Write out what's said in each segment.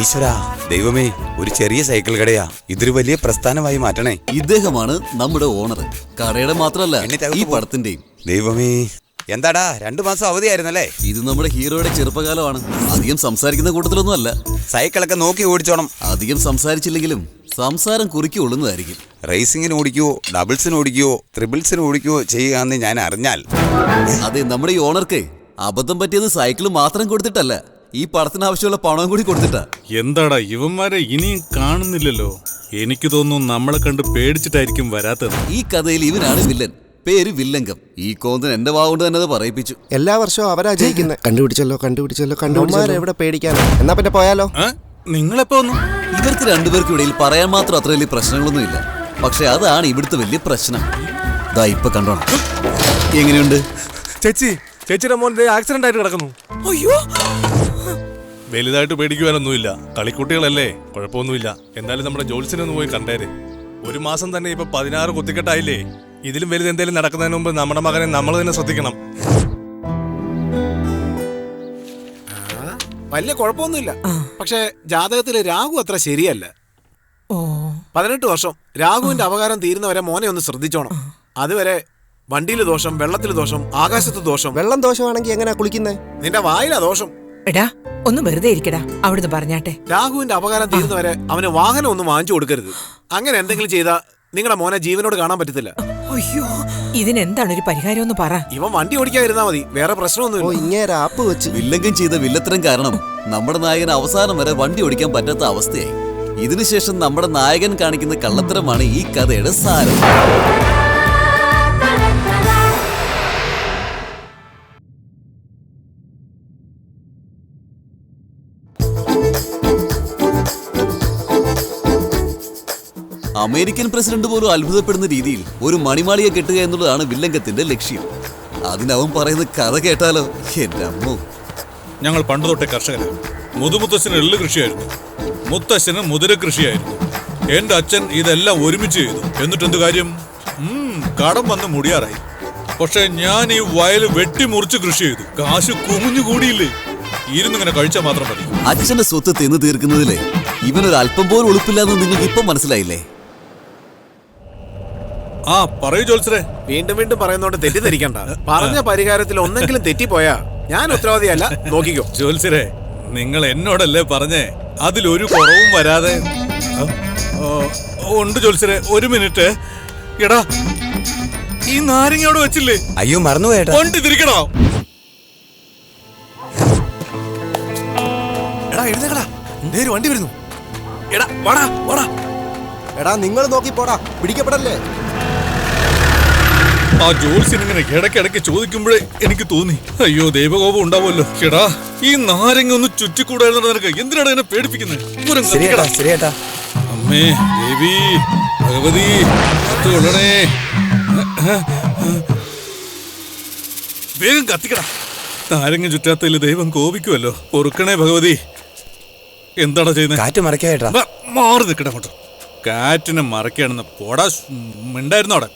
ഈശ്വരാ, ദൈവമേ, ഒരു ചെറിയ സൈക്കിൾ കടയാ, ഇതൊരു വലിയ പ്രസ്ഥാനമായി മാറ്റണേ. ഇദ്ദേഹമാണ് നമ്മുടെ ഓണർ. കടയുടെ മാത്രമല്ല ഈ പടത്തിന്റെയും. ദൈവമേ, എന്താടാ 2 മാസം അവധിയായിരുന്നല്ലേ? ഇത് നമ്മുടെ ഹീറോയുടെ ചെറുപ്പകാലമാണ്. അധികം സംസാരിക്കുന്ന കൂട്ടത്തിലൊന്നും അല്ല. സൈക്കിളൊക്കെ നോക്കി ഓടിച്ചോണം. അധികം സംസാരിച്ചില്ലെങ്കിലും സംസാരം കുറിക്ക് ഒള്ളുന്നതായിരിക്കും. റേസിങ്ങിന് ഓടിക്കുവോ, ഡബിൾസിന് ഓടിക്കുവോ, ട്രിപ്പിൾസിന് ഓടിക്കുവോ ചെയ്യുകയെന്ന് ഞാൻ അറിഞ്ഞാൽ. അതെ, നമ്മുടെ ഈ ഓണർക്ക് അബദ്ധം പറ്റിയത് സൈക്കിൾ മാത്രം കൊടുത്തിട്ടല്ല, ഈ പടത്തിന് ആവശ്യമുള്ള പണവും കൂടി കൊടുത്തിട്ടാ. എന്താടാ ഇവന്മാരെ ഇനിയും കാണുന്നില്ലല്ലോ? എനിക്ക് തോന്നുന്നു നമ്മളെ കണ്ട് പേടിച്ചിട്ടായിരിക്കും വരാത്തത്. ഈ കഥയിൽ ഇവനാണ് വില്ലൻ. പേര് വില്ലങ്കം. ഈ കോന്തൻ എന്റെ വാഗോണ്ട് തന്നെ അത് പറയിപ്പിച്ചു. എല്ലാ വർഷവും അവരാ ജയിക്കുന്നത്. കണ്ടുപിടിച്ചല്ലോ എവിടെ പേടിക്കാനോ? എന്നാ പിന്നെ പോയാലോ? നിങ്ങളെപ്പോ വന്നു? ഇവർക്ക് രണ്ടുപേർക്കും ഇടയിൽ പറയാൻ മാത്രം അത്ര വലിയ പ്രശ്നങ്ങളൊന്നും ഇല്ല. പക്ഷെ അതാണ് ഇവിടുത്തെ വലിയ പ്രശ്നം. ദാ ഇപ്പൊ കണ്ടോണം. എങ്ങനെയുണ്ട് ചേച്ചിയുടെ മോൻ ആക്സിഡന്റ് ആയിട്ട് കിടക്കുന്നു. അയ്യോ, വലുതായിട്ട് പേടിക്കുവാനൊന്നുമില്ല. കളിക്കുട്ടികളല്ലേ, കുഴപ്പമൊന്നുമില്ല. എന്തായാലും നമ്മുടെ ജോത്സ്യനെ ഒന്ന് പോയി കണ്ടേര്. 1 മാസം തന്നെ ഇപ്പൊ 16 കുത്തിക്കെട്ടായില്ലേ? ഇതിലും വലുത് എന്തെങ്കിലും നടക്കുന്നതിന് മുമ്പ് നമ്മുടെ മകനെ നമ്മൾ തന്നെ ശ്രദ്ധിക്കണം. വലിയ കുഴപ്പമൊന്നുമില്ല. പക്ഷെ ജാതകത്തില് രാഹു അത്ര ശരിയല്ല. 18 വർഷം രാഹുവിന്റെ അപകാരം തീരുന്നവരെ മോനെ ഒന്ന് ശ്രദ്ധിച്ചോണം. അതുവരെ വണ്ടിയില് ദോഷം, വെള്ളത്തില് ദോഷം, ആകാശത്ത് ദോഷം. വെള്ളം ദോഷമാണെങ്കിൽ എങ്ങനെയാ കുളിക്കുന്നേ? നിന്റെ വായിലാ ദോഷം. എടാ ഒന്ന് വെറുതെ ഇരിക്കടാ, അവിടുന്ന് പറഞ്ഞാട്ടെ. രാഹുവിന്റെ അപകാരം തീരുന്നവരെ അവന് വാഹനം ഒന്നും വാങ്ങിച്ചു കൊടുക്കരുത്. അങ്ങനെ എന്തെങ്കിലും ചെയ്താ നിങ്ങളുടെ മോനെ ജീവനോട് കാണാൻ പറ്റത്തില്ല. അയ്യോ, ഇതിനെന്താണ് ഒരു പരിഹാരം ഒന്ന് പറ. ഇവൻ വണ്ടി ഓടിക്കാതിരുന്നാ മതി, വേറെ പ്രശ്നമൊന്നുമില്ല. ആപ്പ് വെച്ച് വില്ലങ്കം ചെയ്ത വില്ലത്തരം കാരണം നമ്മുടെ നായകൻ അവസാനം വരെ വണ്ടി ഓടിക്കാൻ പറ്റാത്ത അവസ്ഥയായി. ഇതിനുശേഷം നമ്മുടെ നായകൻ കാണിക്കുന്ന കള്ളത്തരമാണ് ഈ കഥയുടെ സാരം. അമേരിക്കൻ പ്രസിഡന്റ് പോലും അത്ഭുതപ്പെടുന്ന രീതിയിൽ ഒരു മണിമാളിയെ കെട്ടുക എന്നുള്ളതാണ് വില്ലങ്കത്തിന്റെ ലക്ഷ്യം. അതിനവൻ പറയുന്ന കഥ കേട്ടാലോ? എന്റെ അമ്മോ. ഞങ്ങൾ പണ്ട് തൊട്ടേ കർഷകരാണ്. മുതുമുത്തശ്ശന് എള്ളു കൃഷിയായിരുന്നു, മുത്തശ്ശന് മുതിര കൃഷിയായിരുന്നു. എന്റെ അച്ഛൻ ഇതെല്ലാം ഒരുമിച്ച് ചെയ്തു. എന്നിട്ടെന്ത് കാര്യം? കടം വന്ന് മുടിയാറായി. പക്ഷെ ഞാൻ ഈ വയൽ വെട്ടിമുറിച്ച് കൃഷി ചെയ്തു. കാശ് കുമിഞ്ഞു കൂടിയില്ലേ? ഇരുന്നിങ്ങനെ കഴിച്ചാൽ മാത്രം മതി. അച്ഛന്റെ സ്വത്ത് തിന്നു തീർക്കുന്നതിലെ ഇവനൊരു അല്പം പോലും ഉളുപ്പില്ലാന്ന് നിങ്ങൾക്ക് ഇപ്പം മനസ്സിലായില്ലേ? പറയൂ ജോത്സരെ. വീണ്ടും വീണ്ടും പറയുന്നോണ്ട് തെറ്റിദ്ധരിക്കണ്ട. പറഞ്ഞ പരിഹാരത്തിൽ ഒന്നെങ്കിലും തെറ്റിപ്പോയാ ഞാൻ ഉത്തരവാദിയല്ല, നോക്കിക്കോ. ജോത്സരെ, നിങ്ങൾ എന്നോടല്ലേ പറഞ്ഞേ അതിലൊരു കുറവും വരാതെ? ഉണ്ട് ജോത്സരെ, 1 മിനിറ്റ്. എടാ, ഈ നാരങ്ങ അവിടെ വെച്ചില്ലേ? അയ്യോ, മറന്നുപോയേട്ടാ. വണ്ടി തിരിക്കണോ? എടാ എഴുതേക്കടാ, നേര് വണ്ടി വരുന്നു. എടാ വാടാ വാടാ. എടാ നിങ്ങൾ നോക്കി പോടാ, പിടിക്കപ്പെടല്ലേ. ആ ജോത്സ്യൻ ഇങ്ങനെ ഇടയ്ക്കിടയ്ക്ക് ചോദിക്കുമ്പോഴേ എനിക്ക് തോന്നി, അയ്യോ ദൈവകോപം ഉണ്ടാവുമല്ലോ. എടാ, ഈ നാരങ്ങ ഒന്ന് ചുറ്റിക്കൂടായിരുന്നു നിനക്ക്? എന്തിനാണ് എന്നെ പേടിപ്പിക്കുന്നത്? ശരിയേട്ടാ. അമ്മേ ദേവി ഭഗവതി തൊഴണേ. വേഗം കത്തിക്കടാ. നാരങ്ങ ചുറ്റാത്തതിൽ ദൈവം കോപിക്കുമല്ലോ. പൊറുക്കണേ ഭഗവതി. എന്താടാ ചെയ്യുന്നത്? കാറ്റ് മറയ്ക്കാട്ടാ. മാറി നിൽക്കട്ടെ അങ്ങോട്ട്. കാറ്റിനെ മറയ്ക്കാണെന്ന് പോടാ. മിണ്ടായിരുന്നു അവിടെ.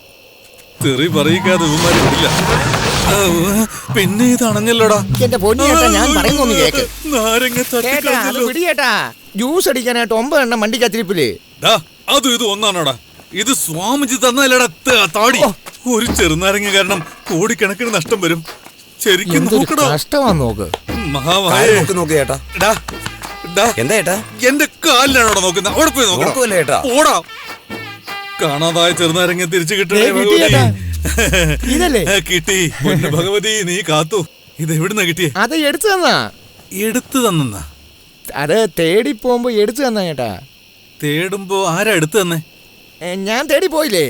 തെറി പറയിക്കാതെ ഇവന്മാര് വിടില്ല. പിന്നെ ഇത് അണഞ്ഞല്ലോടാ. എന്റെ പൊന്നിയേട്ടാ, ഞാൻ പറയുന്നൊന്ന് കേക്ക്. നാരങ്ങ പിടിയേട്ടാ, ജ്യൂസ് അടിക്കാനായിട്ട് 9 എണ്ണം വണ്ടിക്കത്തിരിപ്പില്ലേ? അതും ഇത് ഒന്നാണോടാ? ഇത് സ്വാമിജി തന്നല്ലടാ താടി. ഒരു ചെറുനാരങ്ങ കാരണം കോടിക്കണക്കിന് നഷ്ടം വരും. ശരിക്കും കഷ്ടമാന്ന് നോക്ക്. മഹാമായ നോക്ക് ചേട്ടാ. എന്താ ചേട്ടാ? എന്റെ കാലിലാണോടാ നോക്കുന്നത്? അവിടെ പോയി നോക്കണം. ഓടാ. കാണാതായ ചെറുനാരങ്ങ തിരിച്ചു കിട്ടണേ കിട്ടി. ഭഗവതി നീ കാത്തു. ഇത് എവിടുന്നാ കിട്ടിയേ? അത് എടുത്തു തന്നാ. എടുത്തു തന്നാ? അത് തേടി പോകുമ്പോ എടുത്തു തന്നാ ചേട്ടാ. തേടുമ്പോ ആരാ എടുത്തു തന്നെ? ഞാൻ തേടി പോയില്ലേ,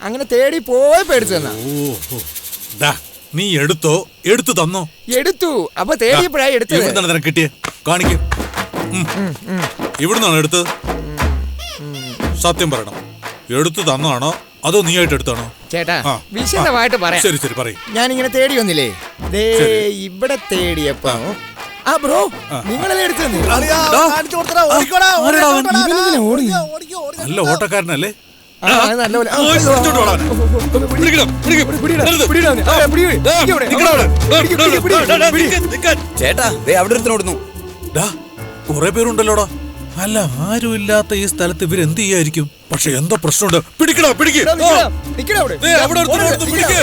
അങ്ങനെ തേടി പോയപ്പോ എടുത്തു തന്നാ. ഓ, നീ എടുത്തോ? എടുത്തു തന്നോ? എടുത്തു. അപ്പൊ തേടിയപ്പോഴാ എടുത്തത്. എവിടുന്നാണ് നിനക്ക് കിട്ടിയേ? കാണിക്കും. ഇവിടുന്നാണ് എടുത്തത്? സത്യം പറയണം, എടുത്തു തന്നാണോ അതോ നീ ആയിട്ട് എടുത്താണോ? ചേട്ടാ വിശദമായിട്ട് പറയാം. ശരി ശരി പറയും. ഞാനിങ്ങനെ തേടി വന്നില്ലേ, ഇവിടെ തേടിയപ്പോ ബ്രോ നിങ്ങളല്ലേ എടുത്തു. നല്ല ഓട്ടക്കാരനല്ലേ? നല്ലപോലെ ചേട്ടാ അവിടെ ഓടുന്നു. കുറെ പേരുണ്ടല്ലോടാ. അല്ല ആരുമില്ലാത്ത ഈ സ്ഥലത്ത് ഇവരെന്ത് ചെയ്യായിരിക്കും? പക്ഷെ എന്തോ പ്രശ്നമുണ്ട്. പിടിക്കടാ, പിടിക്ക്. നിക്കടാ അവിടെ. ദേ, അവിടെ ഒരുത്തൻ പിടിക്ക്.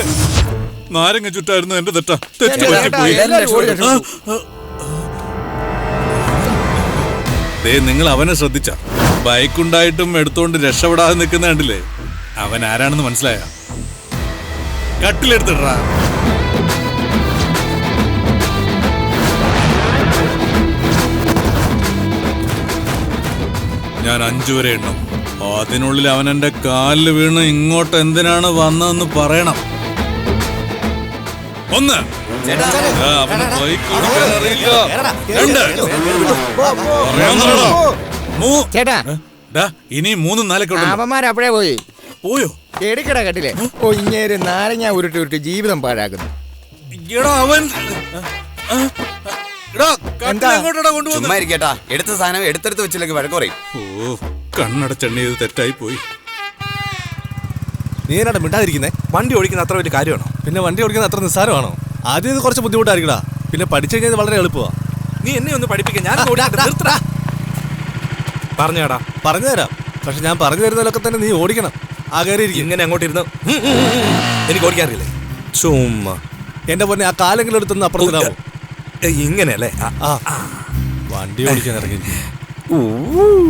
നാരങ്ങ ചുറ്റായിരുന്നു എന്റെ തെറ്റാ. തെറ്റ് ചേട്ടാ, പറ്റിപ്പോയി. എല്ലാവരും ഓടി രക്ഷപ്പെട്ടു. ദേ, നിങ്ങൾ അവനെ ശ്രദ്ധിച്ച ബൈക്കുണ്ടായിട്ടും എടുത്തോണ്ട് രക്ഷപ്പെടാതെ നിൽക്കുന്ന കണ്ടില്ലേ? അവൻ ആരാണെന്ന് മനസ്സിലായ? കട്ടിലെടുത്തിട്ടാ. ഞാൻ 5 വരെ എണ്ണും. അതിനുള്ളിൽ അവൻ എന്റെ കാലിൽ വീണ് ഇങ്ങോട്ട് എന്തിനാണ് വന്നതെന്ന് പറയണം. 1. അവന് ബൈക്ക് ഓടിക്കാൻ അറിയില്ല. 2. ചേട്ടാ ഇനി 3, 4 ഒക്കെ ഉണ്ടല്ലോ. അവന്മാരപ്പോഴേ പോയി. പോയോ? എടുക്കടാ കട്ടിലെ. ഓ ഇങ്ങേര് നാരങ്ങ ഉരുട്ടി ഉരുട്ടി ജീവിതം പാഴാക്കുന്നു. എടാ അവൻ എടാ എന്താ? എങ്ങോട്ടാ കൊണ്ടുവന്നത്? ചുമ്മാ ഇരിക്കട്ടാ, എടുത്ത സാധനം എടുത്തെടുത്ത് വെച്ചില്ലെങ്കിൽ വഴക്ക് പറയും. ഓ, കണ്ണടച്ചെണ്ണ ചെയ്ത് തെറ്റായി പോയി. നീ എന്നാ മിണ്ടാതിരിക്കുന്നേ? വണ്ടി ഓടിക്കുന്ന അത്ര വലിയ കാര്യമാണോ? പിന്നെ വണ്ടി ഓടിക്കുന്ന അത്ര നിസ്സാരമാണോ? ആദ്യം ഇത് കുറച്ച് ബുദ്ധിമുട്ടായിരിക്കടാ, പിന്നെ പഠിച്ചു കഴിഞ്ഞാൽ വളരെ എളുപ്പമാണ്. നീ എന്നെ ഒന്ന് പഠിപ്പിക്കാൻ ഞാൻ പറഞ്ഞാടാ. പറഞ്ഞുതരാം, പക്ഷെ ഞാൻ പറഞ്ഞു തരുന്നതിലൊക്കെ തന്നെ നീ ഓടിക്കണം. ആ കയറി ഇങ്ങനെ അങ്ങോട്ട് ഇരുന്ന് എനിക്ക് ഓടിക്കാറില്ലേ? ചുമ്മാ എന്റെ പൊന്നെ, ആ കാലെങ്കിലും എടുത്തൊന്ന് അപ്പുറത്തിടാമോ? ഇങ്ങനെയല്ലേ? വണ്ടി ഓടിക്കാൻ ഇറങ്ങി.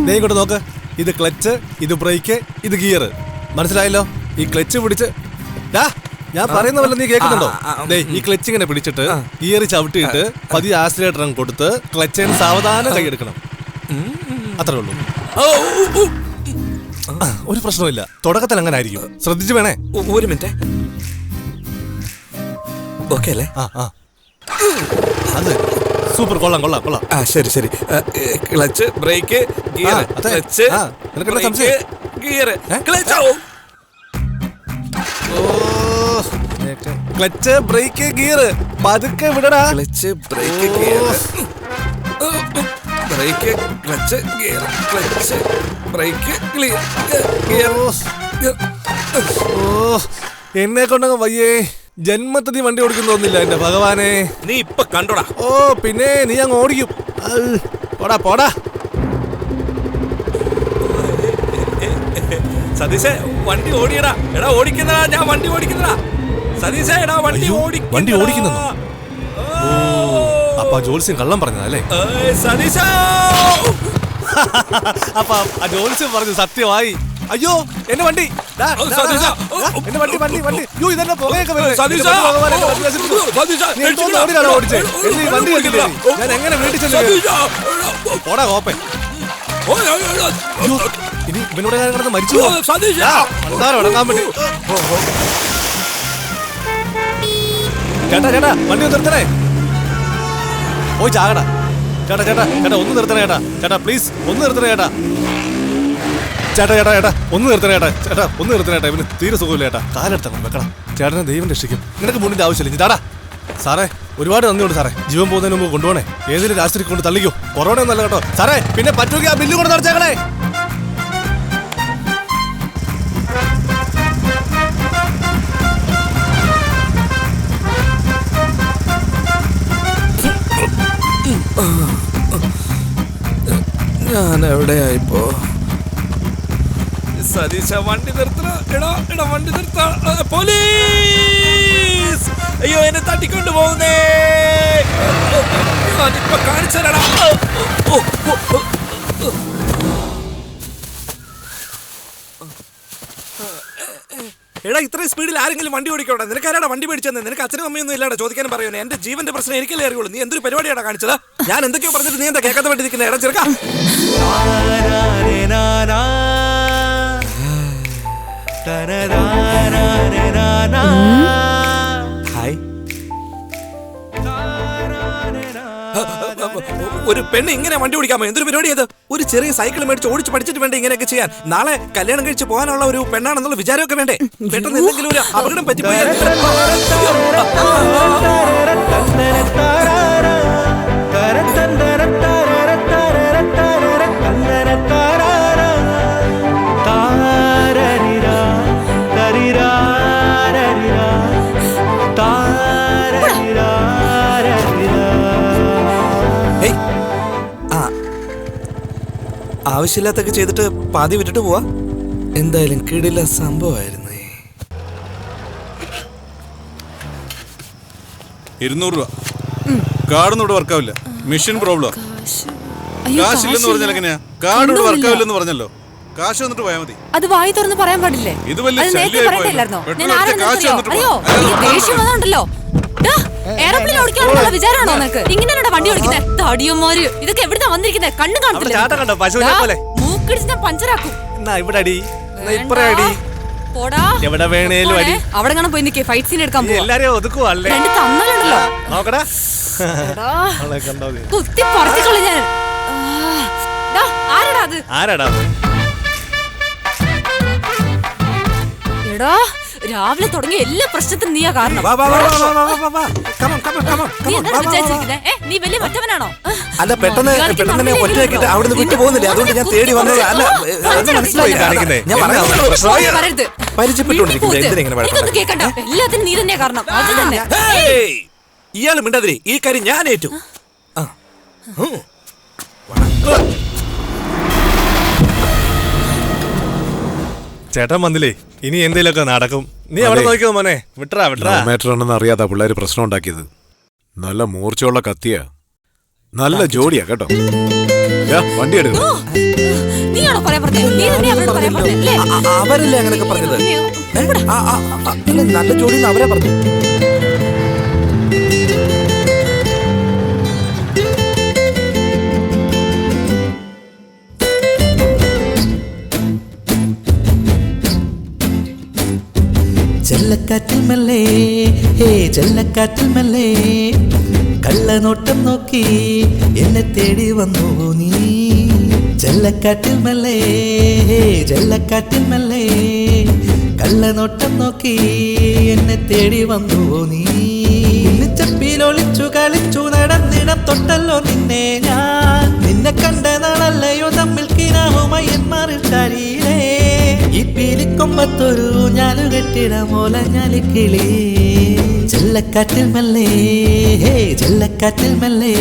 നീ ഇങ്ങോട്ട് നോക്ക്. ഇത് ക്ലച്ച്, ഇത് ബ്രേക്ക്, ഇത് ഗിയർ. മനസ്സിലായല്ലോ? ഈ ക്ലച്ച് പിടിച്ച് ഞാൻ പറയുന്ന പോലെ നീ കേൾക്കുന്നുണ്ടോ? ഈ ക്ലച്ച് ഇങ്ങനെ പിടിച്ചിട്ട് ഗിയർ ചവിട്ടിയിട്ട് പതിയെ ആക്സിലേറ്റർ കൊടുത്ത് ക്ലച്ചിന് സാവധാനം കൈയെടുക്കണം. അത്രേ ഉള്ളൂ. ഒരു പ്രശ്നമില്ല, തുടക്കത്തിൽ അങ്ങനെ ആയിരിക്കും. ശ്രദ്ധിച്ചു വേണേ. ഒരു മിനിറ്റ്. ഓക്കെ അല്ലേ? അത് സൂപ്പർ. കൊള്ളാം കൊള്ളാം കൊള്ളാം. ശരി ശരി. Clutch, brake, gear, clutch, gear, clutch, clutch, brake, gear. പതുക്കെ വിടടാ. Clutch, brake, gear, brake, clutch, gear, clutch, brake, gear. ഓ, എന്നെ കൊണ്ടങ്ങ് വയ്യേ. ജന്മത്തിൽ നീ വണ്ടി ഓടിക്കുന്നു തോന്നില്ല എന്റെ ഭഗവാനെ. നീ ഇപ്പൊ കണ്ടോടാ. ഓ പിന്നെ നീ അങ്ങ് ഓടിക്കും. പോടാ പോടാ. സതീശേ വണ്ടി ഓടിയടാ. എടാ ഓടിക്കുന്നടാ, ഞാൻ വണ്ടി ഓടിക്കുന്നടാ. സതീശേ എടാ വണ്ടി ഓടിക്കുന്നു. അപ്പൊ ജോത്സ്യം കള്ളം പറഞ്ഞതല്ലേ? സതീശ അപ്പൊ ആ ജോത്സ്യം പറഞ്ഞു സത്യമായി. അയ്യോ എന്റെ വണ്ടി, എന്റെ വണ്ടി വണ്ടി വണ്ടി. അയ്യോ ഇതെന്നെ പുകയൊക്കെ ഞാൻ എങ്ങനെ വീട്ടിൽ ചെല്ലും? പോടാ കോപ്പൻ. ഇനി ഇവനോട് കിടന്ന് മരിച്ചു ഉടങ്ങാൻ വേണ്ടി. ചേട്ടാ ചേട്ടാ വണ്ടി ഒന്ന് നിർത്തണേ. പോയി ചാകടാ. ചേട്ടാ ചേട്ടാ ചേട്ടാ ഒന്ന് നിർത്തണേ ചേട്ടാ. ചേട്ടാ പ്ലീസ് ഒന്ന് നിർത്തണേ ചേട്ടാ. ചേട്ടാ ചേട്ടാ ചേട്ടാ ഒന്ന് നിർത്തണേ ചേട്ടാ. ചേട്ടാ ഒന്ന് നിർത്തണേ ചേട്ടാ. ഇവന് തീരെ സുഖമില്ല ചേട്ടാ. കാലെടുത്തണം വെക്കണം. ചേട്ടനെ ദൈവം രക്ഷിക്കും. നിനക്ക് മുന്നിന്റെ ആവശ്യമില്ല. ചേട്ടാ സാറേ ഒരുപാട് നന്ദിയുണ്ട് സാറേ. ജീവൻ പോകുന്നതിന് മുമ്പ് കൊണ്ടുപോണേ. ഏതൊരു രാഷ്ട്രീയ കൊണ്ട് തള്ളിക്കോ. കൊറോണ ഒന്നല്ല കേട്ടോ സാറേ. പിന്നെ പറ്റുമെങ്കിൽ ആ ബില്ല് കൊണ്ട് നടച്ചേക്കണേ. ഞാൻ എവിടെയായിപ്പോ? സതീശ വണ്ടി നിർത്തണ. എടാ എടാ വണ്ടി നിർത്ത. പോലീസ്! അയ്യോ എന്നെ തട്ടിക്കൊണ്ട് പോകുന്നേ. ഞാനിപ്പോ കാണിച്ചടാ. എടാ ഇത്രയും സ്പീഡിൽ ആരെങ്കിലും വണ്ടി ഓടിക്കോട്ടെ? നിനക്ക് ആരാടാ വണ്ടി മേടിച്ചെന്ന്? നിനക്ക് അച്ഛനും അമ്മയൊന്നും ഇല്ലാടാ ചോദിക്കാനും പറയുന്നത്. എന്റെ ജീവന്റെ പ്രശ്നം എനിക്കല്ലേ അറിയുള്ളൂ. നീ എന്തൊരു പരിപാടിയാണ് കാണിച്ചത്? ഞാൻ എന്തൊക്കെയോ പറഞ്ഞിട്ട് നീ എന്താ കേൾക്കാത്ത വേണ്ടി നിൽക്കുന്നത്? എടാ ചെറുക്കാ. ഹായ്. ഒരു പെണ്ണ് ഇങ്ങനെ വണ്ടി ഓടിക്കാമോ? എന്തൊരു പരിപാടി അത്? ഒരു ചെറിയ സൈക്കിൾ മേടിച്ച് ഓടിച്ച് പഠിച്ചിട്ട് വേണ്ടേ ഇങ്ങനെയൊക്കെ ചെയ്യാൻ? നാളെ കല്യാണം കഴിച്ച് പോകാനുള്ള ഒരു പെണ്ണാണെന്നുള്ള വിചാരമൊക്കെ വേണ്ടേ? പെട്ടെന്ന് എന്തെങ്കിലും ഒരു അപകടം പറ്റിപ്പോയാൽ ആവശ്യമില്ലാത്തൊക്കെ ചെയ്തിട്ട് പാതി വിട്ടിട്ട് പോവാ. എന്തായാലും കിടില സംഭവമായിരുന്നു. 200 രൂപ. കാർഡൊന്നും ഇവിടെ വർക്കാവില്ല. Machine problem. കാശില്ലെന്ന് പറഞ്ഞാൽ എങ്ങനെയാ? കാർഡ് ഇവിടെ വർക്കാവില്ലെന്ന് പറഞ്ഞല്ലോ. കാശ് വന്നിട്ട് പോയാൽ മതി. അത് വായി തുറന്ന് പറയാൻ പാടില്ലേ? ഇത് വലിയ ശല്യമായിപ്പോയല്ലോ. കാശ് വന്നിട്ട് ദേഷ്യമുണ്ടല്ലോ. എയർപ്ലെയിൻ ഓടിക്കാനുള്ള വിചാരമാണോ നിനക്ക്? ഇങ്ങനെയാണോ വണ്ടി ഓടിക്കുന്നത്? തടിയന്മാര് ഇതൊക്കെ എവിടുന്നാ വന്നിരിക്കുന്നത്? കണ്ണു കാണത്തില്ല. മൂക്കിടിച്ച് ഞാൻ പഞ്ചറാക്കും. പോടാ. എവിടെ വേണേലും അടി. അവിടെ കാണാൻ പോയി നിൽക്കേ. ഫൈറ്റ് സീൻ എടുക്കാൻ പോവാ. എല്ലാരെയും ഒതുക്കുവല്ലേ? രണ്ട് തന്നലുണ്ടല്ലോ. നോക്കടാ. കുത്തി പറത്തിക്കളി ഞാൻ. ആരടാ അത്? ആരാടാ? എടാ രാവിലെ തുടങ്ങിയ എല്ലാ പ്രശ്നത്തിനും നീയാ കാരണം. നീ എന്താ വിചാരിച്ചിരിക്കുന്നെ? നീ വലിയ മറ്റവനാണോ? അല്ല പെട്ടെന്ന് തന്നെ ഒറ്റയാക്കിട്ട് അവിടുന്ന് വിട്ടു പോകുന്നില്ല. അതുകൊണ്ട് ഞാൻ തേടി വന്നത്. അല്ല മനസ്സിലായി കാണിക്കുന്നേ. ഞാൻ വരരുത്. പരിചയപ്പെട്ടുകൊണ്ടിരിക്കുന്നത് കേക്കണ്ട. എല്ലാത്തിനും നീ തന്നെയാ കാരണം. അത് തന്നെ. ഇയാള് മിണ്ടാതിരി. ഈ കാര്യം ഞാൻ ഏറ്റു. ചേട്ടൻ വന്നില്ലേ? ഇനി എന്തേലൊക്കെ നടക്കും. നീ അവിടെ നോക്കിയോ മോനെ. വിട്രാ മാറ്ററാണെന്ന് അറിയാത്ത പിള്ളേര് പ്രശ്നം ഉണ്ടാക്കിയത്. നല്ല മൂർച്ചയുള്ള കത്തിയാ. നല്ല ജോഡിയാ കേട്ടോ. വണ്ടി എടുക്കും. നീയാണോ പറയാൻ പറഞ്ഞത്? നീ തന്നെ അവരോട് പറയാൻ പറഞ്ഞല്ലേ? അവരല്ലേ അങ്ങനെയൊക്കെ പറഞ്ഞത്? നല്ല ജോഡി അവരാ പറഞ്ഞു. ചെല്ലക്കാറ്റിൽ മെല്ലെ ഹേ ചെല്ലക്കാറ്റിൽ മെല്ലെ കള്ളനോട്ടം നോക്കി എന്നെ തേടി വന്നു നീ. ചെല്ലക്കാറ്റിൽ മെല്ലെ ഹേ ചെല്ലക്കാറ്റിൽ മെല്ലെ കള്ളനോട്ടം നോക്കി എന്നെ തേടി വന്നു നീ. ചപ്പിലൊളിച്ചു കളിച്ചു നടന്നിടം തൊട്ടല്ലോ നിന്നെ ഞാൻ. നിന്നെ കണ്ട നാളല്ലയോ തമ്മിൽ കിനാവുമായി എൻ മാറിൽ ചാരിയിലേ. ഈ പീലിക്കൊമ്പത്തൊരു ഞാനു കെട്ടിടമോല ഞാലിക്കിളി. ചെല്ലക്കാറ്റിൽ മെല്ലെ ഹേ ചെല്ലക്കാറ്റിൽ മെല്ലെ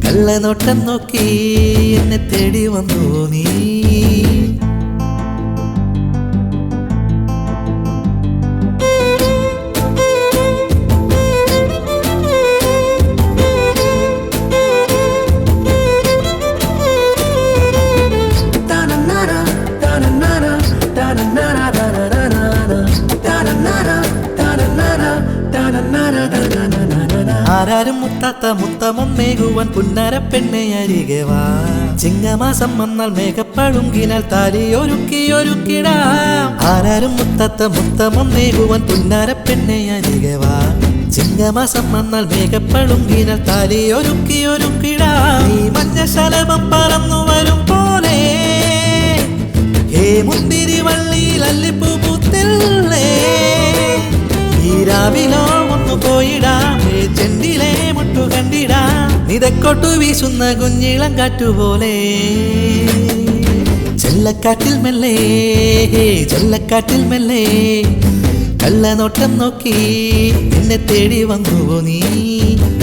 കള്ളനോട്ടം നോക്കി എന്നെ തേടി വന്നു നീ. ആരാരും മുത്താത്ത മുത്തമൊന്നേകുവാൻ പുന്നര പെണ്ണെ അരികെ വാ. ചിങ്ങമാസം വന്നാൽ മേഘപ്പഴുങ്കിനാൽ താലിയൊരുക്കിയൊരുക്കിടാം. ആരാരും മുത്താത്ത മുത്തമൊന്നേകുവാൻ പുന്നര പെണ്ണെ അരികെ വാ. ചിങ്ങമാസം വന്നാൽ മേഘപ്പഴുങ്കിനാൽ താലിയൊരുക്കിയൊരുക്കിടാം. ഈ മഞ്ഞ ശലഭം പറന്നു വരും പോലെ ഹേ മുന്തിരി വള്ളിയിൽ അല്ലിപ്പൂ പൂത്തില്ലേ. ഈ രാവിലോ ഒന്ന് പോയിടാം. ചെണ്ടിലെ മുട്ടു കണ്ടിടാം. നിതക്കൊട്ടു വീശുന്ന കുഞ്ഞിളം കാറ്റുപോലെ. ചെല്ലക്കാറ്റിൽ മെല്ലെ ചെല്ലക്കാറ്റിൽ മെല്ലെ കള്ളനോട്ടം നോക്കി എന്നെ തേടി വന്നുവോ നീ.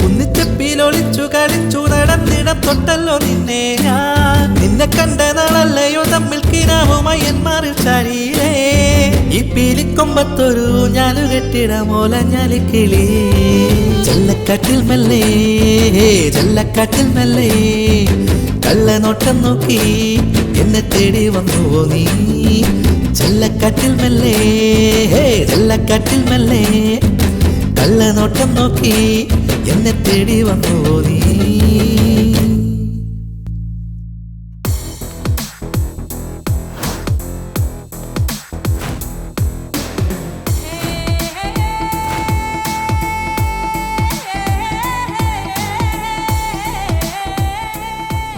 കുന്നിച്ചപ്പിലൊളിച്ചു കളിച്ചു നടന്നിടം തൊട്ടല്ലോ നിന്നെ ഞാൻ. നിന്നെ കണ്ട നാളല്ലയോ തമ്മിൽ കിനാവുമായി എൻ മാറിൽ ചാരിയിലേ. ഈ പീലിക്കൊമ്പത്തൊരു ഞാനു കെട്ടിടമോല ഞാലിക്കിളി. ചെല്ലക്കാറ്റിൽ മെല്ലെ ചെല്ലക്കാറ്റിൽ മെല്ലെ കള്ളനോട്ടം നോക്കി എന്നെ തേടി വന്നുവോ നീ. ചെല്ലക്കാറ്റിൽ മെല്ലെ ചെല്ലക്കാറ്റിൽ മെല്ലെ കള്ളനോട്ടം നോക്കി എന്നെ തേടി വന്നുവോ നീ.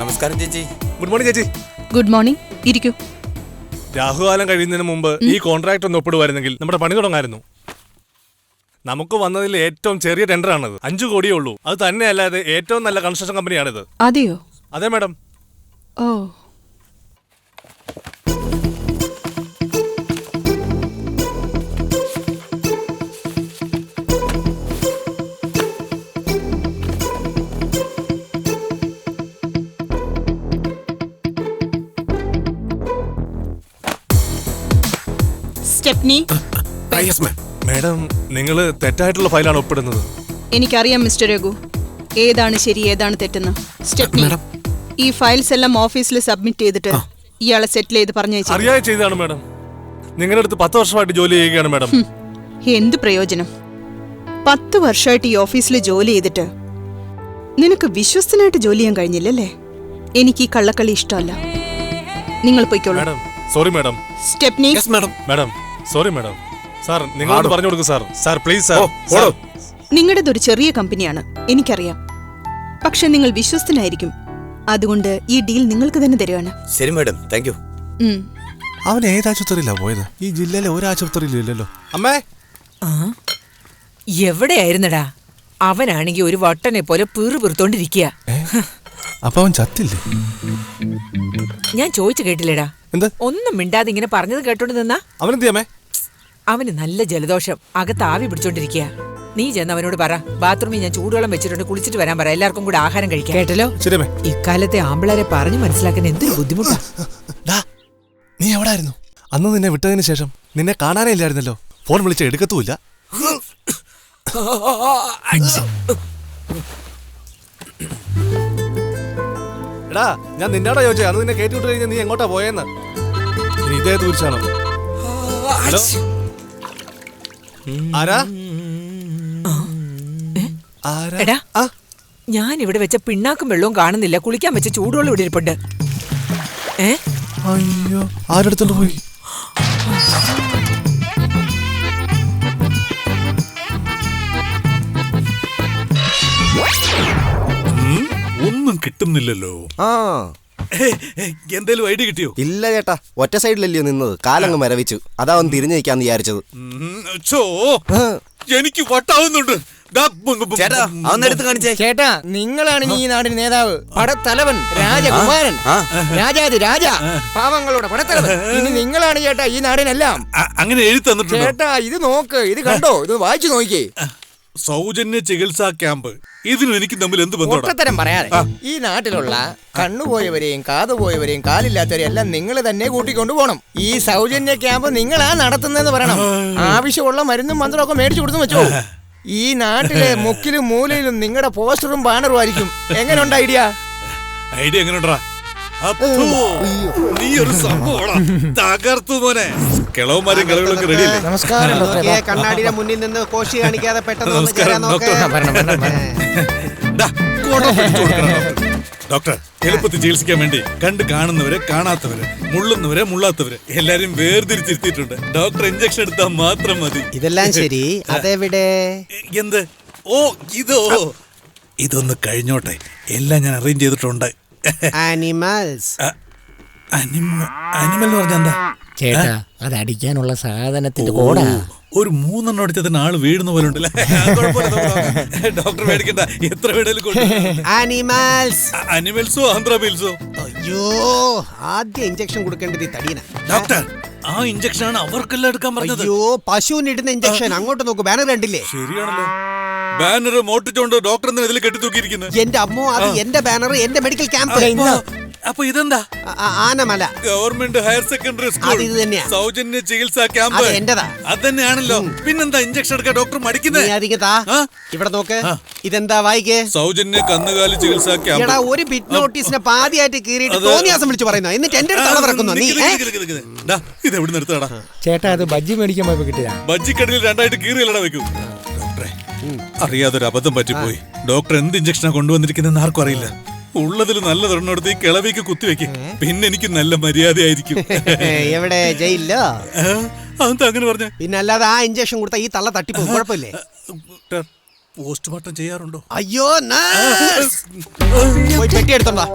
നമസ്കാരം ചേച്ചി. ഗുഡ് മോർണിംഗ് ചേച്ചി. Good morning. ഇരിക്കൂ. രാഹുകാലം കഴിയുന്നതിന് മുമ്പ് ഈ കോൺട്രാക്ട് ഒന്ന് ഒപ്പിടുവായിരുന്നെങ്കിൽ നമ്മുടെ പണി തുടങ്ങായിരുന്നു. നമുക്ക് വന്നതിൽ ഏറ്റവും ചെറിയ ടെൻഡറാണത്. 5 കോടിയേ ഉള്ളൂ. അത് തന്നെയല്ലാതെ ഏറ്റവും നല്ല കൺസ്ട്രക്ഷൻ കമ്പനിയാണിത്. അതെയോ? അതെ മാഡം. ഓ സ്റ്റെപ്നി. മേഡം നിങ്ങൾ തെറ്റായിട്ടുള്ള ഫയലാണ് ഒപ്പിടുന്നത്. എനിക്കറിയാം മിസ്റ്റർ രഘു, ഏതാണ് ശരി ഏതാണ് തെറ്റെന്ന്. സ്റ്റെപ്നി, ഈ ഫയൽസ് എല്ലാം ഓഫീസിൽ സബ്മിറ്റ് ചെയ്തിട്ട് ഇയാളെ സെറ്റിൽ ചെയ്ത് പറഞ്ഞയച്ചു. അറിയാതെ ചെയ്തതാണ് മേഡം. നിങ്ങളുടെ അടുത്ത് 10 വർഷമായിട്ട് ജോലി ചെയ്യുകയാണ് മേഡം. എന്ത് പ്രയോജനം? 10 വർഷമായിട്ട് ഈ ഓഫീസിൽ ജോലി ചെയ്തിട്ട് നിനക്ക് വിശ്വസ്തനായിട്ട് ജോലി ചെയ്യാൻ കഴിഞ്ഞില്ലല്ലേ? എനിക്ക് ഈ കള്ളക്കളി ഇഷ്ടമല്ല. നിങ്ങൾ പോയിക്കോളൂ. Madam sorry madam. Stepney. Madam sorry madam. Sir നിങ്ങളോട് പറഞ്ഞു കൊടുക്കും സാർ. Sir please sir. നിങ്ങളുടെതൊരു ചെറിയ കമ്പനിയാണ്, എനിക്കറിയാം. പക്ഷെ നിങ്ങൾ വിശ്വസ്തനായിരിക്കും. അതുകൊണ്ട് ഈ ഡീൽ നിങ്ങൾക്ക് തന്നെ തരുവാണ്. ശരി മാഡം, താങ്ക് യു. അവൻ ഏത് ആശുപത്രിയിലാ പോയത്? ഈ ജില്ലയിലെ ഒരു ആശുപത്രിയിലില്ലല്ലോ. അമ്മേ, എവിടെയായിരുന്നടാ? അവനാണെങ്കി ഒരു വട്ടനെ പോലെ പിറുപിറുത്തോണ്ടിരിക്കുക. അപ്പൊ അവൻ ചത്തില്ലേ? ഞാൻ ചോദിച്ചു കേട്ടില്ലേടാ? എന്ത്? ഒന്നും മിണ്ടാതെ ഇങ്ങനെ പറഞ്ഞത് കേട്ടോണ്ട് നിന്നാ? അവനെന്തിയമ്മേ? അവന് നല്ല ജലദോഷം, അകത്ത് ആവി പിടിച്ചോണ്ടിരിക്കുക. നീ ചെന്ന് അവനോട് പറ, ബാത്റൂമിൽ ഞാൻ ചൂടുവെള്ളം വെച്ചിട്ടുണ്ട്, കുളിച്ചിട്ട് വരാൻ പറ. എല്ലാവർക്കും കൂടെ ആഹാരം കഴിക്കാം. കേട്ടല്ലോ? ഇക്കാലത്തെ ആമ്പിളരെ പറഞ്ഞു മനസ്സിലാക്കാൻ എന്തൊരു ബുദ്ധിമുട്ടാ. നീ എവിടായിരുന്നു? അന്ന് നിന്നെ വിട്ടതിന് ശേഷം നിന്നെ കാണാനേ ഇല്ലായിരുന്നല്ലോ. ഫോൺ വിളിച്ച എടുക്കത്തുമില്ല. എടാ, ഞാൻ നിന്നോടാ ചോദിച്ചേ, അന്ന് നിന്നെ കയറ്റി വിട്ട് കഴിഞ്ഞാൽ നീ എങ്ങോട്ടാ പോയെന്ന്. ഇനി ഇതേ തീർച്ചാണോ? ഹലോ, ആരാ? എടാ, ഞാൻ ഇവിടെ വെച്ച പിണ്ണാക്കും വെള്ളവും കാണുന്നില്ല. കുളിക്കാൻ വെച്ച ചൂടുവെള്ളം ഇവിടെ ഇരിപ്പുണ്ട്. അയ്യോ, ആരെടുത്തോണ്ട് പോയി? ഒന്നും കിട്ടുന്നില്ലല്ലോ. എന്തേലും ഐഡിയ കിട്ടിയോ? ഇല്ല ചേട്ടാ, ഒറ്റ സൈഡിലല്ലയോ നിന്നത്. കാലങ്ങ് മരവിച്ചു. അതാ അവൻ തിരിഞ്ഞു നിൽക്കാന്ന് വിചാരിച്ചത്. എനിക്ക് വട്ടാവുന്നുണ്ട്. ചേട്ടാ, നിങ്ങളാണ് ഈ നാടിന് നേതാവ്, പടത്തലവൻ, രാജകുമാരൻ, രാജാതി രാജ, പാവങ്ങളുടെ പടത്തലവൻ. ഇനി നിങ്ങളാണ് ചേട്ടാ ഈ നാടിനെല്ലാം. അങ്ങനെ എഴുതി തന്നിട്ടുണ്ട് ചേട്ടാ. ഇത് നോക്ക്, ഇത് കണ്ടോ, ഇത് വായിച്ചു നോക്കിയേ. സൗജന്യ ചികിത്സാ ക്യാമ്പ്. ഇതിനും എനിക്ക് തമ്മിൽ എന്ത് ബന്ധം? ഒട്ടത്തരം പറയാതെ, ഈ നാട്ടിലുള്ള കണ്ണുപോയവരെയും കാതുപോയവരെയും കാലില്ലാത്തവരെയും എല്ലാം നിങ്ങൾ തന്നെ കൂട്ടിക്കൊണ്ടു പോകണം. ഈ സൗജന്യ ക്യാമ്പ് നിങ്ങളാ നടത്തുന്നതെന്ന് പറയണം. ആവശ്യമുള്ള മരുന്നും മന്ത്രവും ഒക്കെ മേടിച്ചു കൊടുത്തു വെച്ചോ. ഈ നാട്ടിലെ മുക്കിലും മൂലയിലും നിങ്ങളുടെ പോസ്റ്ററും ബാനറും ആയിരിക്കും. എങ്ങനെയുണ്ട് ഐഡിയ? ഐഡിയ എങ്ങനെയുണ്ടാ? നീ ഒരു സംഭവം തകർത്തു മോനെ. കിളവന്മാരും കിളകളൊക്കെ റെഡിയല്ലേ? നമസ്കാരം. കണ്ണാടിയുടെ മുന്നിൽ നിന്ന് കോശി കാണിക്കാതെ പെട്ടെന്ന് ഡോക്ടർ, എളുപ്പത്തിൽ ചികിത്സിക്കാൻ വേണ്ടി കണ്ട് കാണുന്നവരെ കാണാത്തവര്, മുള്ളുന്നവരെ മുള്ളാത്തവര് എല്ലാരും വേർതിരിച്ചിരുത്തിയിട്ടുണ്ട്. ഡോക്ടർ ഇഞ്ചക്ഷൻ എടുത്താൽ മാത്രം മതി. ഇതെല്ലാം ശരി. അതെവിടെ? എന്ത്? ഓ, ഇതൊന്ന് കഴിഞ്ഞോട്ടെ. എല്ലാം ഞാൻ അറേഞ്ച് ചെയ്തിട്ടുണ്ട്. ആനിമൽസ്. അനിമൽ എന്ന് പറഞ്ഞാ എന്താ ചേട്ടാ? അത് അടിക്കാനുള്ള സാധനത്തിന്റെ കോടാ. ഒരു 3 എണ്ണം അടിച്ചതിന് ആള് വീഴുന്ന പോലെ ഉണ്ടല്ലേ? ഡോക്ടർ മേടിക്കണ്ട, എത്ര വീടലും. അനിമൽസോ ആന്ധ്രാബിൽസോ? അയ്യോ, ആദ്യം ഇഞ്ചക്ഷൻ കൊടുക്കേണ്ടത് ഈ തടീന. ഡോക്ടർ, ആ ഇഞ്ചക്ഷൻ ആണ് അവർക്കെല്ലാം എടുക്കാൻ പറഞ്ഞത്. അയ്യോ, പശുവിന് ഇടുന്ന ഇഞ്ചക്ഷൻ. അങ്ങോട്ട് നോക്കൂ, ബാനർ കണ്ടില്ലേ? ശരിയാണല്ലോ, ബാനർ മോട്ടിച്ചോണ്ട് ഡോക്ടർ എന്തിനാ ഇതിൽ കെട്ടി തൂക്കിയിരിക്കുന്നത്? എന്റെ അമ്മോ, അത് എന്റെ ബാനർ, എന്റെ മെഡിക്കൽ ക്യാമ്പ്. അപ്പൊ ഇതെന്താ? Anamala government higher secondary school സൗജന്യ ചികിത്സാ ക്യാമ്പ്. അത് തന്നെയാണല്ലോ. പിന്നെന്താ ഇഞ്ചക്ഷൻ എടുക്കാൻ ഡോക്ടർ മടിക്കുന്നത്? ഇവിടെ നോക്ക്, ഇതെന്താ വായിക്കേ? സൗജന്യ കന്നുകാലി ചികിത്സാ ക്യാമ്പ്. ഒരു ബിറ്റ് നോട്ടീസിനെ പാതിയായിട്ട് കീറിയിട്ട് തോന്നിയാസം വിളിച്ചു പറയുന്നു. എന്നിട്ട് എന്റെ അടുത്ത് അളവിറക്കുന്നു. നീ ഇത് എവിടെ നിർത്തടാ ചേട്ടാ? അത് ബജ്ജി മേടിക്കാൻ പോയപ്പോ കിട്ടിയ ബജ്ജിക്കടലിൽ 2ആയിട്ട് കീറിയല്ലടാ വെക്കൂ. ഡോക്ടറെ, അറിയാതൊരു അബദ്ധം പറ്റിപ്പോയി. ഡോക്ടർ എന്ത് ഇഞ്ചക്ഷനാ കൊണ്ടുവന്നിരിക്കുന്നെന്ന് ആർക്കും അറിയില്ല. ഉള്ളതിൽ നല്ലതൊരെണ്ണെടുത്ത് ഈ കിളവിക്ക് കുത്തിവെക്കും. പിന്നെ എനിക്ക് നല്ല മര്യാദയായിരിക്കും. എവിടെ? ജയിലിലോ? അതെന്താ അങ്ങനെ പറഞ്ഞ? പിന്നെ അല്ലാതെ ആ ഇഞ്ചക്ഷൻ കൊടുത്ത ഈ തള്ള തട്ടിപ്പോ കുഴപ്പമില്ലേ? പോസ്റ്റ്മോർട്ടം ചെയ്യാറുണ്ടോ? അയ്യോ, പോയി പെട്ടി എടുത്തോണ്ടാ.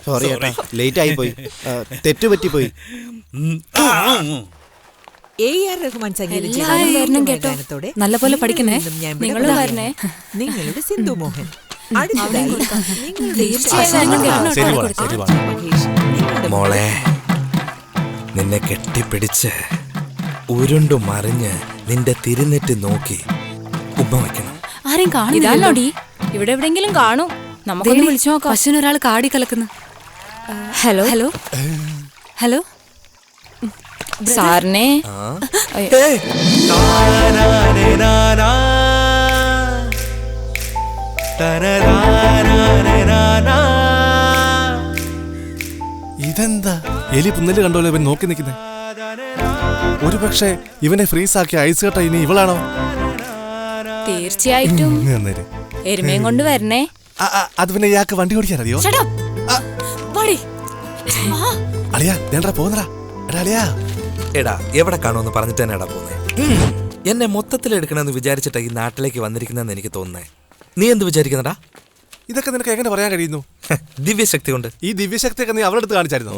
സോറി ചേട്ടാ, ലേറ്റ് ആയി പോയി, തെറ്റുപറ്റിപ്പോയി. A.R. റഹ്മാൻ സംഗീതം ചെയ്ത എല്ലാവരും വരണം കേട്ടോ. ഗാനത്തോടെ നല്ലപോലെ പഠിക്കണേ. ഞാൻ നിങ്ങളും വിട വരണേ. നിങ്ങളുടെ സിന്ധു മോഹൻ. അടുത്തതായി നിങ്ങളുടെ തീർച്ചയായും ഞങ്ങൾ ശരി കേട്ടോ. മോളെ, ശരി മോളെ. മഹേഷ്, നിങ്ങളുടെ മോളെ നിന്നെ കെട്ടിപ്പിടിച്ച് ഉരുണ്ടു മറിഞ്ഞ് നിന്റെ തിരുനെറ്റ് നോക്കി ഉമ്മ വയ്ക്കണം. ആരെയും കാണില്ലല്ലോടി. ഇവിടെ എവിടെങ്കിലും കാണും. നമുക്കൊന്ന് വിളിച്ചു നോക്കാം. പശുവിനൊരാൾ കാടി കലക്കുന്നു. ഹലോ ഹലോ ഹലോ സാറിനെ ഇതെന്താ എലി പുന്നല് കണ്ടോലെ ഇവൻ നോക്കി നിൽക്കുന്നേ. ഒരു പക്ഷേ ഇവനെ ഫ്രീസാക്കിയ ഐസ് കട്ട ഇനി ഇവളാണോ? തീർച്ചയായിട്ടും എന്നേര്. എരുമയും കൊണ്ട് വരണേ. അത് പിന്നെ ഇയാൾക്ക് വണ്ടി ഓടിക്കാൻ അറിയോ? Shut up. വാടി. അളിയാ നേടാ പോകുന്നടാ. എടാ അളിയാ, എടാ എവിടെ കാണുമെന്ന് പറഞ്ഞിട്ട് തന്നെ എടാ പോന്നേ. എന്നെ മൊത്തത്തിൽ എടുക്കണമെന്ന് വിചാരിച്ചിട്ടാ ഈ നാട്ടിലേക്ക് വന്നിരിക്കുന്നതെന്ന് എനിക്ക് തോന്നുന്നേ. നീ എന്ത് വിചാരിക്കുന്നടാ? ഇതൊക്കെ നിനക്ക് എങ്ങനെ പറയാൻ കഴിയുന്നു? ദിവ്യശക്തി കൊണ്ട്. ഈ ദിവ്യശക്തിയൊക്കെ നീ അവരുടെ അടുത്ത് കാണിച്ചായിരുന്നു.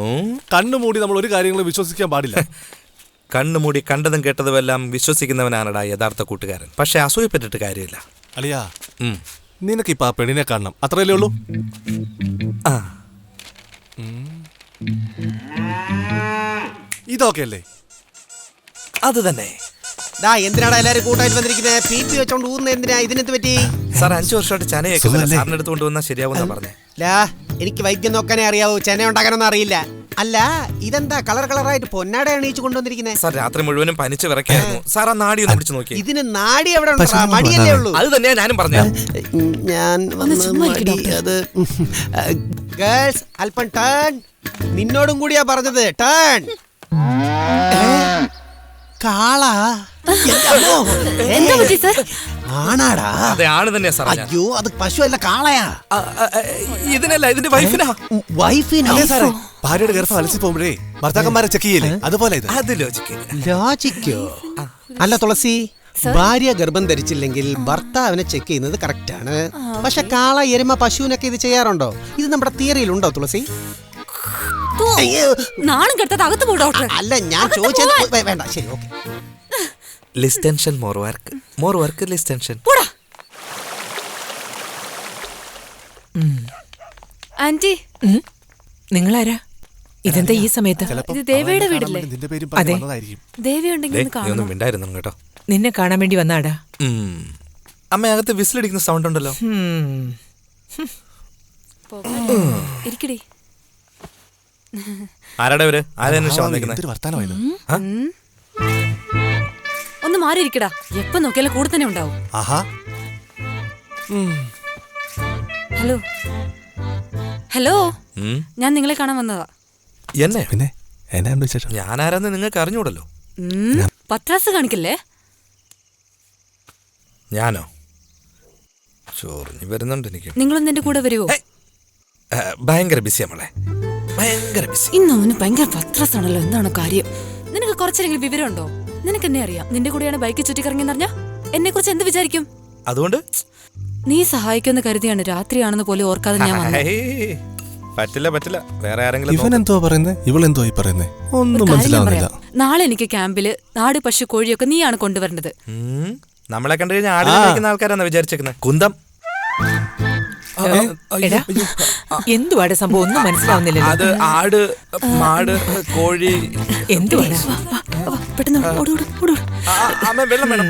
കണ്ണുമൂടി നമ്മൾ ഒരു കാര്യങ്ങളും വിശ്വസിക്കാൻ പാടില്ല. കണ്ണുമൂടി കണ്ടതും കേട്ടതും എല്ലാം വിശ്വസിക്കുന്നവനാണടാ യഥാർത്ഥ കൂട്ടുകാരൻ. പക്ഷെ അസൂയപ്പെട്ടിട്ട് കാര്യമില്ല. അളിയാ നിനക്കിപ്പോ ആ പെണ്ണിനെ കാണണം, അത്രയല്ലേ ഉള്ളൂ? ആ ഇതൊക്കെ അല്ലേ? അത് തന്നെ. എന്തിനാടാ എല്ലാരും കൂട്ടായിട്ട് വന്നിരിക്കുന്നത്? PP വെച്ചോണ്ട് ഊർന്ന എന്തിനാ? ഇതിനെന്ത് പറ്റി? സാർ 5 വർഷമായിട്ട് ചനയൊക്കെ സാറിന് എടുത്ത് കൊണ്ടുവന്നാൽ ശരിയാവുന്ന പറഞ്ഞേ. എനിക്ക് വൈദ്യം നോക്കാനേ അറിയാവൂ, ചെന ഉണ്ടാക്കാനൊന്നും അറിയില്ല. അല്ല ഇതെന്താ കളർ കളറായിട്ട് പൊന്നാട അണിയിച്ചു കൊണ്ടുവന്നിരിക്കുന്നത്? സാർ രാത്രി മുഴുവനും പനിച്ച് വിറക്കായിരുന്നു. സാർ ആ നാടി ഒന്ന് പിടിച്ചു നോക്കി. ഇതിന് നാടി എവിടെ മടിയല്ലേ ഉള്ളൂ? അത് തന്നെയാ ഞാനും പറഞ്ഞു. ഞാൻ ഗേൾസ് അല്പം ടേൺ. നിന്നോടും കൂടിയാ പറഞ്ഞത്, ടേൺ. കാള ആണാടാ? അതെ ആണ് തന്നെയാ സാർ. അയ്യോ അത് പശു അല്ല, കാളയാ. ഇതിനല്ല, ഇതിന്റെ വൈഫിനാ. വൈഫിനാ? ഭാര്യയുടെ ഗർഭം അലസി പോകുമ്പോഴേ ഭർത്താക്കന്മാരെ ചെക്ക് ചെയ്യില്ലേ, അതുപോലെ ഇത്. അത് ലോജിക്കോ? അല്ല തുളസി, ഭാര്യ ഗർഭം ധരിച്ചില്ലെങ്കിൽ ഭർത്താവിനെ ചെക്ക് ചെയ്യുന്നത് കറക്റ്റ് ആണ്. പക്ഷെ കാള, എരുമ, പശുവിനൊക്കെ ഇത് ചെയ്യാറുണ്ടോ? ഇത് നമ്മുടെ തിയറിയിലുണ്ടോ തുളസി? നാണം കെട്ടത് അകത്ത് പോ ഡോക്ടർ. അല്ല ഞാൻ ചോദിച്ചത് വേണ്ട. ശരി okay. Less tension more work, more work less tension. Aunty നിങ്ങളാരാ? ഇതെന്താ ഈ സമയത്ത്? ഇത് ദേവിയുടെ വീടല്ലേ? അതെ. ദേവി ഉണ്ടെങ്കിൽ ഒന്നും മിണ്ടായിരുന്നു കേട്ടോ. നിന്നെ കാണാൻ വേണ്ടി വന്നാടാ. അമ്മ അകത്ത് വിസിലടിക്കുന്ന സൗണ്ട് ഉണ്ടല്ലോ. ഇരിക്കടി. ആരാടെ ഇവര്? ഒന്ന് മാറി ഇരിക്കടാ. എപ്പോ നോക്കിയാലും കൂടെ തന്നെ ഉണ്ടാവും. ഹലോ ഹലോ, ഞാൻ നിങ്ങളെ കാണാൻ വന്നതാ. എന്നെ? പിന്നെ എന്നാ വിശേഷം? ഞാൻ ആരാന്ന് നിങ്ങൾക്ക് അറിഞ്ഞൂടല്ലോ. പത്രാസ് കാണിക്കല്ലേ? ഞാനോ? ചോറിഞ്ഞു വരുന്നുണ്ട് എനിക്ക്. നിങ്ങളൊന്ന് എന്റെ കൂടെ വരുവോ? ഭയങ്കര ബിസിയാ മോളെ, ഭയങ്കര ബിസി. ഇന്ന് അവന് ഭയങ്കര പത്രാസാണല്ലോ. എന്താണ് കാര്യം? നിനക്ക് കുറച്ചെങ്കിലും വിവരമുണ്ടോ? നിനക്ക് എന്നെ അറിയാം. നിന്റെ കൂടെയാണ് ബൈക്ക് ചുറ്റിക്കറങ്ങിയെന്നറിഞ്ഞാ എന്നെ കുറിച്ച് എന്ത് വിചാരിക്കും? അതുകൊണ്ട് നീ സഹായിക്കുമെന്ന് കരുതിയാണ് രാത്രിയാണെന്ന് പോലും ഓർക്കാതെ ഞാൻ വന്നത്. പറ്റില്ല പറ്റില്ല, വേറെ ആരെങ്കിലും. ഇവനെന്തോ പറയുന്നേ, ഇവളെന്തോ ഈ പറയുന്നേ, ഒന്നും മനസ്സിലാവുന്നില്ല. നാളെ എനിക്ക് ക്യാമ്പില് നാട്, പശു, കോഴിയൊക്കെ നീയാണ് കൊണ്ടുവരേണ്ടത്. നമ്മളെ കണ്ടു കഴിഞ്ഞാൽ ആടിക്കുന്ന ആൾക്കാരാണ് വിചാരിച്ചേക്കുന്നത്. കുന്തം. എന്തുവാടെ സംഭവം? ഒന്നും മനസ്സിലാവുന്നില്ല. അത് ആട്, മാട്, കോഴി. എന്തുവാടാ? പെട്ടെന്ന് അമ്മ വെള്ളം വേണം.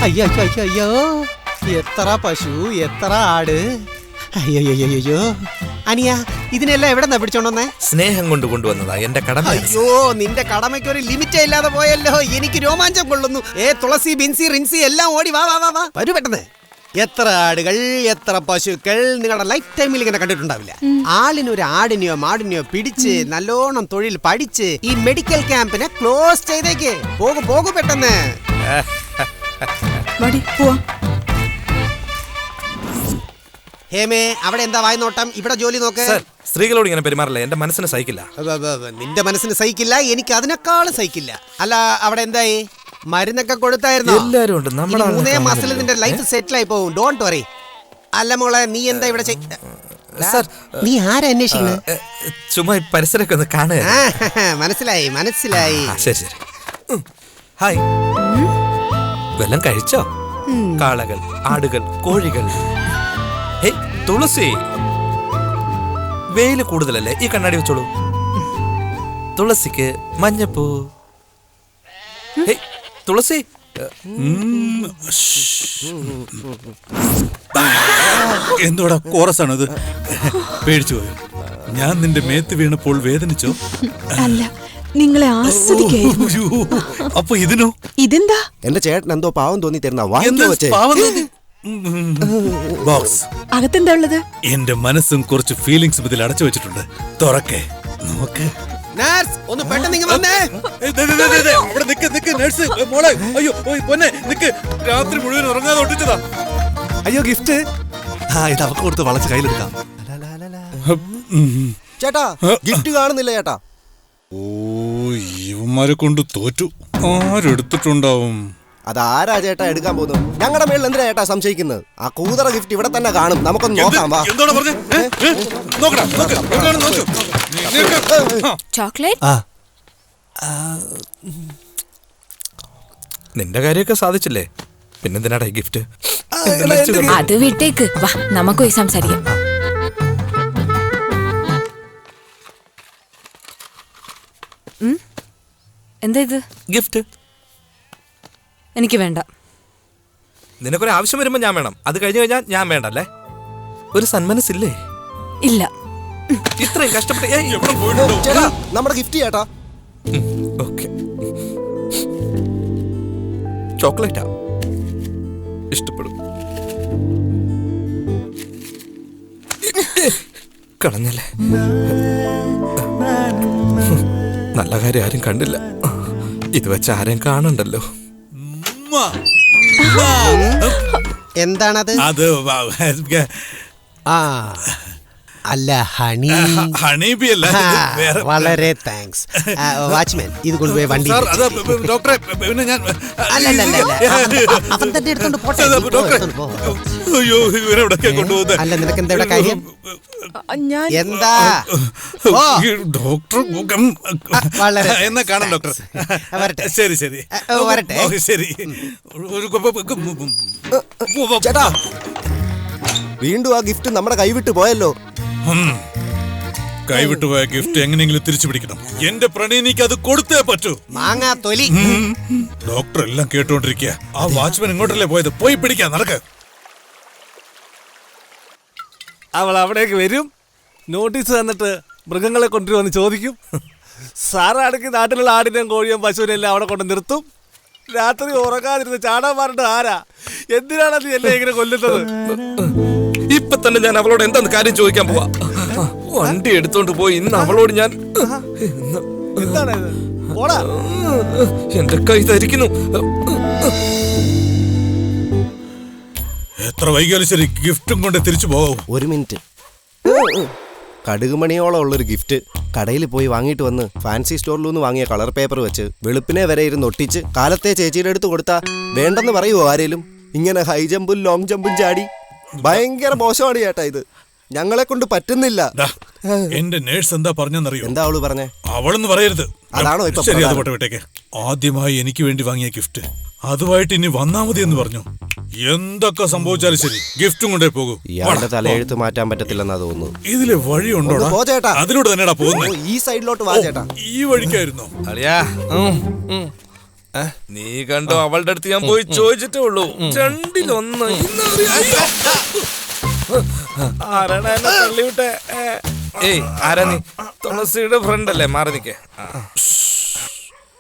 അയ്യോ അയ്യോ, എത്ര പശു, എത്ര ആട്. അയ്യോ അനിയ, ഇതിനെല്ലാം എവിടെ നിന്നാ പിടിച്ചോണ്ടേ? സ്നേഹം കൊണ്ട് കൊണ്ടുവന്നതാ, എന്റെ കടമ. അയ്യോ നിന്റെ കടമയ്ക്ക് ഒരു ലിമിറ്റേ ഇല്ലാതെ പോയല്ലോ. എനിക്ക് രോമാഞ്ചം കൊള്ളുന്നു. തുളസി, ബിൻസി, റിൻസി എല്ലാം ഓടി വാ വാ വാ വരൂ പെട്ടെന്ന്. എത്ര ആടുകൾ, എത്ര പശുക്കൾ നിങ്ങളുടെ ലൈഫ് ടൈമിൽ ഇങ്ങനെ കണ്ടിട്ടുണ്ടാവില്ല. ആളിനൊരു ആടിനെയോ മാടിനെയോ പിടിച്ച് നല്ലോണം തൊഴിൽ പഠിച്ച് ഈ മെഡിക്കൽ ക്യാമ്പിനെ ക്ലോസ് ചെയ്തേക്ക്. പോകും പെട്ടെന്ന്. ഹേമേ, അവിടെ എന്താ വായി നോട്ടം? ഇവിടെ ജോലി നോക്ക്. സ്ത്രീകളോട് ഇങ്ങനെ പെരുമാറില്ല, എന്റെ മനസ്സിന് സഹിക്കില്ല. നിന്റെ മനസ്സിന് സഹിക്കില്ല, എനിക്ക് അതിനേക്കാളും സഹിക്കില്ല. അല്ല അവിടെ എന്തായി? മരുന്നൊക്കെ കൊടുത്തായിരുന്നോ? എല്ലാരും ഉണ്ട്. നമ്മുടെ ഇനി 3 മാസത്തിൽ നിന്റെ ലൈഫ് സെറ്റിൽ ആയി പോകും. Don't worry. അല്ല മോളെ, നീ എന്താ ഇവിടെ സാർ, നീ ആരാ അന്വേഷിക്കുന്നത്? ചുമ്മാ ഈ പരിസരമൊക്കെ ഒന്ന് കാണുക. മനസ്സിലായി മനസ്സിലായി. ശരി ശരി. ഹായ്. വല്ലം കഴിച്ചോ? കാളകൾ, ആടുകൾ, കോഴികൾ. ഹേയ് തുളസി, വെയില് കൂടുതലല്ലേ, ഈ കണ്ണാടി വെച്ചോളൂ. തുളസിക്ക് മഞ്ഞപ്പൂ. ഹേയ് തുളസി. എന്തോടാ കോറസാണ് ഇത്? പേടിച്ചു പോയോ? ഞാൻ നിന്റെ മേത്ത് വീണപ്പോൾ വേദനിച്ചോ? അല്ല, നിങ്ങളെ ആസ്വദിക്കായിരുന്നു. അപ്പൊ ഇതിനോ? ഇതെന്താ? എന്റെ ചേട്ടൻ എന്തോ പാവം തോന്നി തരുന്ന ബോക്സ്. അകത്തെന്താ ഉള്ളത്? എന്റെ മനസ്സും കുറച്ച് ഫീലിങ്സും ഇതിൽ അടച്ചു വെച്ചിട്ടുണ്ട്. തുറക്കേ നോക്ക്. നഴ്സ്, ഒന്ന് പെട്ടെന്ന് ഇങ്ങ് വന്നേ. അവിടെ നിക്ക് നിക്ക് നഴ്സ് മോളെ. അയ്യോ പൊന്നെ നിക്ക്. രാത്രി മുഴുവൻ ഉറങ്ങാതെ ഒട്ടിച്ചതാ. അയ്യോ ഗിഫ്റ്റ്. ഇത് അവക്ക് കൊടുത്ത് വളച്ച് കയ്യിലെടുക്കാം. ചേട്ടാ ഗിഫ്റ്റ് കാണുന്നില്ല ചേട്ടാ. ഓ, ഇവന്മാരെ കൊണ്ട് തോറ്റു. ആരെടുത്തിട്ടുണ്ടാവും? അതാരാ ചേട്ടാ എടുക്കാൻ പോകുന്നു? ഞങ്ങളുടെ മേളിൽ എന്തിനാ ചേട്ടാ സംശയിക്കുന്നത്? ആ കൂതറ ഗിഫ്റ്റ് ഇവിടെ തന്നെ കാണും, നമുക്കൊന്ന് നോക്കാം. വാ. ചോക്ലേറ്റ്. നിന്റെ കാര്യമൊക്കെ സാധിച്ചില്ലേ, പിന്നെന്തിനാടാ ഈ ഗിഫ്റ്റ്? അത് വിട്ടേക്ക്, വാ നമുക്ക് പോയി സംസാരിക്കാം. എന്താ ഇത്? ഗിഫ്റ്റ്. എനിക്ക് വേണ്ട. നിനക്കൊരു ആവശ്യം വരുമ്പോ ഞാൻ വേണം, അത് കഴിഞ്ഞു കഴിഞ്ഞാൽ ഞാൻ വേണ്ടല്ലേ? ഒരു സന്മനസ്സില്ലേ? ഇല്ല. ഇത്രയും കഷ്ടപ്പെട്ട് ചേട്ടാ നമ്മുടെ ഗിഫ്റ്റ് ചേട്ടാ. ഓക്കെ, ചോക്ലേറ്റാ. ഇഷ്ടപ്പെടും. കളഞ്ഞല്ലേ. നല്ല കാര്യം ആരും കണ്ടില്ല. ഇത് വെച്ച് ആരെയും കാണണ്ടല്ലോ. എന്താണത്? അത് അല്ല, ഹണി. ഹണീബി അല്ല, വളരെ താങ്ക്സ്. വാച്ച്മാൻ, ഇത് കൊണ്ടുപോയി വണ്ടി. ഡോക്ടറെ പിന്നെ ഞാൻ അവൻ തന്നെ എടുത്തോണ്ട് പോട്ടെ. അയ്യോ ഇവരെവിടൊക്കെ കൊണ്ടുപോകുന്നത്? അല്ല, നിനക്ക് എന്താ ഇവിടെ കാര്യം? എന്താ ഡോക്ടർ? എന്നാ കാണാം ഡോക്ടർ. ശരി ശരി വരട്ടെ. ശരി. ചേട്ടാ വീണ്ടും ആ ഗിഫ്റ്റ് നമ്മുടെ കൈവിട്ട് പോയല്ലോ. കൈവിട്ടു പോയ ഗിഫ്റ്റ് എങ്ങനെയെങ്കിലും തിരിച്ചു പിടിക്കണം. എന്റെ പ്രണയിനിക്ക് അത് കൊടുത്തേ പറ്റൂ. മാങ്ങാ തൊലി. ഡോക്ടർ എല്ലാം കേട്ടോണ്ടിരിക്കുക. ആ വാച്ച്മാൻ ഇങ്ങോട്ടല്ലേ പോയത്? പോയി പിടിക്കാൻ നടക്ക്. അവൾ അവിടേക്ക് വരും, നോട്ടീസ് തന്നിട്ട് മൃഗങ്ങളെ കൊണ്ടുവന്ന് ചോദിക്കും. സാറാണെങ്കിൽ നാട്ടിലുള്ള ആടിനെയും കോഴിയും പശുവിനെയും എല്ലാം അവിടെ കൊണ്ട് നിർത്തും. രാത്രി ഉറങ്ങാതിരുന്ന് ചാടാൻ പറഞ്ഞിട്ട് ആരാ? എന്തിനാണ് നീ എന്നെ ഇങ്ങനെ കൊല്ലുന്നത്? ഇപ്പൊ തന്നെ ഞാൻ അവളോട് എന്താന്ന് കാര്യം ചോദിക്കാൻ പോവാ. വണ്ടി എടുത്തോണ്ട് പോയി ഇന്ന് അവളോട് ഞാൻ എന്താണ് എന്റെ കൈ ധരിക്കുന്നു. എത്ര വൈകിയാലും ശരി ഗിഫ്റ്റും കൊണ്ട് തിരിച്ചു പോകാവൂ. ഒരു മിനിറ്റ്. കടുകുമണിയോളം ഉള്ളൊരു ഗിഫ്റ്റ് കടയിൽ പോയി വാങ്ങിയിട്ട് വന്ന് ഫാൻസി സ്റ്റോറിൽ നിന്ന് വാങ്ങിയ കളർ പേപ്പർ വെച്ച് വെളുപ്പിനെ വരെ ഇരുന്ന് ഒട്ടിച്ച് കാലത്തെ ചേച്ചിയുടെ അടുത്ത് കൊടുത്താ വേണ്ടെന്ന് പറയുമോ ആരേലും? ഇങ്ങനെ ഹൈ ജമ്പും ലോങ് ജമ്പും ചാടി ഭയങ്കര മോശമാണ് ചേട്ടാ ഇത്. ഞങ്ങളെ കൊണ്ട് പറ്റുന്നില്ല. എന്റെ നേഴ്സ് എന്താ പറഞ്ഞെന്നറിയോ? എന്താ അവള് പറഞ്ഞേ? അവളെന്ന് പറയരുത്. അതാണോ ഇപ്പൊ? ശരി, അത് വിട്ടേക്ക്. ആദ്യമായി എനിക്ക് വേണ്ടി വാങ്ങിയ ഗിഫ്റ്റ് അതുമായിട്ട് ഇനി വന്നാ മതി എന്ന് പറഞ്ഞു. എന്തൊക്കെ സംഭവിച്ചാലും ശരി ഗിഫ്റ്റും കൊണ്ടേ പോകൂ. ഇയാളുടെ തലയെഴുത്ത് മാറ്റാൻ പറ്റത്തില്ലെന്നാ തോന്നുന്നു. ഇതിലെ വഴിയുണ്ടോ? അതിലൂടെ തന്നെയാ പോകുന്നത്. ഈ സൈഡിലോട്ട് വാ ചേട്ടാ. ഈ വഴിക്കായിരുന്നോ? നീ കണ്ടോ? അവളുടെ അടുത്ത് ഞാൻ പോയി ചോദിച്ചിട്ടേ ഉള്ളൂ. രണ്ടിലൊന്ന്. ഏയ് ആരാ നീ? തുളസിയുടെ ഫ്രണ്ട് അല്ലേ? മാറി നിക്കേ.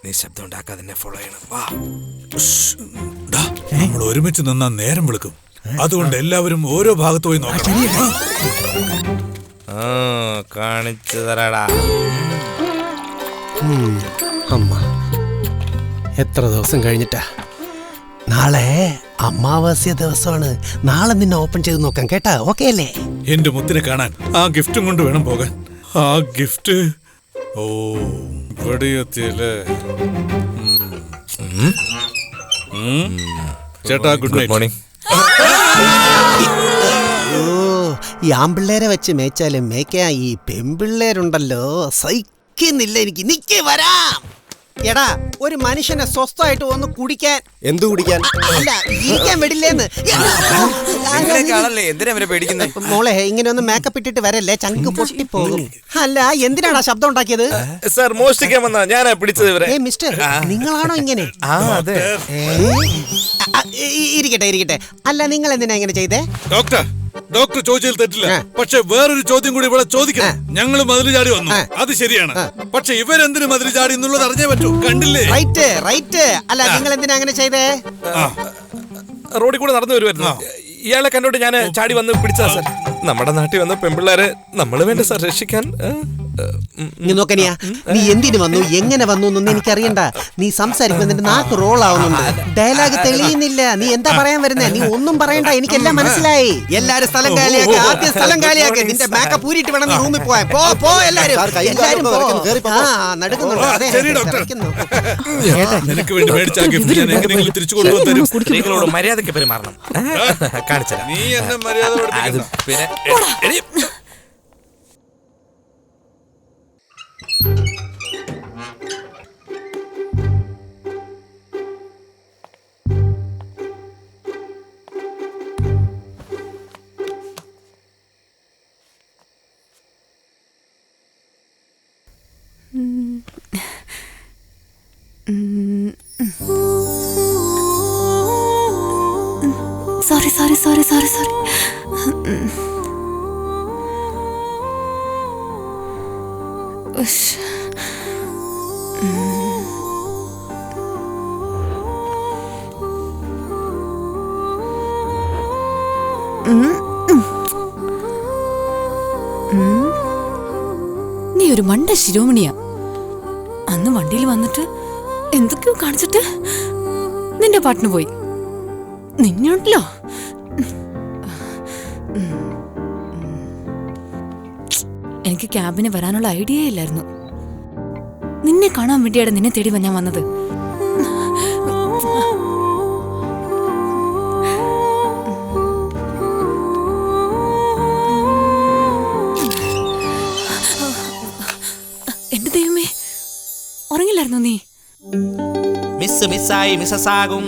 നീ ശബ്ദം ഉണ്ടാക്കാതെ എന്നെ ഫോളോ ചെയ്യണം. വാ. നമ്മൾ ഒരുമിച്ച് നിന്നാ നേരം വിളിക്കും. അതുകൊണ്ട് എല്ലാവരും ഓരോ ഭാഗത്ത് പോയി നോക്കാം. കാണിച്ചു തരാടാ. അമ്മ, എത്ര ദിവസം കഴിഞ്ഞിട്ടാ. നാളെ അമാവാസ്യ ദിവസമാണ്. നാളെ നിന്നെ ഓപ്പൺ ചെയ്ത് നോക്കാം കേട്ടാ? ഓക്കെ അല്ലേ? എന്റെ മുത്തിനെ കാണാൻ ആ ഗിഫ്റ്റും കൊണ്ട് വേണം പോകാൻ. ആ ഗിഫ്റ്റ് ഇവിടെ എത്തിയല്ലേ? ചേട്ടാ ഗുഡ് നൈറ്റ്. മോർണിംഗ്. ഈ ആമ്പിള്ളേരെ വെച്ച് മേച്ചാലും മേയ്ക്കാൻ ഈ പെമ്പിള്ളേരുണ്ടല്ലോ, സഹിക്കുന്നില്ല എനിക്ക്. നിക്ക് വരാം. എടാ, ഒരു മനുഷ്യനെ സ്വസ്ഥമായിട്ട് ഒന്ന് കുടിക്കാൻ, എന്തു കുടിക്കാൻ? അല്ല ഇരിക്കാൻ വിടില്ലേന്ന്. മോളെ ഇങ്ങനെ ഒന്ന് മേക്കപ്പ് ഇട്ടിട്ട് വരല്ലേ, ചങ്ക് പൊട്ടിപ്പോകും. അല്ല എന്തിനാടാ ശബ്ദം ഉണ്ടാക്കിയത്? സാർ മോഷ്ടിക്കാൻ വന്നാ ഞാനാ പിടിച്ചത് ഇവരെ. മിസ്റ്റർ, നിങ്ങളാണോ ഇങ്ങനെ? അതെ. ഇരിക്കട്ടെ. അല്ല നിങ്ങൾ എന്തിനാ ഇങ്ങനെ ചെയ്തേ? ഡോക്ടർ ചോദിച്ചതിൽ തെറ്റില്ല. പക്ഷെ വേറൊരു ചോദ്യം കൂടി ഇവിടെ ചോദിക്കണം. ഞങ്ങൾ മതിൽ ചാടി വന്നു, അത് ശരിയാണ്. പക്ഷെ ഇവരെന്തിനു മതിൽ ചാടി എന്നുള്ളത് അറിഞ്ഞേ പറ്റൂ. കണ്ടില്ലേ? റൈറ്റ്. അല്ല നിങ്ങൾ എന്തിനാ അങ്ങനെ ചെയ്തേ? റോഡിൽ കൂടെ നടന്നു വരുമായിരുന്നു. ഇയാളെ കണ്ടോട്ട് ഞാൻ ചാടി വന്ന് പിടിച്ചതാ സാർ. നമ്മുടെ നാട്ടിൽ വന്ന പെൺപിള്ളേരെ നമ്മൾ വേണ്ട സാർ രക്ഷിക്കാൻ. നോക്കനിയാ, നീ എന്തിനു വന്നു, എങ്ങനെ വന്നു എന്നൊന്നും എനിക്കറിയണ്ട. നീ സംസാരിക്കുമ്പോൾ നിന്റെ നാക്ക് റോൾ ആവുന്നുണ്ട്, ഡയലോഗ് തെളിയുന്നില്ല. നീ എന്താ പറയാൻ വരുന്നേ? നീ ഒന്നും പറയണ്ട, എനിക്കെല്ലാം മനസ്സിലായി. എല്ലാരും സ്ഥലം കാലിയാക്കി, ആദ്യം സ്ഥലം കാലിയാക്കി. നിന്റെ മേക്കപ്പ് ഊരിട്ട് വേണം നീ റൂമിൽ പോയാൽ. പോ എല്ലാരും. നടക്കുന്നുണ്ടോ? നിങ്ങളോട് മര്യാദയ്ക്ക് പെരുമാറണം. കാണിച്ചത് നീ എന്നെ മര്യാദ പിന്നെ സോറി. നീ ഒരു മണ്ട ശിരോമണിയാ. അന്ന് വണ്ടിയിൽ വന്നിട്ട് എന്തൊക്കെയോ കാണിച്ചിട്ട് നിന്റെ പാട്ടിന് പോയി. നിന്നുണ്ടല്ലോ. എനിക്ക് ക്യാബിന് വരാനുള്ള ഐഡിയ ഇല്ലായിരുന്നു. നിന്നെ കാണാൻ വേണ്ടിയാണ് നിന്നെ തേടി ഞാൻ വന്നത്. എന്റെ ദൈവമേ, ഉറങ്ങില്ലായിരുന്നു നീ? മിസ്സായി മിസ്സാകും,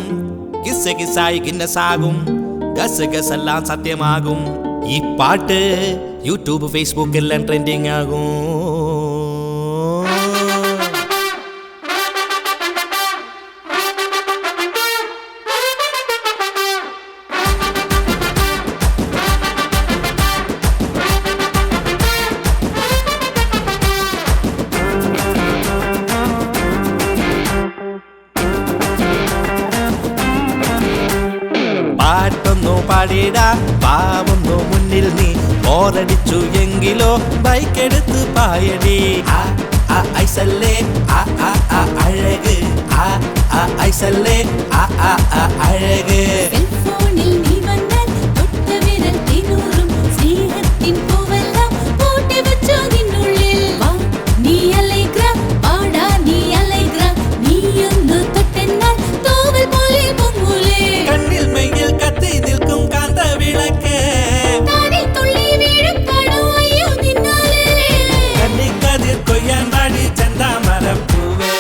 കിസ്സായി കിന്നസാകും, ഗസെല്ലാം സത്യമാകും. ഈ പാട്ട് യൂട്യൂബ് ഫേസ്ബുക്ക് എല്ലാം ട്രെൻഡിങ് ആകും. പാട്ടൊന്നു പാടിടാ, പാവൊന്നു മുന്നിൽ നീ. ഓരടിച്ചു എങ്കിലോ ബൈക്ക് എടുത്ത് പായടി. ഐസല്ലേ അഴക്, ഐസല്ലേ അഴക്. കണ്ണിൽ മെയ്യിൽ കത്തി നിൽക്കും കാന്ത വിളക്ക്. കണ്ണിക്കതിർ കൊയ്യാൻ പാടി ചെന്താമരപ്പൂവേ.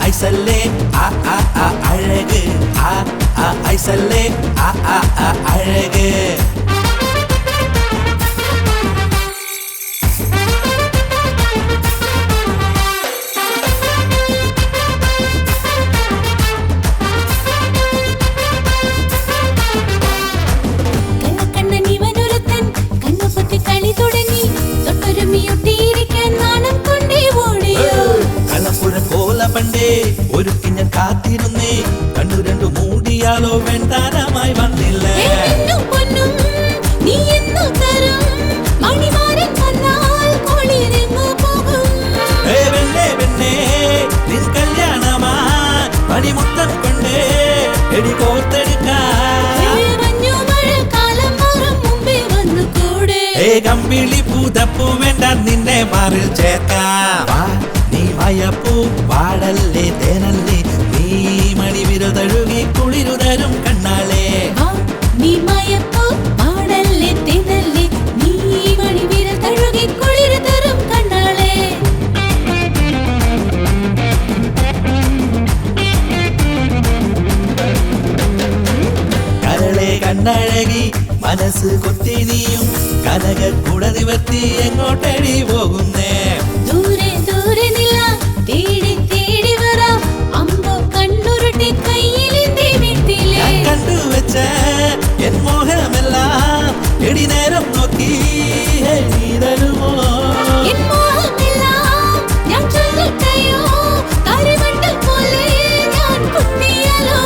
ഐസല്ലേ അഴക്, ഐസല്ലേ അഴക്. പണ്ടേ ഒരുക്കി ഞാൻ കാത്തിരുന്നേ. കണ്ണു രണ്ടു മൂടിയാലോ വെണ്ടാരമായി വന്നില്ലേ. നിൻ കല്യാണമാ പണിമുത്തം കൊണ്ടേ എടി കോർത്തെടുക്കാം. കമ്പിളി പൂതപ്പൂ വേണ്ട നിന്നെ മാറിൽ ചേർക്കാം. നീ മായപ്പൂ പാടല്ലേ തേനല്ലേ നീ മണിവിരൽ തഴുകി കുളിരുതരും കണ്ണാളെ നീ മായപ്പൂ പാടല്ലേ തേനല്ലേ നീ മണിവിരൽ തഴുകി കുളിരുതരും കണ്ണാളെ കരളെ കണ്ണഴകി മനസ്സ് കൊത്തി നീയും കനക കുട നിവർത്തി എങ്ങോട്ടടി പോകുന്നേ ദൂരെ ദൂരെ നില തേടി തേടി വരാം അമ്പോ കണ്ണുരുട്ടി കയ്യിലെന്തേ വീട്ടിലെ കണ്ടുവെച്ച എൻ മോഹമെല്ലാം എടി നേരം നോക്കി നീ തരുമോ എൻ മോഹമെല്ലാം ഞാൻ ചൊല്ലട്ടെയോ താരമണ്ടൽ പോലെ ഞാൻ കുത്തിയാലോ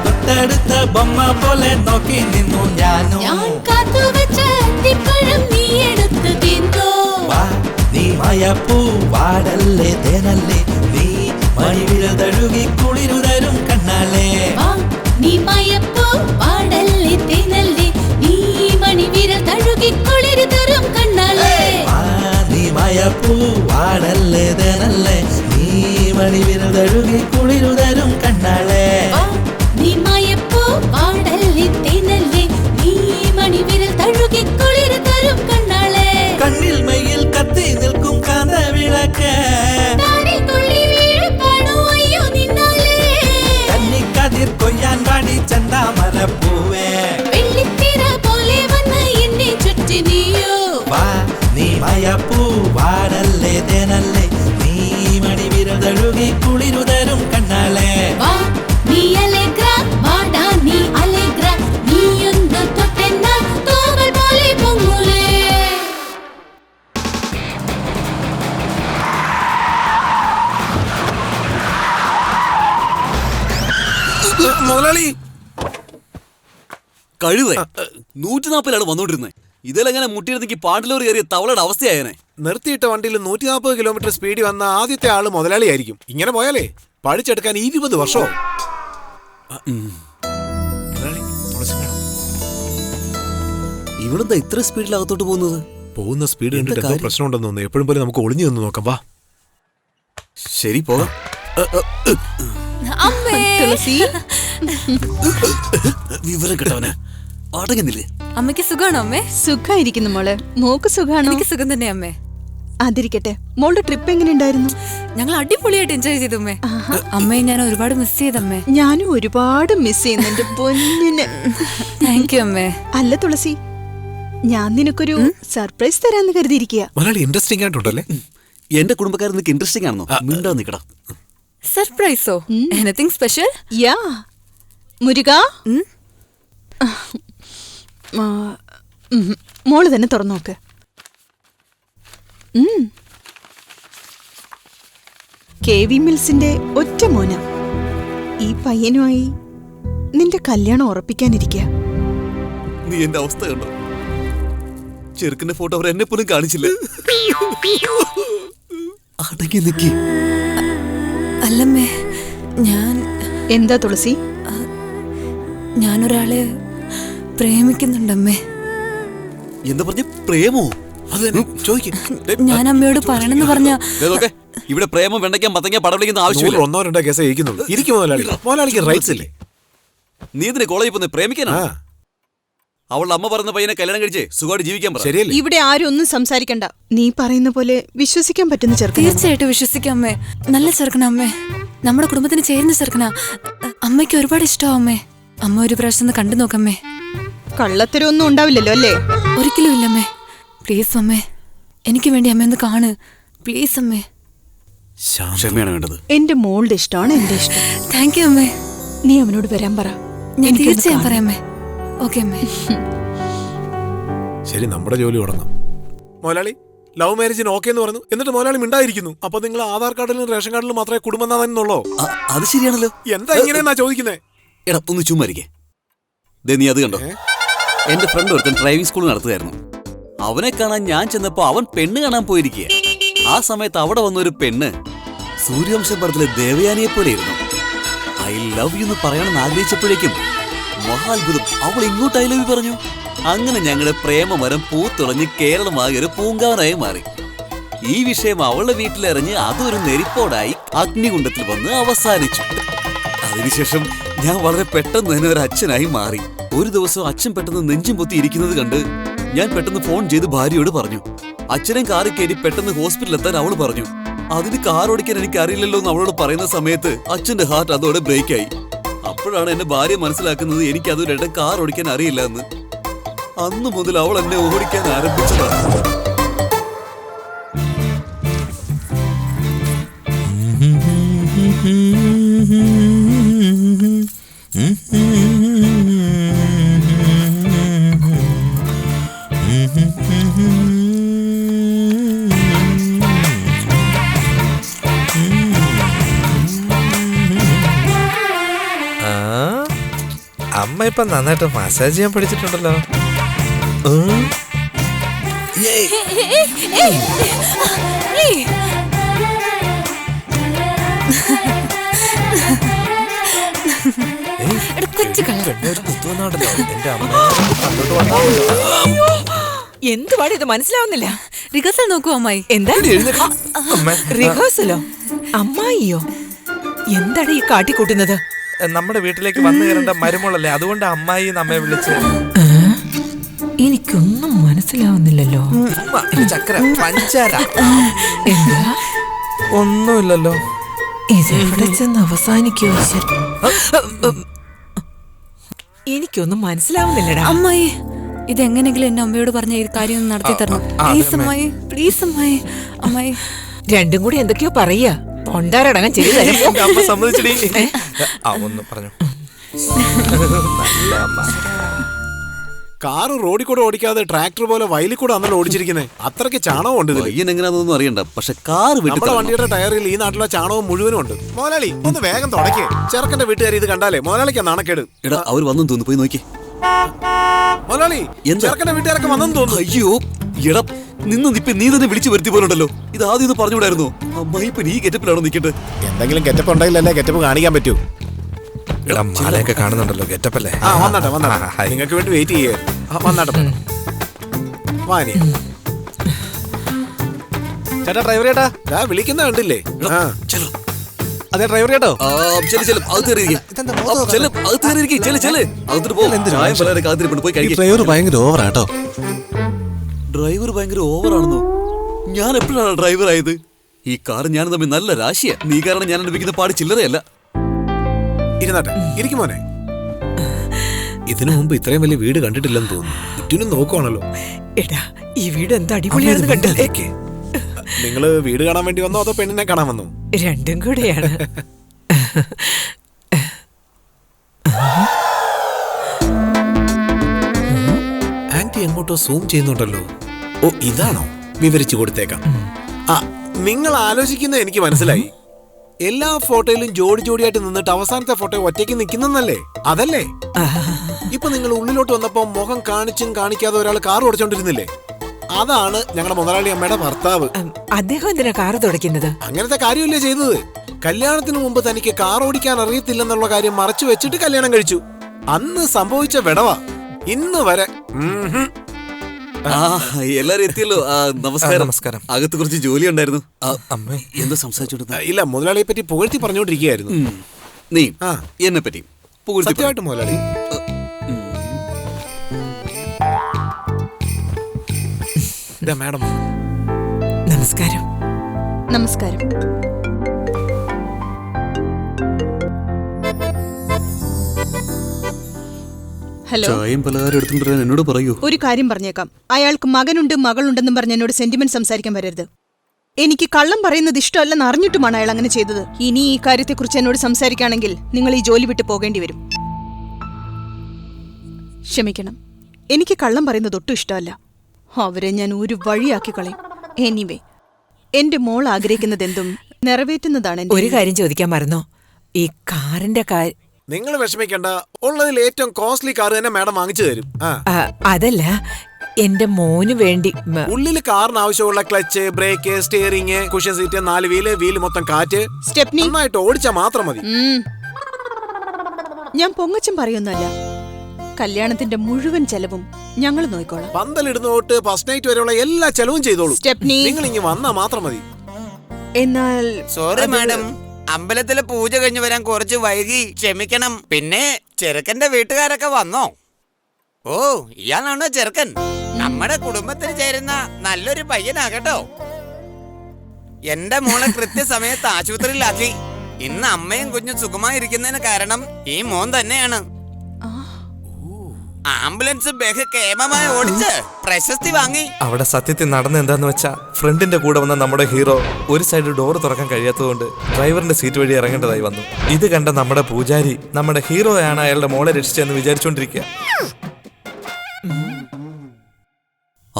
തൊട്ടടുത്ത ബൊമ്മ പോലെ നോക്കി നിന്നു ഞാനും ഞാൻ കാത്തുവെച്ച അത്തിപ്പഴം നീ എടുത്തു തിന്നോ നീ മായപ്പൂ പാടല്ലേ തേനല്ലേ നീ മണിവിരൽ തഴുകി കുളിരുതരും കണ്ണാളെ നീ മായപ്പൂ പാടല്ലേ തേനല്ലേ നീ മണിവിരൽ തഴുകി കുളിരുതരും കണ്ണാളെ നീ മായപ്പൂ പാടല്ലേ തേനല്ലേ നീ മണിവിരൽ തഴുകി കുളിരുതരും കണ്ണാളെ നീ മായപ്പൂ പാടല്ലേ തേനല്ലേ നീ മണിവിരൽ തഴുകി കുളിരുതരും കണ്ണാളെ കണ്ണിൽ മയിൽ കത്തി നിൽക്കും കാന്തവിളക്ക് കന്നിക്കതിർ കൊയ്യാൻ പാടി ചന്താമരപ്പൂവേ വെള്ളിത്തിര പോലെ വന്ന് എന്നെ ചുറ്റി നീയോ നീ മായപ്പൂ പാടല്ലേ തേനല്ലേ നീ മണിവിരൽ തഴുകി കുളിരുതരും കണ്ണാളെ നീ അലേഗ്ര വാടാ നീ അലേഗ്ര നീയൊന്ന് തൊട്ടെന്ന തോവൽ പോലെ പൊങ്ങൂലേ മുതലാളി കഴിവേ 140 വന്നോണ്ടിരുന്നേ ഇതിലെങ്ങനെ മുട്ടിയിരുന്നെങ്കിൽ പാണ്ടിലോറി കയറിയ തവളയുടെ അവസ്ഥയായനെ. നിർത്തിയിട്ട വണ്ടിയിൽ 140 കിലോമീറ്റർ സ്പീഡിൽ വന്ന ആദ്യത്തെ ആള് മുതലാളിയായിരിക്കും. ഇങ്ങനെ പോയാലേ പഠിച്ചെടുക്കാൻ 20 വർഷവും. ഇവിടെന്താ ഇത്ര സ്പീഡിൽ അകത്തോട്ട് പോകുന്നത്? പോകുന്ന സ്പീഡ് കണ്ടിട്ട് എന്തോ പ്രശ്നമുണ്ടെന്ന് തോന്നുന്നു. എപ്പോഴും പോലെ നമുക്ക് ഒളിഞ്ഞു നിന്ന് നോക്കാം. വാ ശരി പോകാം. വിവരം കിട്ടവനെ അടങ്ങുന്നില്ലേ? അമ്മയ്ക്ക് സുഖാണോ അമ്മേ? സുഖായിരിക്കുന്നു മോളെ. മോക്ക് സുഖാണോ? എനിക്ക് സുഖം തന്നെ അമ്മേ. അതിരിക്കട്ടെ, മോളുടെ ട്രിപ്പ് എങ്ങനെ ഉണ്ടായിരുന്നു? ഞങ്ങൾ അടിപൊളിയായിട്ട് എൻജോയ് ചെയ്തു അമ്മേ. അമ്മയെ ഞാൻ ഒരുപാട് മിസ് ചെയ്തമ്മേ. ഞാനും ഒരുപാട് മിസ് ചെയ്യുന്നുണ്ട് പൊന്നിന്. താങ്ക് യു അമ്മേ. അല്ല തുളസി, ഞാൻ നിനക്കൊരു സർപ്രൈസ് തരാന്ന് കരുതിയിരിക്കുക. ഇൻട്രസ്റ്റിംഗ് ആയിട്ടുണ്ടല്ലേ? എന്റെ കുടുംബക്കാരൻ നിനക്ക് ഇൻട്രസ്റ്റിംഗ് ആണെന്നോ? മിണ്ടാ നിക്കടാ. സർപ്രൈസോ? Anything special? യാ മുരുക, മോള് തന്നെ തുറന്നു നോക്ക്. KV മിൽസിന്റെ ഒറ്റ മോന. ഈ പയ്യനുമായി നിന്റെ കല്യാണം ഉറപ്പിക്കാനിരിക്കുക. നീ എന്റെ അവസ്ഥ കണ്ടോ? ചെറുക്കന്റെ ഫോട്ടോ അവർ എന്നെ പോലും കാണിച്ചില്ല. അടങ്ങി നിക്കി. അല്ലമ്മേ, ഞാൻ എന്താ തുളസി? ഞാനൊരാളെ പ്രേമിക്കുന്നുണ്ടമ്മേ. എന്താ പറഞ്ഞ? പ്രേമോ? ഞാൻ അമ്മയോട് പറയണെന്ന് പറഞ്ഞ ഇവിടെ പ്രേമം വെണ്ടയ്ക്കാൻ മത്തങ്ങ പടം വിളിക്കുന്ന ആവശ്യമില്ല. 1-2 കേസ് ജയിക്കുന്നുള്ളൂ. ഇരിക്കും മുതലാളിക്ക് റൈറ്റ്സ് ഇല്ലേ? നീ ഇതിന് കോളേജിൽ പോന്ന് പ്രേമിക്കാനാ? അവളുടെ അമ്മ പറഞ്ഞ പയ്യനെ കല്യാണം കഴിച്ച് സുഖമായിട്ട് ജീവിക്കാൻ പറ. ഇവിടെ ആരും ഒന്നും സംസാരിക്കണ്ട. നീ പറയുന്ന പോലെ വിശ്വസിക്കാൻ പറ്റുന്ന ചെറുക്കൻ. തീർച്ചയായിട്ടും വിശ്വസിക്കാം അമ്മേ. നല്ല ചെറുക്കനാ അമ്മേ. നമ്മുടെ കുടുംബത്തിന് ചേരുന്ന ചെറുക്കനാ. അമ്മയ്ക്ക് ഒരുപാട് ഇഷ്ടമാ അമ്മേ. അമ്മ ഒരു പ്രാവശ്യം കണ്ടു നോക്കമ്മേ. കള്ളത്തരൊന്നും ഉണ്ടാവില്ലല്ലോ അല്ലേ? ഒരിക്കലും ഇല്ലമ്മേ. പ്ലീസ് അമ്മേ, എനിക്ക് വേണ്ടി അമ്മ ഒന്ന് കാണ്. പ്ലീസ് അമ്മേ. ക്ഷമയാണ് വേണ്ടത്. എന്റെ മോളുടെ ഇഷ്ടമാണ് എന്റെ ഇഷ്ടം. താങ്ക് യു അമ്മേ. നീ അവനോട് വരാൻ പറ. ഞാൻ തീർച്ചയായും പറയാമേ. ഓക്കെ അമ്മേ. ശരി, നമ്മുടെ ജോലി തുടങ്ങാം. മുതലാളി ലവ് മാരേജിന് ഓക്കെ എന്ന് പറഞ്ഞു, എന്നിട്ട് മുതലാളി മിണ്ടായിരിക്കുന്നു. അപ്പൊ നിങ്ങൾ ആധാർ കാർഡിലും റേഷൻ കാർഡിലും മാത്രമേ കുടുംബനാഥനുള്ളോ? അത് ശരിയാണല്ലോ. എന്താ ഇങ്ങനെയെന്നാ ചോദിക്കുന്നേ? എടാ ഒന്ന് ചുമ്മാരിക്കേ. നീ അത് കണ്ടോ? എന്റെ ഫ്രണ്ട് ഒരുത്തൻ ഡ്രൈവിംഗ് സ്കൂൾ നടത്തുകയായിരുന്നു. അവനെ കാണാൻ ഞാൻ ചെന്നപ്പോ അവൻ പെണ്ണ് കാണാൻ പോയിരിക്കുക. ആ സമയത്ത് അവിടെ വന്നൊരു പെണ്ണ് സൂര്യവംശം പടത്തിലെ ദേവയാനിയെ പോലെ ഇരുന്നു. ഐ ലവ് യു എന്ന് പറയണമെന്ന് ആഗ്രഹിച്ചപ്പോഴേക്കും മഹാത്ഭുതം, അവൾ ഇങ്ങോട്ട് ഐ ലവ് യു പറഞ്ഞു. അങ്ങനെ ഞങ്ങളുടെ പ്രേമമരം പൂത്തുളഞ്ഞ് കേരളമാകെ ഒരു പൂങ്കാവനായി മാറി. ഈ വിഷയം അവളുടെ വീട്ടിലിറങ്ങി അതൊരു നെരിപ്പോടായി അഗ്നികുണ്ഡത്തിൽ വന്ന് അവസാനിച്ചു. അതിനുശേഷം ഞാൻ വളരെ പെട്ടെന്ന് തന്നെ ഒരു അച്ഛനായി മാറി. ഒരു ദിവസം അച്ഛൻ പെട്ടെന്ന് നെഞ്ചും പൊത്തി ഇരിക്കുന്നത് കണ്ട് ഞാൻ പെട്ടെന്ന് ഫോൺ ചെയ്ത് ഭാര്യയോട് പറഞ്ഞു. അച്ഛനെ കാറിൽ കയറി പെട്ടെന്ന് ഹോസ്പിറ്റലിൽ എത്താൻ അവള് പറഞ്ഞു. അതിന് കാർ ഓടിക്കാൻ എനിക്ക് അറിയില്ലല്ലോ എന്ന് അവളോട് പറയുന്ന സമയത്ത് അച്ഛന്റെ ഹാർട്ട് അതോടെ ബ്രേക്കായി. അപ്പോഴാണ് എന്റെ ഭാര്യ മനസ്സിലാക്കുന്നത് എനിക്ക് അതൊരിടം കാർ ഓടിക്കാൻ അറിയില്ല എന്ന്. അന്നു മുതൽ അവൾ എന്നെ ഓടിക്കാൻ ആരംഭിച്ചതാണ്. അമ്മ ഇപ്പൊ നന്നായിട്ട് മസാജ് ചെയ്യാൻ പഠിച്ചിട്ടുണ്ടല്ലോ. എന്തുവാണ് ഇത് മനസ്സിലാവുന്നില്ല. റിഹേഴ്സൽ നോക്കൂ അമ്മായി. എന്താ റിഹേഴ്സലോ? അമ്മായിയോ? എന്താണ് ഈ കാട്ടിക്കൂട്ടുന്നത്? നമ്മുടെ വീട്ടിലേക്ക് വന്നു കയറേണ്ട മരുമോളല്ലേ, അതുകൊണ്ട് അമ്മായി നമ്മെ വിളിച്ച്. എനിക്കൊന്നും മനസ്സിലാവുന്നില്ലല്ലോ. ചക്ര പഞ്ചാര എന്താ? ഒന്നുമില്ലല്ലോ. ഇതെവിടെ ചെന്ന് അവസാനിക്കോ? എനിക്കൊന്നും മനസ്സിലാവുന്നില്ലടാ. അമ്മായി, ഇതെങ്ങനെങ്കിലും എന്റെ അമ്മയോട് പറഞ്ഞ ഈ കാര്യം ഒന്ന് നടത്തി തരണം. പ്ലീസ് അമ്മായി, പ്ലീസ് അമ്മായി. അമ്മായി രണ്ടും കൂടി എന്തൊക്കെയോ പറയാ. പൊണ്ടാരടങ്ങാൻ അമ്മ സമ്മതിച്ചടി. ഒന്ന് പറഞ്ഞു. കാറ് റോഡിൽ കൂടെ ഓടിക്കാതെ ട്രാക്ടർ പോലെ വയലിൽ കൂടെ അന്നല്ലോ ഓടിച്ചിരിക്കുന്നത്. അത്രയ്ക്ക് ചാണകം ഉണ്ട് ഇതിൽ. എങ്ങനെയാണെന്നൊന്നും അറിയണ്ട, പക്ഷെ കാർ നമ്മുടെ വണ്ടിയുടെ ടയറിൽ ഈ നാട്ടിലെ ചാണകവും മുഴുവനും ഉണ്ട്. മോലാളി ഒന്ന് വേഗം തുടക്കേ. ചെറുക്കന്റെ വീട്ടുകാർ ഇത് കണ്ടാലേ മോലാളിക്കാ നാണക്കേട്. എടാ അവർ വന്നു തോന്നുന്നു, പോയി നോക്കി. മോലാളി ചെറുക്കന്റെ വീട്ടുകാരൊക്കെ വന്നെന്ന് തോന്നുന്നു. അയ്യോ എടാ നിന്ന് ഇപ്പൊ നീ തന്നെ വിളിച്ചു വരുത്തി പോലുണ്ടല്ലോ. ഇത് ആദ്യം ഒന്ന് പറഞ്ഞുകൂടായിരുന്നു. അമ്മായി ഇപ്പൊ നീ ഗെറ്റപ്പിലാണോ നിൽക്കട്ടെ? എന്തെങ്കിലും ഗെറ്റപ്പ് ഉണ്ടെങ്കിലല്ലേ ഗെറ്റപ്പ് കാണിക്കാൻ പറ്റൂ. മാലയൊക്കെ കാണുന്നുണ്ടല്ലോ, ഗെറ്റപ്പല്ലേ? വന്നാട്ടെ വന്നാട്ടെ, നിങ്ങൾക്ക് വേണ്ടി വെയിറ്റ് ചെയ്യേ. വന്നാട്ടെ വാനി. ചേട്ടാ ഡ്രൈവർ ചേട്ടാ വിളിക്കുന്ന കണ്ടില്ലേ? അതെ ഡ്രൈവർ ചേട്ടോ. ഡ്രൈവർ ഭയങ്കര ഓവറാട്ടോ. ഡ്രൈവർ ഭയങ്കര ഓവറാണെന്നോ? ഞാൻ എപ്പോഴാണ് ഡ്രൈവർ ആയത്? ഈ കാർ ഞാൻ തമ്മിൽ നല്ല രാശിയാ. നീ കാരണം ഞാൻ അനുഭവിക്കുന്ന പാട് ചില്ലറയല്ല. ഇരുന്നാട്ടെ, ഇരിക്കും മോനെ. ഇതിനു മുമ്പ് ഇത്രയും വലിയ വീട് കണ്ടിട്ടില്ലെന്ന് തോന്നുന്നു. ചുറ്റിനും നോക്കുവാണല്ലോ. എടാ ഈ വീട് എന്താ അടിപൊളിയാണെന്ന് കണ്ടല്ലേ? നിങ്ങള് വീട് കാണാൻ വേണ്ടി വന്നോ അതോ പെണ്ണിനെ കാണാൻ വന്നോ? രണ്ടും കൂടെയാണ്. ആന്റി എങ്ങോട്ടോ സൂം ചെയ്യുന്നുണ്ടല്ലോ. ഓ ഇതാണോ? വിവരിച്ചു കൊടുത്തേക്കാം. നിങ്ങൾ ആലോചിക്കുന്നത് എനിക്ക് മനസ്സിലായി. എല്ലാ ഫോട്ടോയിലും ജോഡി ജോഡിയായിട്ട് നിന്നിട്ട് അവസാനത്തെ ഫോട്ടോ ഒറ്റയ്ക്ക് നിൽക്കുന്നല്ലേ? അതല്ലേ? ഇപ്പൊ നിങ്ങൾ ഉള്ളിലോട്ട് വന്നപ്പോ മുഖം കാണിച്ചും കാണിക്കാതെ ഒരാൾ കാർ ഓടിച്ചോണ്ടിരുന്നില്ലേ? അതാണ് ഞങ്ങളുടെ മുതലാളി അമ്മയുടെ ഭർത്താവ്. അദ്ദേഹം എന്തിനാ കാറ് തുടയ്ക്കുന്നത്? അങ്ങനത്തെ കാര്യമല്ലേ ചെയ്തത്. കല്യാണത്തിന് മുമ്പ് തനിക്ക് കാർ ഓടിക്കാൻ അറിയത്തില്ലെന്നുള്ള കാര്യം മറച്ചു വെച്ചിട്ട് കല്യാണം കഴിച്ചു. അന്ന് സംഭവിച്ച വിടവാ ഇന്ന് വരെ. എല്ലാരും എത്തിയല്ലോ. നമസ്കാരം. നമസ്കാരം. അകത്ത് കുറച്ച് ജോലി ഉണ്ടായിരുന്നു. എന്താ സംസാരിച്ചോണ്ടിരുന്നത്? ഇല്ല, മുതലാളിയെ പറ്റി പുകഴ്ത്തി പറഞ്ഞോണ്ടിരിക്കുകയായിരുന്നു. നീ എന്നെ പറ്റി സത്യമായിട്ട് മുതലാളി? മാഡം നമസ്കാരം. നമസ്കാരം. ഹലോ. ചായയും പലഹാരം എടുത്തിട്ട് എന്നോട് പറയൂ. ഒരു കാര്യം പറഞ്ഞേക്കാം. അയാൾക്ക് മകനുണ്ട് മകളുണ്ടെന്നും പറഞ്ഞ് എന്നോട് സെന്റിമെന്റ് സംസാരിക്കാൻ വരരുത്. എനിക്ക് കള്ളം പറയുന്നത് ഇഷ്ടമല്ലെന്ന് അറിഞ്ഞിട്ടുമാണ് അയാൾ അങ്ങനെ ചെയ്തത്. ഇനി ഈ കാര്യത്തെക്കുറിച്ച് എന്നോട് സംസാരിക്കുകയാണെങ്കിൽ നിങ്ങൾ ഈ ജോലി വിട്ട് പോകേണ്ടി വരും. ക്ഷമിക്കണം, എനിക്ക് കള്ളം പറയുന്നത് ഒട്ടും ഇഷ്ടമല്ല. അവരെ ഞാൻ ഒരു വഴിയാക്കി കളയും. എനിവേ, എന്റെ മോൾ ആഗ്രഹിക്കുന്നതെന്തും നിറവേറ്റുന്നതാണ്. ഒരു കാര്യം ചോദിക്കാൻ മറന്നോ? ഈ കാറിന്റെ കാര്യം നിങ്ങൾ വിഷമിക്കണ്ട. ഉള്ളതിൽ ഏറ്റവും കോസ്റ്റ്ലി കാർ തന്നെ മാഡം വാങ്ങിച്ചു തരും. അതല്ല, എന്റെ മോന് വേണ്ടി. ഉള്ളിൽ കാറിന് ആവശ്യമുള്ള clutch, brake, steering, cushion seat, 4 wheel മൊത്തം കാറ്റ്, സ്റ്റെപ്നി നന്നായിട്ട് ഓടിച്ചാൽ മാത്രം മതി. ഞാൻ പൊങ്ങച്ചം പറയുന്നല്ല. കല്യാണത്തിന്റെ മുഴുവൻ ചെലവും ഞങ്ങൾ നോക്കിക്കോളാം. പന്തലിടുന്ന തൊട്ട് ഫസ്റ്റ് നൈറ്റ് വരെയുള്ള എല്ലാ ചെലവും ചെയ്തോളൂ. സ്റ്റെപ്നി, നിങ്ങൾ ഇങ്ങ് വന്നാ മാത്രം മതി. എന്നാൽ സോറി മാഡം, അമ്പലത്തിലെ പൂജ കഴിഞ്ഞു വരാൻ കുറച്ച് വൈകി, ക്ഷമിക്കണം. പിന്നെ ചെറുക്കന്റെ വീട്ടുകാരൊക്കെ വന്നോ? ഓ, ഇയാളാണോ ചെറുക്കൻ? നമ്മുടെ കുടുംബത്തിൽ ചേരുന്ന നല്ലൊരു പയ്യനാകട്ടോ. എന്റെ മോളെ കൃത്യസമയത്ത് ആശുപത്രിയിലാക്കി. ഇന്ന് അമ്മയും കുഞ്ഞും സുഖമായിരിക്കുന്നതിന് കാരണം ഈ മോൻ തന്നെയാണ്. ആംബുലൻസ് ബഹുക്ഷേമമായി ഓടിച്ച് പ്രശസ്തി വാങ്ങി. അവിടെ സത്യത്തിൽ നടന്ന എന്താന്ന് വെച്ചാ, ഫ്രണ്ടിന്റെ കൂടെ വന്ന നമ്മുടെ ഹീറോ ഒരു സൈഡ് ഡോർ തുറക്കാൻ കഴിയാത്തതുകൊണ്ട് ഡ്രൈവറിന്റെ സീറ്റ് വഴി ഇറങ്ങേണ്ടതായി വന്നു. ഇത് കണ്ട നമ്മുടെ പൂജാരി നമ്മുടെ ഹീറോയാണ് അയാളുടെ മോളെ രക്ഷിച്ചെന്ന് വിചാരിച്ചോണ്ടിരിക്കുക.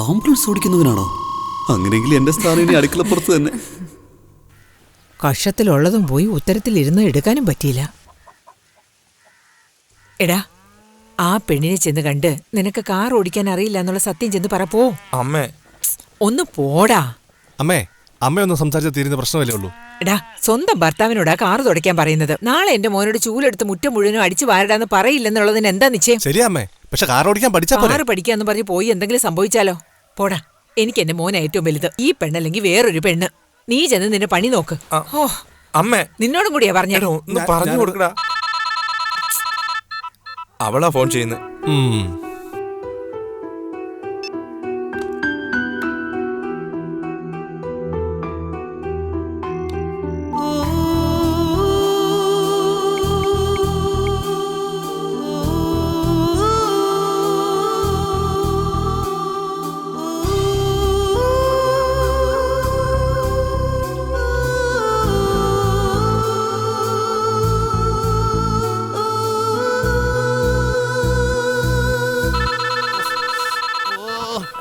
ആംബുലൻസ് ഓടിക്കുന്നവനാണോ? അങ്ങനെയെങ്കിൽ എന്റെ സ്ഥാനം ഇനി അടുക്കളപ്പുറത്ത് തന്നെ. കഷത്തിലുള്ളതും പോയി ഉത്തരത്തിലിരുന്ന് എടുക്കാനും പറ്റിയില്ല. എടാ, ആ പെണ്ണിനെ ചെന്ന് കണ്ട് നിനക്ക് കാർ ഓടിക്കാൻ അറിയില്ല എന്നുള്ള സത്യം ചെന്ന് പറ. പോ അമ്മേ, ഒന്ന് പോടാ. അമ്മേ, അമ്മയൊന്നും സംസാരിച്ച തീരുന്ന പ്രശ്നമല്ലേ ഉള്ളൂ. എടാ, സ്വന്തം ഭർത്താവിനോടാ കാർ തുടയ്ക്കാൻ പറയുന്നത്. നാളെ എന്റെ മോനോട് ചൂലെടുത്ത് മുറ്റം മുഴുവനും അടിച്ചു വാരടാന്ന് പറയില്ലെന്നുള്ളതിന് എന്താ നിശ്ചയം? ശരിയാ അമ്മേ, പക്ഷെ കാർ ഓടിക്കാൻ കാറ് പഠിക്കാന്ന് പറഞ്ഞ് പോയി എന്തെങ്കിലും സംഭവിച്ചാലോ? പോടാ. എനിക്ക് എന്റെ മോനെ ഏറ്റവും വലുത്. ഈ പെണ്ണല്ലെങ്കിൽ വേറൊരു പെണ്ണ്. നീ ചെന്ന് നിന്റെ പണി നോക്ക്. ഓ അമ്മേ, നിന്നോടും കൂടിയാ പറഞ്ഞോ? ഒന്ന് പറഞ്ഞു കൊടുക്കടാ. അവളാ ഫോൺ ചെയ്യുന്നത്.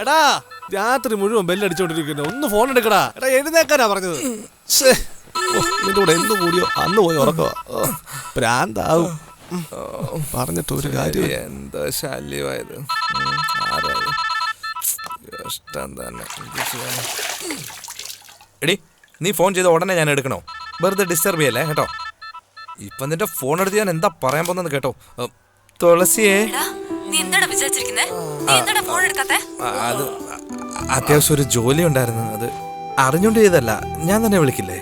എടാ, രാത്രി മുഴുവൻ ബെല്ലടിച്ചോണ്ടിരിക്കുന്നു. ഒന്ന് ഫോൺ എടുക്കടാ. എടാ, എഴുന്നേക്കാനാ പറഞ്ഞത്. നിന്റെ കൂടെ എന്ന് കൂടിയോ അന്ന് പോയി ഉറക്കോ. ഭ്രാന്താവും. പറഞ്ഞിട്ട് ഒരു കാര്യം. എന്താ ശല്യമായത്. ഇഷ്ടം തന്നെ. എടി, നീ ഫോൺ ചെയ്ത ഉടനെ ഞാൻ എടുക്കണോ? വെറുതെ ഡിസ്റ്റർബ് ചെയ്യല്ലേ കേട്ടോ. ഇപ്പൊ നിന്റെ ഫോൺ എടുത്ത് ഞാൻ എന്താ പറയാൻ പോകുന്നത് കേട്ടോ. തുളസിയെ, അത് അത്യാവശ്യം ഒരു ജോലി ഉണ്ടായിരുന്നു. അത് അറിഞ്ഞോണ്ട് ചെയ്തല്ല, ഞാൻ തന്നെ വിളിക്കില്ലേ.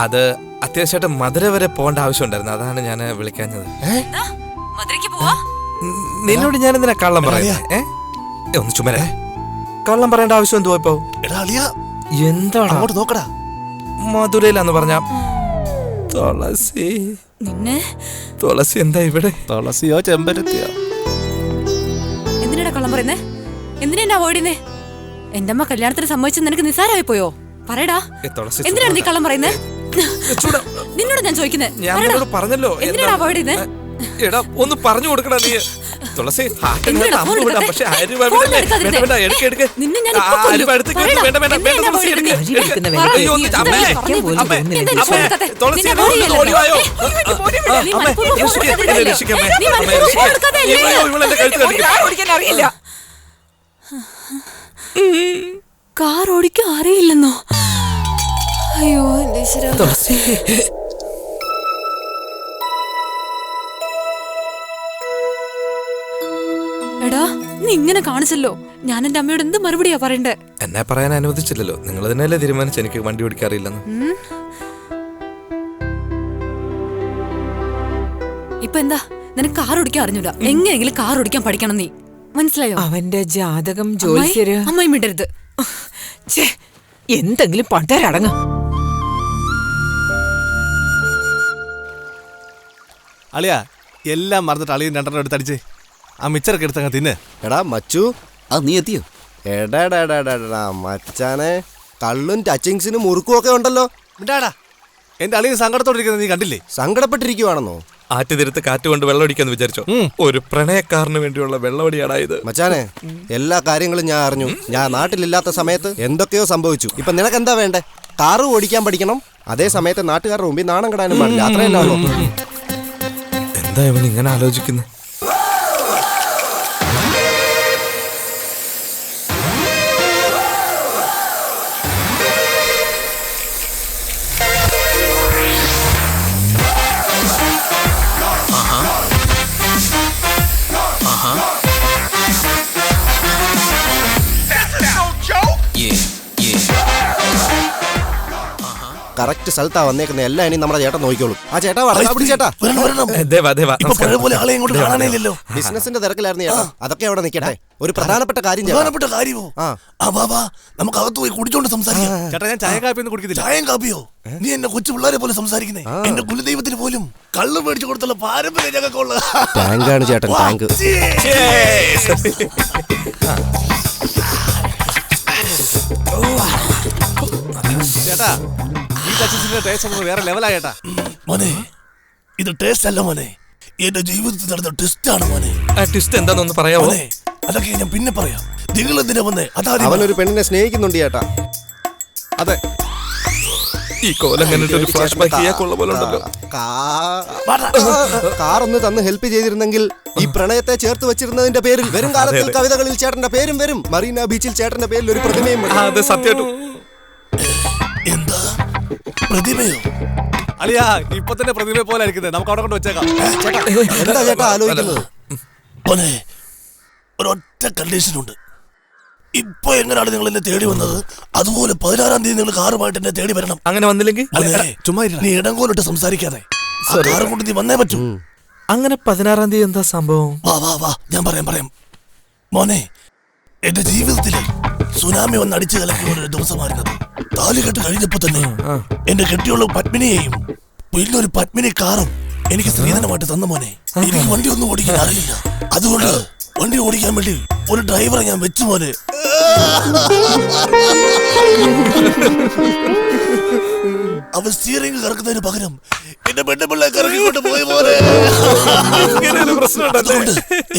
അത് അത്യാവശ്യമായിട്ട് മധുര വരെ പോകേണ്ട ആവശ്യം ഉണ്ടായിരുന്നു. അതാണ് ഞാൻ വിളിക്കാഞ്ഞത്. നിന്നോട് ഞാൻ എന്തിനാ കള്ളം പറയുന്നത്? ഒന്ന് ചുമരേ, കള്ളം പറയേണ്ട ആവശ്യം എന്തുവാ ഇപ്പൊ? എന്താ നോക്കടാ, മധുരയിലാന്ന് പറഞ്ഞ തുളസി. തുളസി എന്താ ഇവിടെ? തുളസിയോ ചെമ്പരത്തിയോ? എന്തിനാ കള്ളം പറയുന്നേ? എന്തിനാ അവോയ്ഡ് ചെയ്യുന്നേ? എന്റെ അമ്മ കല്യാണത്തിന് സമ്മതിച്ചത് നിനക്ക് നിസ്സാരമായി പോയോ? പറയടാ, എന്തിനാണ് നീ കള്ളം പറയുന്നേ? നിന്നോട് ഞാൻ ചോദിക്കുന്നത് പറഞ്ഞല്ലോ. എന്തിനാ അവോയ്ഡ് ചെയ്യുന്നേ? എടാ, ഒന്ന് പറഞ്ഞു കൊടുക്കടാ നീ. തുളസി, പക്ഷെ കാർ ഓടിക്കാൻ അറിയില്ലെന്നോ? അയ്യോ എന്റെ ഈശ്വരാ. തുളസി, എടാ, നീ ഇങ്ങനെ കാണിച്ചല്ലോ. ഞാൻ എന്റെ അമ്മയോട് എന്ത് മറുപടിയാ പറയണ്ടേ? എന്നെ പറയാൻ അനുവദിച്ചില്ലല്ലോ. നിങ്ങൾ തന്നെയല്ലേ തീരുമാനിച്ചു എനിക്ക് വണ്ടി ഓടിക്കാറില്ലെന്ന്. ഇപ്പൊ എന്താ? നിനക്ക് കാർ ഓടിക്കാൻ അറിഞ്ഞൂല. എങ്ങനെയെങ്കിലും കാർ ഓടിക്കാൻ പഠിക്കണം നീ. മനസ്സിലായോ? അവന്റെ ജാതകം ജോലിസ്യര്. അമ്മായി മിണ്ടരുത്. എന്തെങ്കിലും പണ്ടരടങ്ങ. അളിയാ, എല്ലാം മറന്നിട്ട് അളിയും രണ്ടെണ്ണം എടുത്ത് അടിച്ചേ. ആ മിച്ചറൊക്കെ എടുത്തങ്ങ് തിന്നെ. എടാ മച്ചു, നീ എത്തിയോ? എടാ മച്ചാനെ, കള്ളും ടച്ചിങ്സിനും മുറുക്കും ഒക്കെ ഉണ്ടല്ലോ. മിണ്ടാടാ, എന്റെ അളിയും സങ്കടത്തോടിരിക്കുന്നത് നീ കണ്ടില്ലേ? സങ്കടപ്പെട്ടിരിക്കുവാണെന്നോ? ആറ്റുതിരത്ത് കാറ്റ് കൊണ്ട് വെള്ളമടിക്കാന്ന് വിചാരിച്ചോ? ഒരു പ്രണയക്കാരന് വേണ്ടിയുള്ള വെള്ളമടിയാടാ ഇത്. മച്ചാനെ, എല്ലാ കാര്യങ്ങളും ഞാൻ അറിഞ്ഞു. ഞാൻ നാട്ടിലില്ലാത്ത സമയത്ത് എന്തൊക്കെയോ സംഭവിച്ചു. ഇപ്പൊ നിനക്ക് എന്താ വേണ്ടേ? കാറ് ഓടിക്കാൻ പഠിക്കണം, അതേ സമയത്ത് നാട്ടുകാരുടെ മുമ്പിൽ നാണം കെടാനും പാടില്ല. അത്രയല്ലേ ഉള്ളൂ. എന്താ ഇവൻ ഇങ്ങനെ ആലോചിക്കുന്നത്? കറക്റ്റ് സ്ഥലത്താ വന്നേക്കുന്നത്. എല്ലാം ഇനി നമ്മുടെ ചേട്ടൻ നോക്കിക്കോളും. ആ ചേട്ടാ ചേട്ടാ ബിസിനസിന്റെ തിരക്കിലായിരുന്നു ചേട്ടാ. അതൊക്കെ അവിടെ നിൽക്കട്ടെ. ഒരു പ്രധാനപ്പെട്ട കാര്യം കാര്യമോ? നമുക്ക് അകത്ത് പോയി കുടിച്ചോണ്ട് സംസാരിക്കാം. ചേട്ടാ ഞാൻ ചായ കാപ്പി ഒന്നും കുടിക്കുന്നില്ല. ചായം കാപ്പിയോ? നീ എന്നെ കൊച്ചു പിള്ളേരെ പോലെ സംസാരിക്കുന്നേ. എന്റെ കുലദൈവത്തിന് പോലും കള്ളു മേടിച്ചു കൊടുത്തുള്ള പാരമ്പര്യ ഞങ്ങൾക്കുള്ള ടാങ്കാണ് ചേട്ടൻ, ടാങ്ക്. ചേട്ടാ ഈ കച്ചിന്റെ ടേസ്റ്റ് ഒന്ന് വേറെ ലെവലാ ചേട്ടാ. മോനെ ഇത് ടേസ്റ്റ് അല്ല മോനെ, എന്റെ ജീവിതത്തിൽ നടന്ന ട്വിസ്റ്റ് ആണ് മോനെ. ട്വിസ്റ്റ് എന്താണെന്ന് പറയാമോ? അതൊക്കെ ഞാൻ പിന്നെ പറയാം. നിങ്ങൾ എന്തിനാ വന്നേ? അവനൊരു പെണ്ണിനെ സ്നേഹിക്കുന്നുണ്ട് ചേട്ടാ. അതെ, ഈ കോലം കണ്ടിട്ട് ഒരു ഫ്ലാഷ് ബാക്ക് ചെയ്യാൻ കൊള്ള പോലെ ഉണ്ടല്ലോ. കാർ ഒന്ന് തന്ന് ഹെൽപ്പ് ചെയ്തിരുന്നെങ്കിൽ ഈ പ്രണയത്തെ ചേർത്ത് വെച്ചിരുന്നതിന്റെ പേരിൽ വരും കാലത്തിൽ കവിതകളിൽ ചേട്ടന്റെ പേരും വരും. മറീന ബീച്ചിൽ ചേട്ടന്റെ പേരിൽ ഒരു പ്രതിമയും വരും. അതെ സത്യമായിട്ടും. എന്താ പ്രതിമയോ? അളിയാ ഇപ്പൊ തന്നെ പ്രതിമയെ പോലെ ആയിരിക്കുന്നത്. നമുക്ക് അവിടെ കൊണ്ട് വെച്ചേക്കാം. എന്താ ചേട്ടാ ആലോചിക്കുന്നത്? ഒരൊറ്റ കണ്ടീഷൻ ഉണ്ട്. ഇപ്പൊ എങ്ങനെയാണ് നിങ്ങൾ എന്നെ തേടി വന്നത്, അതുപോലെ 16-ാം തീയതി നിങ്ങൾ കാറുമായിട്ട് എന്നെ തേടി വരണം. അങ്ങനെ വന്നില്ലെങ്കിൽ ചുമ്മാ നീ ഇടങ്കോലിട്ട് സംസാരിക്കാതെ കാറും കൊണ്ട് നീ വന്നേ പറ്റൂ. അങ്ങനെ 16-ാം തീയതി എന്താ സംഭവം? വാ ഞാൻ പറയാം മോനെ. എന്റെ ജീവിതത്തിലെ സുനാമി വന്ന് അടിച്ചു കലക്കിയ ഒരു ദിവസമായിരുന്നത്. താലികെട്ട് കഴിഞ്ഞപ്പോ തന്നെ എന്റെ കെട്ടിയുള്ള പത്മിനിയെയും പിന്നെ ഒരു പത്മിനി കാറും എനിക്ക് സ്ത്രീധനമായിട്ട് തന്ന മോനെ. എനിക്ക് വണ്ടി ഒന്നും ഓടിക്കാൻ അറിയില്ല. അതുകൊണ്ട് വണ്ടി ഓടിക്കാൻ വേണ്ടി ഒരു ഡ്രൈവറെ ഞാൻ വെച്ചു മോനെ. അവൻ സ്റ്റിയറിംഗ് കറക്കുന്നതിന് പകരം എന്റെ പെണ്ണുപിള്ളെ കറക്കിക്കൊണ്ട് പോയി പോലെ. അതുകൊണ്ട്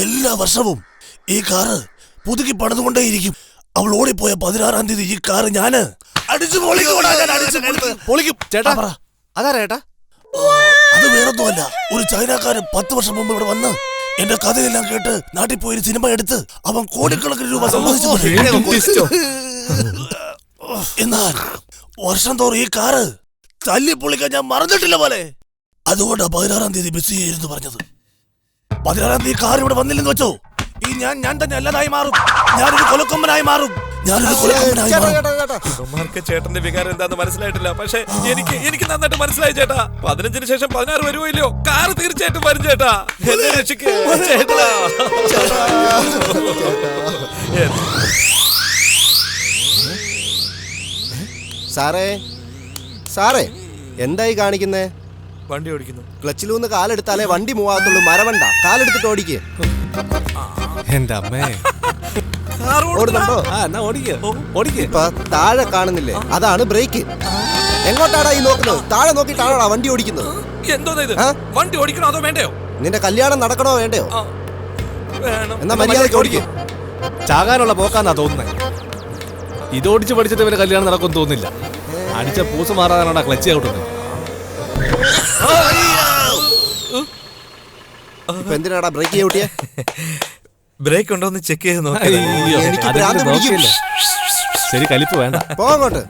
എല്ലാ വർഷവും ഈ കാറ് പുതുക്കി പണിതുകൊണ്ടേയിരിക്കും. അവൾ ഓടിപ്പോയ 16-ാം തീയതി ഈ കാറ് ഞാന് അടിച്ചു പൊളിക്കും. ചേട്ടാ അതാരാ ചേട്ടാ? അത് വേറൊന്നുമല്ല, ഒരു ചൈനക്കാരൻ 10 വർഷം മുമ്പ് ഇവിടെ വന്ന് എന്റെ കഥയെല്ലാം കേട്ട് നാട്ടിൽ പോയി സിനിമ എടുത്ത് അവൻ കോടിക്കണക്കിന് രൂപ സമ്പാദിച്ചു. എന്നാൽ വർഷം തോറും ഈ കാറ് തല്ലി പൊളിക്കാൻ ഞാൻ മറന്നിട്ടില്ല പോലെ. അതുകൊണ്ടാ 16-ാം തീയതി മിസ് ചെയ്തെന്ന് പറഞ്ഞത്. 16-ാം തീയതി കാർ ഇവിടെ വന്നില്ലെന്ന് വെച്ചോ, ഈ ഞാൻ തന്നെ അല്ലാതായി മാറും. ഞാനൊരു കൊലക്കൊമ്പനായി മാറും. ചേട്ടന്റെ വികാരം എന്താന്ന് മനസ്സിലായിട്ടില്ല. പക്ഷെ എനിക്ക് നന്നായിട്ട് മനസ്സിലായി ചേട്ടാ. 15-ന് ശേഷം 16 വരുമോ ഇല്ലയോ, കാറ് തീർച്ചയായിട്ടും വരും ചേട്ടാ. എന്നെ രക്ഷിക്ക് ചേട്ടാ. സാറേ എന്തായി കാണിക്കുന്നേ? വണ്ടി ഓടിക്കുന്നു. ക്ലച്ചിലൂന്ന് കാലെടുത്താലേ വണ്ടി മൂവാകത്തുള്ളൂ. മരവണ്ട, കാലെടുത്തിട്ട് ഓടിക്കേ. എന്റെ അമ്മേ, ഓടുന്നുണ്ടോ? ഇപ്പൊ താഴെ കാണുന്നില്ലേ, അതാണ് ബ്രേക്ക്. എങ്ങോട്ടാടാ ഈ നോക്കുന്നത്? താഴെ നോക്കിയിട്ടാണോടാ വണ്ടി ഓടിക്കുന്നത്? വണ്ടി ഓടിക്കണോ അതോ വേണ്ടയോ? നിന്റെ കല്യാണം നടക്കണോ വേണ്ടയോ? എന്നാ മര്യാദയ്ക്ക് ഓടിക്കേ. ചാകാനുള്ള പോക്കാന്നാ തോന്നുന്നത്. ഇതോടിച്ച് പഠിച്ചിട്ട് ഇവരെ കല്യാണം നടക്കുമെന്ന് തോന്നുന്നില്ല. അടിച്ച പൂസ് മാറാനാണ് ക്ലച്ച് ഔട്ടുന്നത്. എന്തിനാടാ ബ്രേക്ക് ചവിട്ടിയേ? ബ്രേക്ക് ഉണ്ടോന്ന് ചെക്ക് ചെയ്ത് നോക്കി. ശരി, കലിപ്പ് വേണ്ട. പോങ്ങോട്ട്.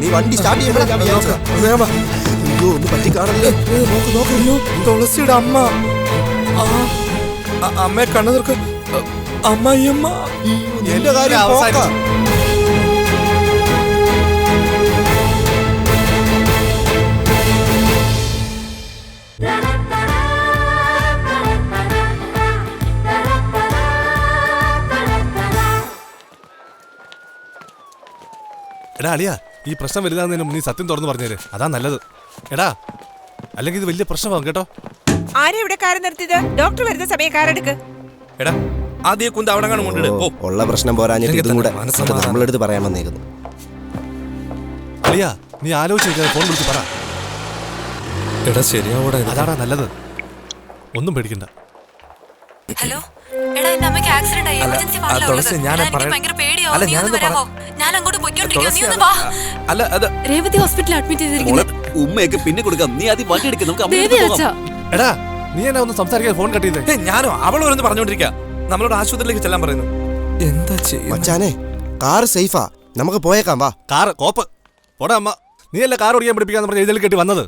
നീ വണ്ടി സ്റ്റാർട്ട് ചെയ്യുമ്പോഴാണ് ഒന്ന് പറ്റിക്കാണല്ലേ. തുളസിയുടെ അമ്മ. അമ്മയെ കണ്ണു തീർക്ക്. അമ്മയമ്മ എന്റെ കാര്യം അവസാനം. എടാ അളിയാ, ഈ പ്രശ്നം വലുതാകുന്നതിന് നീ സത്യം തുറന്നു പറഞ്ഞേര്, അതാ നല്ലത്. എടാ, അല്ലെങ്കിൽ ഇത് വലിയ പ്രശ്നമാകും കേട്ടോ. ആരെ ഇവിടെ കാർ നിർത്തിയത്? ഡോക്ടർ വരുന്ന സമയം കാറെടുക്ക്. എടാ ആദ്യ കുന്ത അവിടെ കൊണ്ടിട്. ഉള്ള പ്രശ്നം പോരാഞ്ഞിട്ട് ഇതും കൂടെ നമ്മളെടുത്ത് പറയാൻ വന്നേക്കുന്നു. അളിയാ, നീ ആലോചിച്ച് ഫോൺ വിളിച്ച് പറ. എടാ ശരിയാവൂടാ, അതാടാ നല്ലത്. ഒന്നും പേടിക്കണ്ട. ഹലോ എടാ എന്റെ അമ്മയ്ക്ക് ആക്സിഡന്റ് ആയി എമർജൻസി വാർഡിലാണ് ഉള്ളത്. തുളസി, ഞാൻ എടാ, എനിക്ക് പറയാം. ഭയങ്കര പേടിയാവും. അല്ല, നീ ഒന്ന് ഞാനൊന്ന് വരാമോ? ഞാൻ അങ്ങോട്ട് പോയിക്കൊണ്ടിരിക്കുക. നീ ഒന്ന് തുളസി, വാ. അല്ല അത് രേവതി ഹോസ്പിറ്റലിൽ അഡ്മിറ്റ് ചെയ്തിരിക്കുന്നു. ഉമ്മയൊക്കെ പിന്നെ കൊടുക്കാം. നീ ആദ്യം വണ്ടി എടുക്കുക. നമുക്ക് ദേവി അമ്മയുടെ അച്ഛാ. എടാ നീ എന്നെ ഒന്ന് സംസാരിക്കാൻ ഫോൺ കട്ട് ചെയ്തേ. ഞാനോ അവൾ ഓരോന്ന് പറഞ്ഞോണ്ടിരിക്കുക. നമ്മളോട് ആശുപത്രിയിലേക്ക് ചെല്ലാൻ പറയുന്നു. എന്താ ചെയ്യുക? മച്ചാനെ കാർ സേഫാ, നമുക്ക് പോയേക്കാം വാ. കാർ കോപ്പ് പോടാ അമ്മ. നീ അല്ല കാർ ഓടിക്കാൻ പഠിപ്പിക്കാന്ന് പറഞ്ഞ എഴുതൽ കെട്ടി വന്നത്.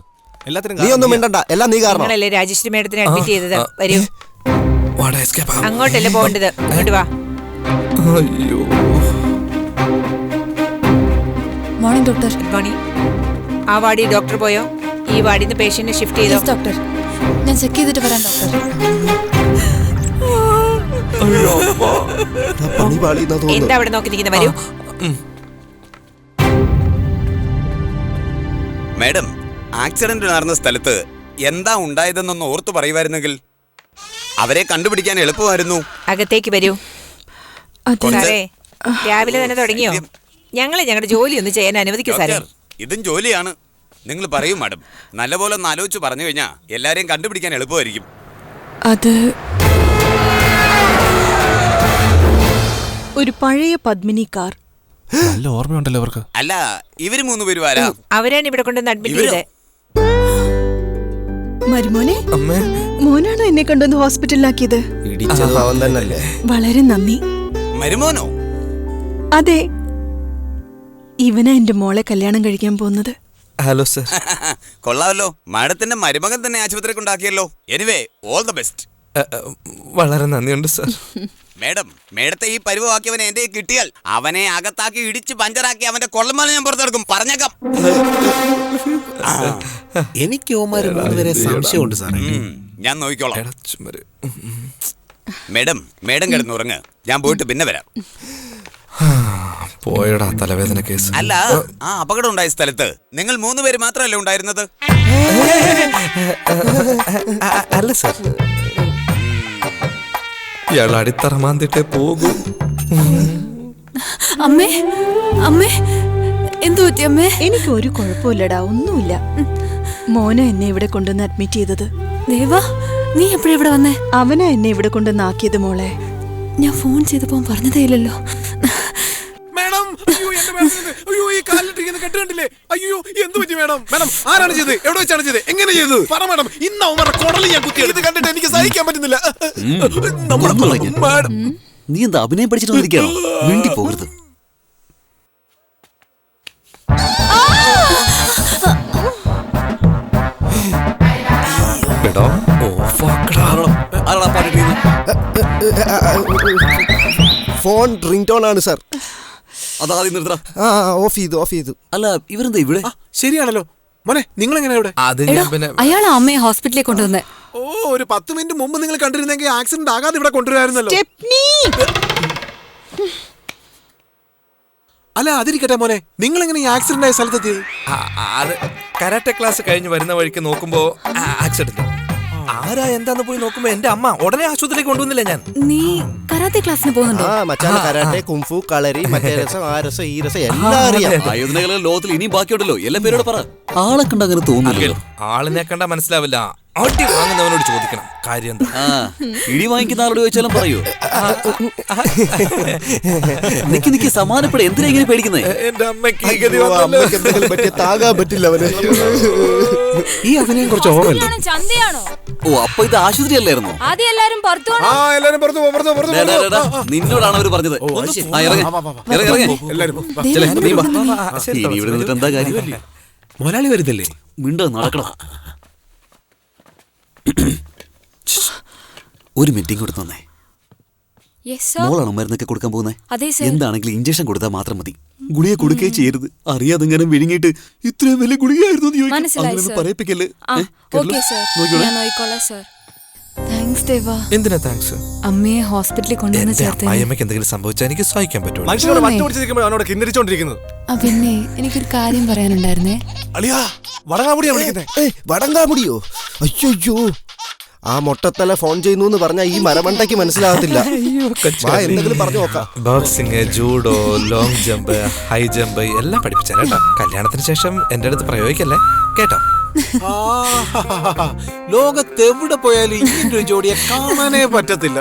എല്ലാത്തിനും നീ ഒന്നും മിണ്ടണ്ട, എല്ലാം നീ കാരണം. നിങ്ങളല്ലേ രാജശ്രീ മേഡത്തിനെ അഡ്മിറ്റ് ചെയ്തത്? വരൂ, വാടാ, escape ആവാം. അങ്ങോട്ടല്ലേ പോകേണ്ടത്, ഇങ്ങോട്ട് വാ. അയ്യോ, മോർണിംഗ് ഡോക്ടർ. Good morning. ആ വാർഡിൽ ഡോക്ടർ പോയോ? ഈ വാർഡിൽ നിന്ന് പേഷ്യന്റിനെ ഷിഫ്റ്റ് ചെയ്തോ? ഡോക്ടർ, ഞാൻ ചെക്ക് ചെയ്തിട്ട് വരാം ഡോക്ടർ. പണി പാളിയെന്നാ തോന്നുന്നു. എന്താ അവിടെ നോക്കി നിൽക്കുന്ന? വരൂ. മാഡം, ആക്സിഡന്റ് നടന്ന സ്ഥലത്ത് എന്താ ഉണ്ടായതെന്നൊന്ന് ഓർത്തു പറയുമായിരുന്നെങ്കിൽ അവരെ കണ്ടുപിടിക്കാൻ എളുപ്പമായിരുന്നു. അകത്തേക്ക് വരൂ. സാറേ, രാവിലെ തന്നെ തുടങ്ങിയോ? ഞങ്ങളെ ഞങ്ങളുടെ ജോലി ഒന്ന് ചെയ്യാൻ അനുവദിക്കൂ സാറേ. ഇതും ജോലിയാണ്. നിങ്ങൾ പറയൂ മാഡം. നല്ലപോലെ ഒന്ന് ആലോചിച്ച് പറഞ്ഞു കഴിഞ്ഞാൽ എല്ലാരെയും കണ്ടുപിടിക്കാൻ എളുപ്പമായിരിക്കും. അത് ഒരു പഴയ പദ്മിനി കാർ. നല്ല ഓർമ്മയുണ്ടല്ലോ അവർക്ക്. അല്ല, ഇവര് 3 പേരും ആരാ? അവരാണ് ഇവിടെ കൊണ്ടുവന്ന് അഡ്മിറ്റ് ചെയ്തത്. മരുമോനെ, അമ്മേ. മോനാണോ എന്നെ കൊണ്ടുവന്ന് ഹോസ്പിറ്റലിലാക്കിയത്? ഇടിച്ചത് അവൻ തന്നല്ലേ? വളരെ നന്ദി. മരുമോനോ? അതെ, ഇവനാ എന്റെ മോളെ കല്യാണം കഴിക്കാൻ പോകുന്നത്. Hello sir. കൊള്ളാമല്ലോ. മാഡത്തിന്റെ മരുമകൻ തന്നെ ആശുപത്രി കൊണ്ടാക്കിയല്ലോ. Anyway, all the best. വളരെ നന്ദിയുണ്ട് സർ. മേഡം, മേഡത്തെ ഈ പരുവാക്കിയവനെ എന്റെ കിട്ടിയാൽ അവനെ അകത്താക്കി ഇടിച്ച് പഞ്ചറാക്കി അവന്റെ കൊള്ളമാല ഞാൻ പുറത്തെടുക്കും. പറഞ്ഞേക്കാം. എനിക്ക് ഓമാര് 3 പേരെ സംശയമുണ്ട് സാറേ. ഞാൻ നോക്കിക്കോളാം. മേഡം, മേഡം കിടന്നുറങ്ങ്. ഞാൻ പോയിട്ട് പിന്നെ വരാം. പോയടാ തലവേദന കേസ്. അല്ല, ആ അപകടം ഉണ്ടായ സ്ഥലത്ത് നിങ്ങൾ 3 പേര് മാത്രമല്ലേ ഉണ്ടായിരുന്നത്? അല്ല സർ, ഇയാൾ അടിത്തറ മാന്തിട്ടേ പോകൂ. അമ്മേ, അമ്മേ, എന്തു പറ്റി അമ്മേ? എനിക്ക് ഒരു കുഴപ്പമില്ലടാ, ഒന്നുമില്ല. മോന എന്നെ ഇവിടെ കൊണ്ടുവന്ന് അഡ്മിറ്റ് ചെയ്തത്. ദേവാ, നീ എപ്പോഴാ ഇവിടെ വന്നേ? അവനാ എന്നെ ഇവിടെ കൊണ്ടുവന്ന് ആക്കിയത് മോളെ. ഞാൻ ഫോൺ ചെയ്തപ്പോ പറഞ്ഞതേ ഇല്ലല്ലോ. മേഡം, അയ്യോ എന്റെ മേഡത്തിന്, അയ്യോ ഈ കാലിട്ടിരിക്കുന്ന കെട്ട് കണ്ടില്ലേ? അയ്യോ എന്ത് പറ്റി മേഡം? മേഡം ആരാണ് ചെയ്തത്? എവിടെ വെച്ചാണ് ചെയ്തത്? എങ്ങനെ ചെയ്തത്? പറ മേഡം. ഇന്ന് അവന്മാരുടെ കുടലിൽ ഞാൻ കുത്തി. ഇത് കണ്ടിട്ട് എനിക്ക് സഹിക്കാൻ പറ്റുന്നില്ല. മേഡം, നീ എന്താ അഭിനയം പഠിച്ചിട്ട് വന്നിരിക്കുകയാണോ? വേണ്ടി പോകരുത്. ഫോൺ റിംഗ് ടോൺ ആണ് സാർ. അതാദ്യം നിർത്തണം. ഓഫ് ചെയ്തു. അല്ല, ഇവരെന്താ ഇവിടെ? ശരിയാണല്ലോ മോനെ. നിങ്ങൾ എങ്ങനെ ഇവിടെ? അയാളാ അമ്മയെ ഹോസ്പിറ്റലിൽ കൊണ്ടുവന്നേ. ഓ, ഒരു 10 മിനിറ്റ് മുമ്പ് നിങ്ങൾ കണ്ടിരുന്നെങ്കിൽ ആക്സിഡന്റ് ആകാതെ ഇവിടെ കൊണ്ടുവരായിരുന്നല്ലോ. അല്ല, അതിരിക്കട്ടെ മോനെ, നിങ്ങൾ എങ്ങനെ ഈ ആക്സിഡന്റ് ആയ സ്ഥലത്തെത്തിയത്? അത് കരാട്ടെ ക്ലാസ് കഴിഞ്ഞ് വരുന്ന വഴിക്ക് നോക്കുമ്പോ ആക്സിഡന്റ്. ആരാ എന്താന്ന് പോയി നോക്കുമ്പോ എന്റെ അമ്മ ഉടനെ ആശുപത്രിയിലേക്ക് കൊണ്ടുവന്നില്ല. ഞാൻ നീ കരാത്തെ ക്ലാസ്സിന് പോകുന്നുണ്ടോ? മച്ചാനെ കരാട്ടെ, കുംഫു, കളരി, മറ്റേ രസം, ആ രസം, ഈ രസം എല്ലാം അറിയാം. ആയോധനകളെ ലോകത്തിൽ ഇനിയും ബാക്കിയുണ്ടല്ലോ. എല്ലാ പേരോട് പറ. ആളെ കണ്ട അങ്ങനെ തോന്നില്ല. ആളിനെ കണ്ട മനസ്സിലാവില്ല. അടി വാങ്ങുന്നവനോട് ചോദിക്കണം കാര്യം എന്താ. ഇടി വാങ്ങിക്കുന്ന ആളോട് ചോദിച്ചാലും പറയൂ. നിക്ക് സമാനപ്പെടെ. എന്തിനാ ഇങ്ങനെ പേടിക്കുന്നേ? എന്റെ അമ്മയ്ക്ക് എന്തെങ്കിലും പറ്റിയ താകാൻ പറ്റില്ല അവന്. ഈ അഭിനയം കുറച്ച് ഓവറല്ലേ? ചന്തയാണോ? ഓ, അപ്പൊ ഇത് ആശുപത്രി അല്ലായിരുന്നു? ആദ്യം എല്ലാരും പുറത്തു പോണം. എല്ലാരും പുറത്തു. നിന്നോടാണ് അവര് പറഞ്ഞത്. ഇവിടെ നിന്നിട്ട് എന്താ കാര്യം? മുതലാളി വരുന്നില്ലേ? മിണ്ടോ, നടക്കണം. ഒരു മീറ്റിംഗ് കൊടുത്തു തന്നേ. മോളാണോ മരുന്നൊക്കെ കൊടുക്കാൻ പോകുന്നത്? എന്താണെങ്കിലും ഇഞ്ചക്ഷൻ കൊടുത്താൽ മാത്രം മതി. ഗുളിക കൊടുക്കുകയും ചെയ്യരുത്. അറിയാതെങ്ങനെ വിഴുങ്ങിയിട്ട് ഇത്രയും വലിയ ഗുളികയായിരുന്നു പറയിപ്പിക്കല്ലേ. എന്തിനാ താങ്ക്സ്? അമ്മയെ ഹോസ്പിറ്റലിൽ കൊണ്ടുവന്ന് ചേർത്ത് അമ്മയ്ക്ക് എന്തെങ്കിലും സംഭവിച്ചാൽ എനിക്ക് സഹിക്കാൻ പറ്റുള്ളൂ. മനുഷ്യനോട് മറ്റുപിടിച്ചിരിക്കുമ്പോൾ അവനോട് കിന്നരിച്ചോണ്ടിരിക്കുന്നത്. പിന്നെ എനിക്കൊരു കാര്യം പറയാനുണ്ടായിരുന്നേ. അളിയാ, വടങ്ങാമുടിയാ വിളിക്കുന്നേ. വടങ്ങാമുടിയോ? അയ്യോ, ആ മൊട്ടത്തല ഫോൺ ചെയ്യുന്നു എന്ന് പറഞ്ഞാൽ ഈ മരമണ്ടയ്ക്ക് മനസ്സിലാകത്തില്ല. എന്തെങ്കിലും പറഞ്ഞു നോക്കാം. Boxing, judo, long jump, high jump എല്ലാം പഠിപ്പിച്ചാൽ കേട്ടോ. കല്യാണത്തിന് ശേഷം എന്റെ അടുത്ത് പ്രയോഗിക്കല്ലേ കേട്ടോ. ലോകത്തെവിടെ പോയാലും ഇങ്ങനെ ഒരു ജോഡിയെ കാണാനേ പറ്റത്തില്ല.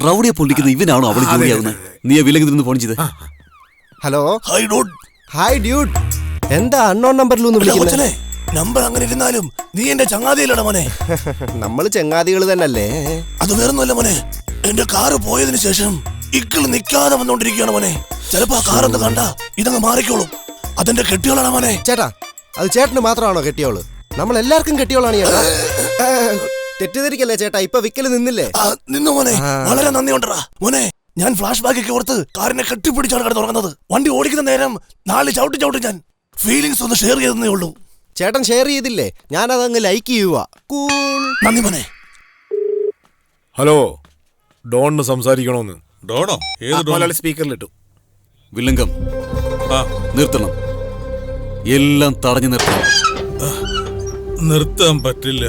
റൗഡിയെ പൊള്ളിക്കുന്ന ഇവനാണോ അവള് ജോലിയാവുന്നത്? നീ വിലക്ക് നിന്ന് ഫോൺ ചെയ്ത്. Hello hi dude. Hi dude. എന്താ അൺനോൺ നമ്പറിലൊന്നും വിളിക്കുന്നത്? നമ്പർ അങ്ങനെ ഇരുന്നാലും നീ എന്റെ ചങ്ങാതിയിലട മോനെ. നമ്മൾ ചങ്ങാതികൾ തന്നല്ലേ. അത് വേറൊന്നുമല്ല മോനെ, എന്റെ കാറ് പോയതിനു ശേഷം ഇക്കള് നിൽക്കാതെ വന്നോണ്ടിരിക്കുകയാണ് മോനെ. ചിലപ്പോ ആ കാറൊന്ന് കണ്ട ഇതങ്ങ് മാറിക്കോളും. അതെന്റെ കെട്ടിയോളാണ് മോനെ. ചേട്ടാ, അത് ചേട്ടന് മാത്രമാണോ കെട്ടിയോള്? നമ്മൾ എല്ലാവർക്കും കെട്ടിയോളാണ് ചേട്ടാ. തെറ്റിദ്ധരിക്കല്ലേ ചേട്ടാ, ഇപ്പൊ വിക്കല് നിന്നില്ലേ? നിന്നു മോനെ, വളരെ നന്ദി ഉണ്ടടാ മോനെ. ഞാൻ ഫ്ലാഷ് ബാക്ക് ഒക്കെ ഓർത്ത് കാറിനെ കെട്ടിപ്പിടിച്ചാണ് കിടന്ന് തുടങ്ങുന്നത്. വണ്ടി ഓടിക്കുന്ന നേരം നാളെ ചവിട്ടി ഞാൻ ഫീലിങ്സ് ഒന്ന് ഷെയർ ചെയ്തേ ഉള്ളൂ. ചേട്ടൻ ഷെയർ ചെയ്തില്ലേ? ഞാനതങ്ങ് ലൈക്ക് ചെയ്യുക. നന്ദി മോനെ. ഹലോ, ഡോണിന് സംസാരിക്കണോന്ന്. ഡോണോ? ഏത് ഡോൺ? മലയാളി സ്പീക്കറിലിട്ടു. വില്ലങ്കം നിർത്തണം, എല്ലാം തടഞ്ഞു നിർത്തണം. നിർത്താൻ പറ്റില്ല.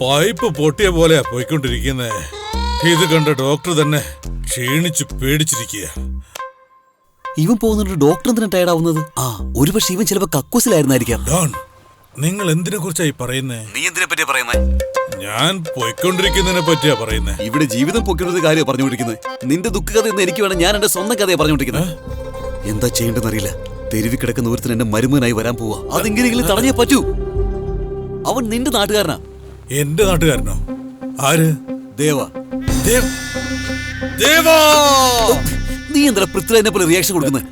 പൈപ്പ് പൊട്ടിയ പോലെയാ പോയിക്കൊണ്ടിരിക്കുന്നേ. ഇത് കണ്ട ഡോക്ടർ തന്നെ ക്ഷീണിച്ച് പേടിച്ചിരിക്കുക. ഇവൻ പോകുന്നുണ്ട്, ഡോക്ടർ എന്തിനാ ടയർഡാവുന്നത്? ഒരുപക്ഷെ ഇവൻ ചിലപ്പോ കക്കൂസിലായിരുന്നായിരിക്കാം. ഡോൺ, നിങ്ങൾ എന്തിനെ കുറിച്ചായി പറയുന്നേ? നീ എന്തിനെ പറ്റിയാ പറയുന്നേ? ഞാൻ പോയിക്കൊണ്ടിരിക്കുന്നതിനെ പറ്റിയാ പറയുന്നേ. ഇവിടെ ജീവിതം പൊക്കിടുന്ന കാര്യം പറഞ്ഞുകൊണ്ടിരിക്കുന്നത്. നിന്റെ ദുഃഖകഥ എന്ന് എനിക്ക് വേണം, ഞാൻ എന്റെ സ്വന്തം കഥയെ പറഞ്ഞുകൊണ്ടിരിക്കുന്നത്. എന്താ ചെയ്യേണ്ടെന്ന് അറിയില്ല. തെരുവി കിടക്കുന്ന ഒരുത്തിന് എന്റെ മരുമനായി വരാൻ പോവാ. അതെങ്ങനെയെങ്കിലും തടഞ്ഞേ പറ്റൂ. അവൻ നിന്റെ നാട്ടുകാരനാ. എന്റെ നാട്ടുകാരനോ? ആര്? ദേവ. ദേവാ! നീ എന്താ പൃഥ്വിരാജിനെ പോലെ റിയാക്ഷൻ കൊടുക്കുന്നത്?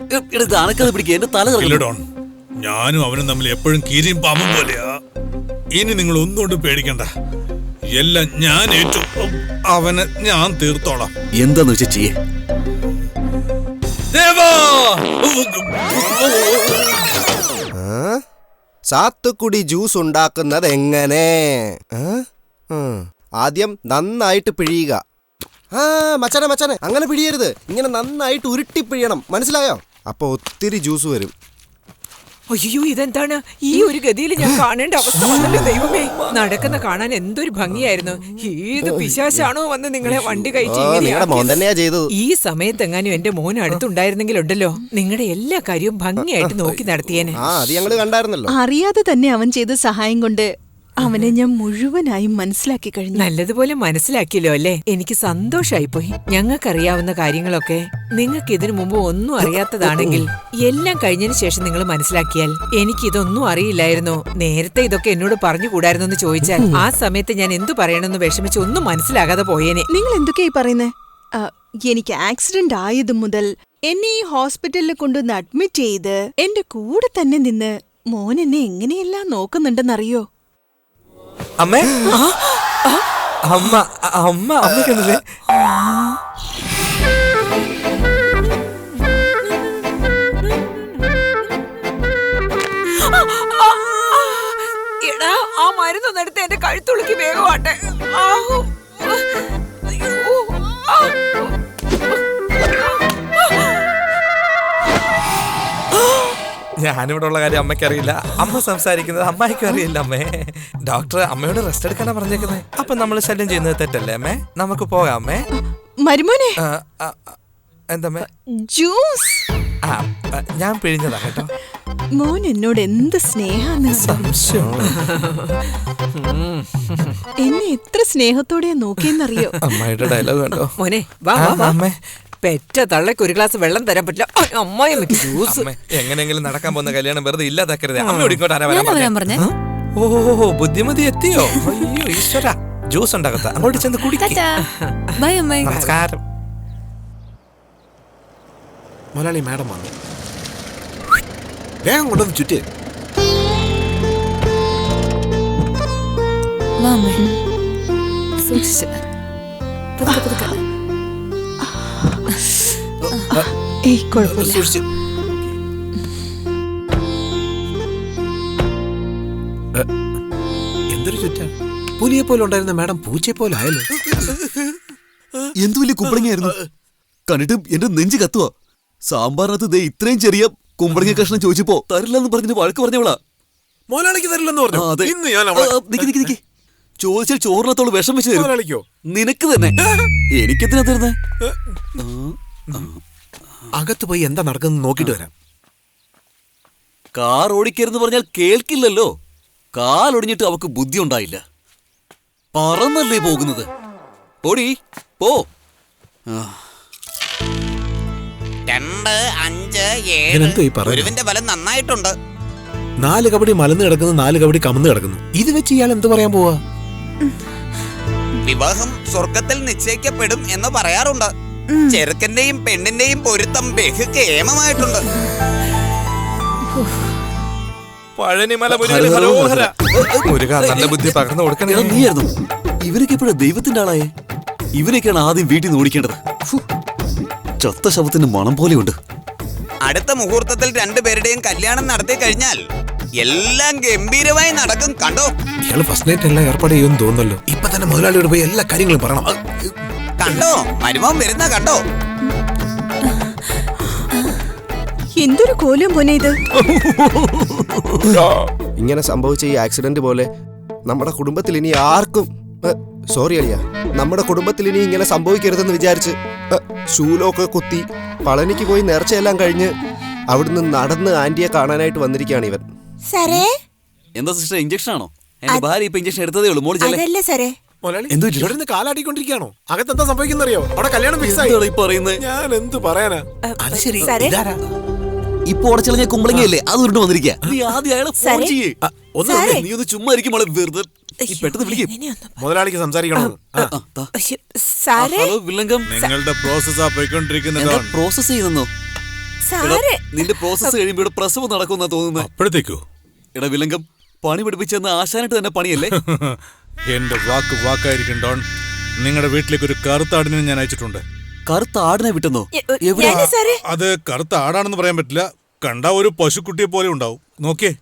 അനക്കാതെ പിടിക്കുക, എന്റെ തല ഡോൺ. ഞാനും അവനും തമ്മിൽ എപ്പോഴും കീരിയും പാമ്പും പോലെയാ. ഇനി നിങ്ങൾ ഒന്നുകൊണ്ടും പേടിക്കണ്ട, എല്ലാം ഞാൻ ഏറ്റു. അവനെ ഞാൻ തീർത്തോളാം. എന്താന്ന് വെച്ചാ ചെയ്യേ. സാത്തുക്കുടി ജ്യൂസ് ഉണ്ടാക്കുന്നത് എങ്ങനെ? ആദ്യം നന്നായിട്ട് പിഴിയുക. മച്ചനെ അങ്ങനെ പിഴിയരുത്, ഇങ്ങനെ നന്നായിട്ട് ഉരുട്ടി പിഴിയണം, മനസ്സിലായോ? അപ്പൊ ഒത്തിരി ജ്യൂസ് വരും. അയ്യോ, ഇതെന്താണ് ഈ ഒരു ഗതിയിൽ ഞാൻ കാണേണ്ട അവസ്ഥ വന്നല്ലോ ദൈവമേ. നടക്കുന്ന കാണാൻ എന്തൊരു ഭംഗിയായിരുന്നു. ഏത് പിശാശാണോ വന്ന് നിങ്ങളെ വണ്ടി കയറ്റി? ഈ സമയത്ത് എങ്ങാനും എന്റെ മോൻ അടുത്തുണ്ടായിരുന്നെങ്കിലുണ്ടല്ലോ, നിങ്ങളുടെ എല്ലാ കാര്യവും ഭംഗിയായിട്ട് നോക്കി നടത്തിയേനെ. അറിയാതെ തന്നെ അവൻ ചെയ്ത സഹായം കൊണ്ട് അവനെ ഞാൻ മുഴുവനായും മനസ്സിലാക്കി കഴിഞ്ഞു. നല്ലതുപോലെ മനസ്സിലാക്കിയല്ലോ അല്ലേ? എനിക്ക് സന്തോഷായിപ്പോയി. ഞങ്ങൾക്കറിയാവുന്ന കാര്യങ്ങളൊക്കെ നിങ്ങൾക്ക് ഇതിനു മുമ്പ് ഒന്നും അറിയാത്തതാണെങ്കിൽ എല്ലാം കഴിഞ്ഞതിന് ശേഷം നിങ്ങൾ മനസ്സിലാക്കിയാൽ, എനിക്കിതൊന്നും അറിയില്ലായിരുന്നു, നേരത്തെ ഇതൊക്കെ എന്നോട് പറഞ്ഞുകൂടായിരുന്നു എന്ന് ചോദിച്ചാൽ ആ സമയത്ത് ഞാൻ എന്തു പറയണമെന്ന് വിഷമിച്ച് ഒന്നും മനസ്സിലാകാതെ പോയേനെ. നിങ്ങൾ എന്തൊക്കെയായി പറയുന്നേ? എനിക്ക് ആക്സിഡന്റ് ആയത് മുതൽ എന്നെ ഈ ഹോസ്പിറ്റലിൽ കൊണ്ടുവന്ന് അഡ്മിറ്റ് ചെയ്ത് എന്റെ കൂടെ തന്നെ നിന്ന് മോൻ എന്നെ എങ്ങനെയെല്ലാം നോക്കുന്നുണ്ടെന്നറിയോ? അമ്മേ, അമ്മക്കല്ലേ? എടാ, ആ മരുന്നൊന്നെടുത്ത് എന്റെ കഴുത്തുളുക്കി വേഗമാട്ടെ. ഞാനിവിടെ ഉള്ള കാര്യം അമ്മയ്ക്ക് അറിയില്ല, അമ്മ സംസാരിക്കുന്നത് അമ്മായിക്കും അറിയില്ല. അമ്മേ, ഡോക്ടർ അമ്മയോട് റെസ്റ്റ് എടുക്കാനാ പറഞ്ഞേക്കുന്നത്. അപ്പൊ നമ്മൾ ശല്യം ചെയ്യുന്നത് തെറ്റല്ലേ അമ്മേ? നമുക്ക് പോകാം അമ്മേ. മരുമോനെ, എന്താ ജ്യൂസ് ഞാൻ പിഴിഞ്ഞതാ കേട്ടോ. മോൻ എന്നോട് എന്ത് സ്നേഹാന്ന്. എന്നെ എത്ര സ്നേഹത്തോടെ നോക്കിയെന്നറിയോ? അമ്മായിയുടെ ഡയലോഗ് കണ്ടോ? മോനെ വാ അമ്മേ. പെറ്റ തള്ളക്ക് ഒരു ഗ്ലാസ് വെള്ളം തരാൻ പറ്റില്ല, അമ്മായി ജ്യൂസ്. എങ്ങനെയെങ്കിലും നടക്കാൻ പോകുന്ന കല്യാണം വെറുതെ ഇല്ലാതാക്കരുത്. അമ്മയോട് ഇങ്ങോട്ട് ആരാ വരാൻ പറഞ്ഞേ? ഓ, ബുദ്ധിമതി എത്തിയോ? അയ്യോ ഈശ്വര, ജ്യൂസ് ഉണ്ടാകത്ത അങ്ങോട്ട് ചെന്ന് കുടിക്കാം. നമസ്കാരം. മലയാളി മാഡം വന്നു. വേഗം കൊണ്ടൊന്ന് ചുറ്റി. എന്തൊരു ചുറ്റ. പുലിയെ പോലെ ഉണ്ടായിരുന്ന മാഡം പൂച്ചയെ പോലെ ആയല്ലോ. എന്തു വലിയ കുമ്പളങ്ങയായിരുന്നു. കണ്ടിട്ട് എന്റെ നെഞ്ച് കത്തുവാ. സാമ്പാറിനകത്ത് ഇത്രയും ചെറിയ കുമ്പളങ്ങ കഷ്ണം ചോദിച്ചപ്പോ തരില്ലെന്ന് പറഞ്ഞിട്ട് വഴക്ക് പറഞ്ഞവളാ. മോലാളിക്ക് തരില്ലെന്ന് പറഞ്ഞു. ചോദിച്ചാൽ ചോറിനകത്തോളം വിഷം വെച്ച് തരും. നിനക്ക് തന്നെ. എനിക്കെന്തിനാ തരുന്നേ? അകത്ത് പോയി എന്താ നടക്കുന്നത് നോക്കിട്ട് വരാം. കാർ ഓടിക്കരുന്ന് പറഞ്ഞാൽ കേൾക്കില്ലല്ലോ. കാലൊടിഞ്ഞിട്ട് അവക്ക് ബുദ്ധി ഉണ്ടായില്ല. പറന്നല്ലേ പോകുന്നത്. ഓടി പോ. 2, 5, ഇതെന്തോ ഈ 7 പറയുന്നത്? ഒരുവിന്റെ ബലം നന്നായിട്ടുണ്ട്. 4 കബഡി മലന്ന് കിടക്കുന്നു, 4 കബഡി കമന്ന് കിടക്കുന്നു. ഇത് വെച്ച് ഇയാൾ എന്ത് പറയാൻ പോവാ? വിവാഹം സ്വർഗത്തിൽ നിശ്ചയിക്കപ്പെടും എന്ന് പറയാറുണ്ട്. ചെറുക്കന്റെയും പെണ്ണിന്റെയും പൊരുത്തം ബഹുകേമമായിട്ടുണ്ട്. പഴനിമല മുരുക നല്ല ബുദ്ധി പകർന്നു കൊടുക്കണേ. നീയായിരുന്നു ഇവരൊക്കെ എപ്പോഴാ ദൈവത്തിന്റെ ആളായേ? ഇവരൊക്കെയാണ് ആദ്യം വീട്ടിൽ നിന്ന് ഓടിക്കേണ്ടത്. ചത്ത ശവത്തിന്റെ മണം പോലെയുണ്ട്. അടുത്ത മുഹൂർത്തത്തിൽ രണ്ടുപേരുടെയും കല്യാണം നടത്തി കഴിഞ്ഞാൽ എല്ലാം ഗംഭീരമായി നടക്കും. കണ്ടോ? ഇയാള് ഫസ്റ്റ് നൈറ്റ് എല്ലാം ഏർപ്പാട് ചെയ്യുമെന്ന് തോന്നുന്നല്ലോ. ഇപ്പൊ തന്നെ മുതലാളിയോട് പോയി എല്ലാ കാര്യങ്ങളും പറയണം. കണ്ടോ? മരുമോൻ വരുന്ന കണ്ടോ? എന്തൊരു കോലം പോനെ ഇത്. ഇങ്ങനെ സംഭവിച്ച ഈ ആക്സിഡന്റ് പോലെ നമ്മുടെ കുടുംബത്തിൽ ഇനി ആർക്കും സോറി അളിയ, നമ്മുടെ കുടുംബത്തിൽ ഇനി ഇങ്ങനെ സംഭവിക്കരുതെന്ന് വിചാരിച്ച് ഷൂലൊക്കെ കുത്തി പളനിക്ക് പോയി നേർച്ചയെല്ലാം കഴിഞ്ഞ് അവിടുന്ന് നടന്ന് ആന്റിയെ കാണാനായിട്ട് വന്നിരിക്കുകയാണ് ഇവൻ. സാറേ, എന്താ സിസ്റ്റർ, ഇഞ്ചക്ഷൻ ആണോ? എന്റെ ഭാര്യ ഇപ്പൊ ഇഞ്ചക്ഷൻ എടുത്തതേ ഉള്ളൂ. മോളി അതല്ല സാറേ. മുതലാളി കാലാടിക്കൊണ്ടിരിക്കുകയാണോ? അകത്തെന്താ സംഭവിക്കുന്നറിയോ? അവിടെ കല്യാണം ഫിക്സ് ആയി. ഞാൻ എന്ത് പറയാനാ? അത് ശരി. ഇപ്പൊ ഉടച്ചളഞ്ഞ കുമ്പളങ്ങയല്ലേ അത് ഉരുണ്ട് വന്നിരിക്കുക. നീ ആദ്യം അയാളെ ഫോൺ ചെയ്യേ. നീ ഒന്ന് ചുമ്മാ ഇരിക്കും മോളെ. വെറുതെ പെട്ടെന്ന് വിളിക്കും. മുതലാളിക്ക് സംസാരിക്കണോ? ഹലോ വില്ലങ്കം, നിങ്ങളുടെ പ്രോസസ്സാ പോയിക്കൊണ്ടിരിക്കുന്നത്. പ്രോസസ് ചെയ്യുന്നോ? നിന്റെ പ്രോസസ് കഴിയുമ്പോ ഇവിടെ പ്രസവം നടക്കുന്ന തോന്നുന്നത്. അപ്പോഴത്തേക്കോ? എടാ വില്ലങ്കം, പണി പഠിപ്പിച്ചെന്ന് ആശാനായിട്ട് തന്നെ പണിയല്ലേ? എന്റെ വാക്കായിരിക്കും ഡോൺ. നിങ്ങളുടെ വീട്ടിലേക്ക് ഒരു കറുത്ത ആടിനെ ഞാൻ അയച്ചിട്ടുണ്ട്. കറുത്ത ആടിനെ വിട്ടെന്നോ? അത് കറുത്ത ആടാണെന്ന് പറയാൻ പറ്റില്ല. കണ്ട ഒരു പശുക്കുട്ടിയെ പോലെ ഉണ്ടാവും. നോക്കിയേ.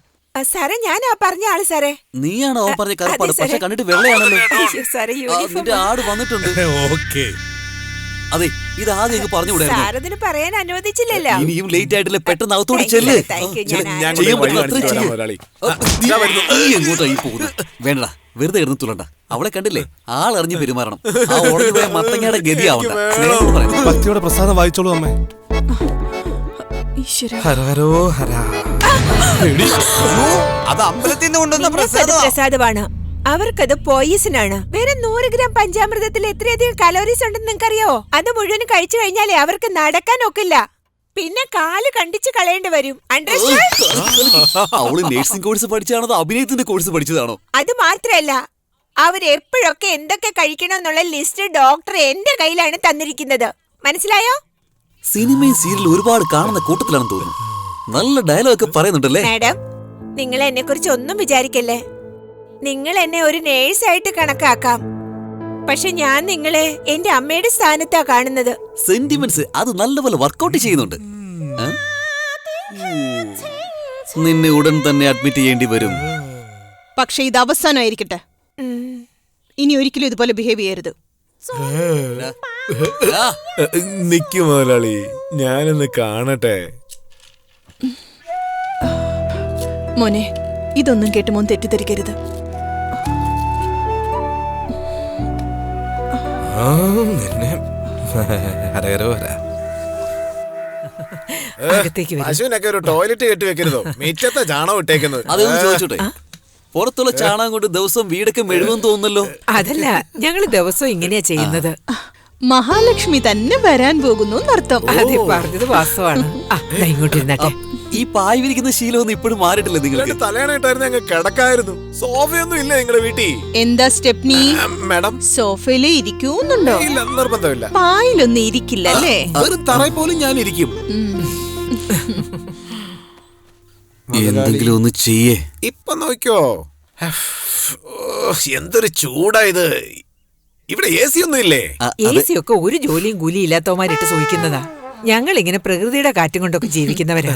സാറേ, ഞാനാ പറഞ്ഞ ആള് സാറേ. നീയാണോ അവൻ പറഞ്ഞ കറുപ്പാട്? പക്ഷെ കണ്ടിട്ട് വെള്ളയാണല്ലോ. നിന്റെ ആട് വന്നിട്ടുണ്ട്. ഓക്കേ. അതെ, ഇത് ആദ്യം അങ്ങ് പറഞ്ഞുകൂടായിരുന്നു. സാറതിന് പറയാൻ അനുവദിച്ചില്ലല്ലോ. ഇനിയും ലേറ്റ് ആയിട്ടില്ല, പെട്ടെന്ന് അകത്തോട് ചെല്ല്. എങ്ങോട്ടായി പോകുന്നത്? വേണ്ട, വെറുതെ കിടന്ന് തുള്ളണ്ട. അവളെ കണ്ടില്ലേ, ആളറിഞ്ഞ് പെരുമാറണം. ആ ഉടഞ്ഞു പോയ മത്തങ്ങയുടെ ഗതിയാവണ്ട. ഭക്തിയോടെ പ്രസാദം വായിച്ചോളൂ അമ്മേ. ഹരഹരോ ഹര. അത് അമ്പലത്തിൽ നിന്ന് കൊണ്ടുവന്ന പ്രസാദമാണ്. അവർക്കത് പോയിസനാണ്. വേറെ 100 ഗ്രാം പഞ്ചാമൃതത്തിൽ എത്രയധികം കലോറീസ് ഉണ്ടെന്ന് നിങ്ങൾക്കറിയോ? അത് മുഴുവനും കഴിച്ചു കഴിഞ്ഞാലേ അവർക്ക് നടക്കാൻ ഒക്കില്ല. പിന്നെ കാല് കണ്ടിച്ച് കളയേണ്ടി വരും. അവള് നഴ്സിംഗ് കോഴ്സ് പഠിച്ചാണോ അഭിനയത്തിന്റെ കോഴ്സ് പഠിച്ചതാണോ? അത് മാത്രല്ല, അവരെപ്പോഴൊക്കെ എന്തൊക്കെ കഴിക്കണമെന്നുള്ള ലിസ്റ്റ് ഡോക്ടർ എന്റെ കയ്യിലാണ് തന്നിരിക്കുന്നത്. മനസ്സിലായോ? സിനിമയും സീരിയലും ഒരുപാട് കാണുന്ന കൂട്ടത്തിലാണെന്ന് തോന്നുന്നു. നല്ല ഡയലോഗ് ഒക്കെ പറയുന്നുണ്ടല്ലേ? മാഡം, നിങ്ങൾ എന്നെ കുറിച്ച് ഒന്നും വിചാരിക്കല്ലേ. നിങ്ങൾ എന്നെ ഒരു നേഴ്സായിട്ട് കണക്കാക്കാം. പക്ഷെ ഞാൻ നിങ്ങളെ എന്റെ അമ്മയുടെ സ്ഥാനത്താ കാണുന്നത്. സെന്റിമെന്റ്സ് അത് നല്ലപോലെ വർക്കൗട്ട് ചെയ്യുന്നുണ്ട്. നിന്നെ ഉടൻ തന്നെ അഡ്മിറ്റ് ചെയ്യേണ്ടി വരും. പക്ഷെ ഇത് അവസാനമായിരിക്കട്ടെ. ഇനി ഒരിക്കലും ഇതുപോലെ ബിഹേവ് ചെയ്യരുത്. നിക്ക് മുതലാളി, ഞാനൊന്ന് കാണട്ടെ. മോനെ, ഇതൊന്നും കേട്ട് മോൻ തെറ്റിദ്ധരിക്കരുത്. പശുവിനൊക്കെ ഒരു ടോയ്ലറ്റ് കെട്ടി വെക്കരുതോ? മിറ്റത്തെ ചാണകം ഇട്ടേക്കുന്നത്. അതൊന്നും ചോദിച്ചോട്ടെ. പുറത്തുള്ള ചാണകം കൊണ്ട് ദിവസം വീടൊക്കെ മെഴുകുമെന്ന് തോന്നുന്നല്ലോ. അതല്ല, ഞങ്ങള് ദിവസം ഇങ്ങനെയാ ചെയ്യുന്നത്. മഹാലക്ഷ്മി തന്നെ വരാൻ പോകുന്നു എന്നർത്ഥം. അതെ, പറഞ്ഞത് വാസ്തവാണ്. ഇങ്ങോട്ടിരുന്നട്ടെ. ഈ പായ് വിരിക്കുന്ന ശീലമൊന്നും ഇപ്പോഴും മാറിയിട്ടില്ല. നിങ്ങൾക്ക് തലയണായിട്ടായിരുന്നു ഞങ്ങൾ കിടക്കായിരുന്നു. സോഫയൊന്നും ഇല്ല നിങ്ങളുടെ വീട്ടിൽ? എന്താ സ്റ്റെപ്നി മാഡം, സോഫയില് ഇരിക്കൂന്നുണ്ടോ? ഇല്ല, നിർബന്ധമില്ല. പായിലൊന്നും ഇരിക്കില്ല അല്ലേ? വെറും തറയിൽ പോലും ഞാൻ ഇരിക്കും. എന്തെങ്കിലും ഒന്ന് ചെയ്യേ. ഇപ്പൊ നോക്കിയോ, എന്തൊരു ചൂടാ ഇത്. ഇവിടെ AC ഒന്നും ഇല്ലേ? AC ഒക്കെ ഒരു ജോലിയും കൂലി ഇല്ലാത്തവന്മാരിട്ട് സൂഹിക്കുന്നതാ. ഞങ്ങൾ ഇങ്ങനെ പ്രകൃതിയുടെ കാറ്റും കൊണ്ടൊക്കെ ജീവിക്കുന്നവരാ.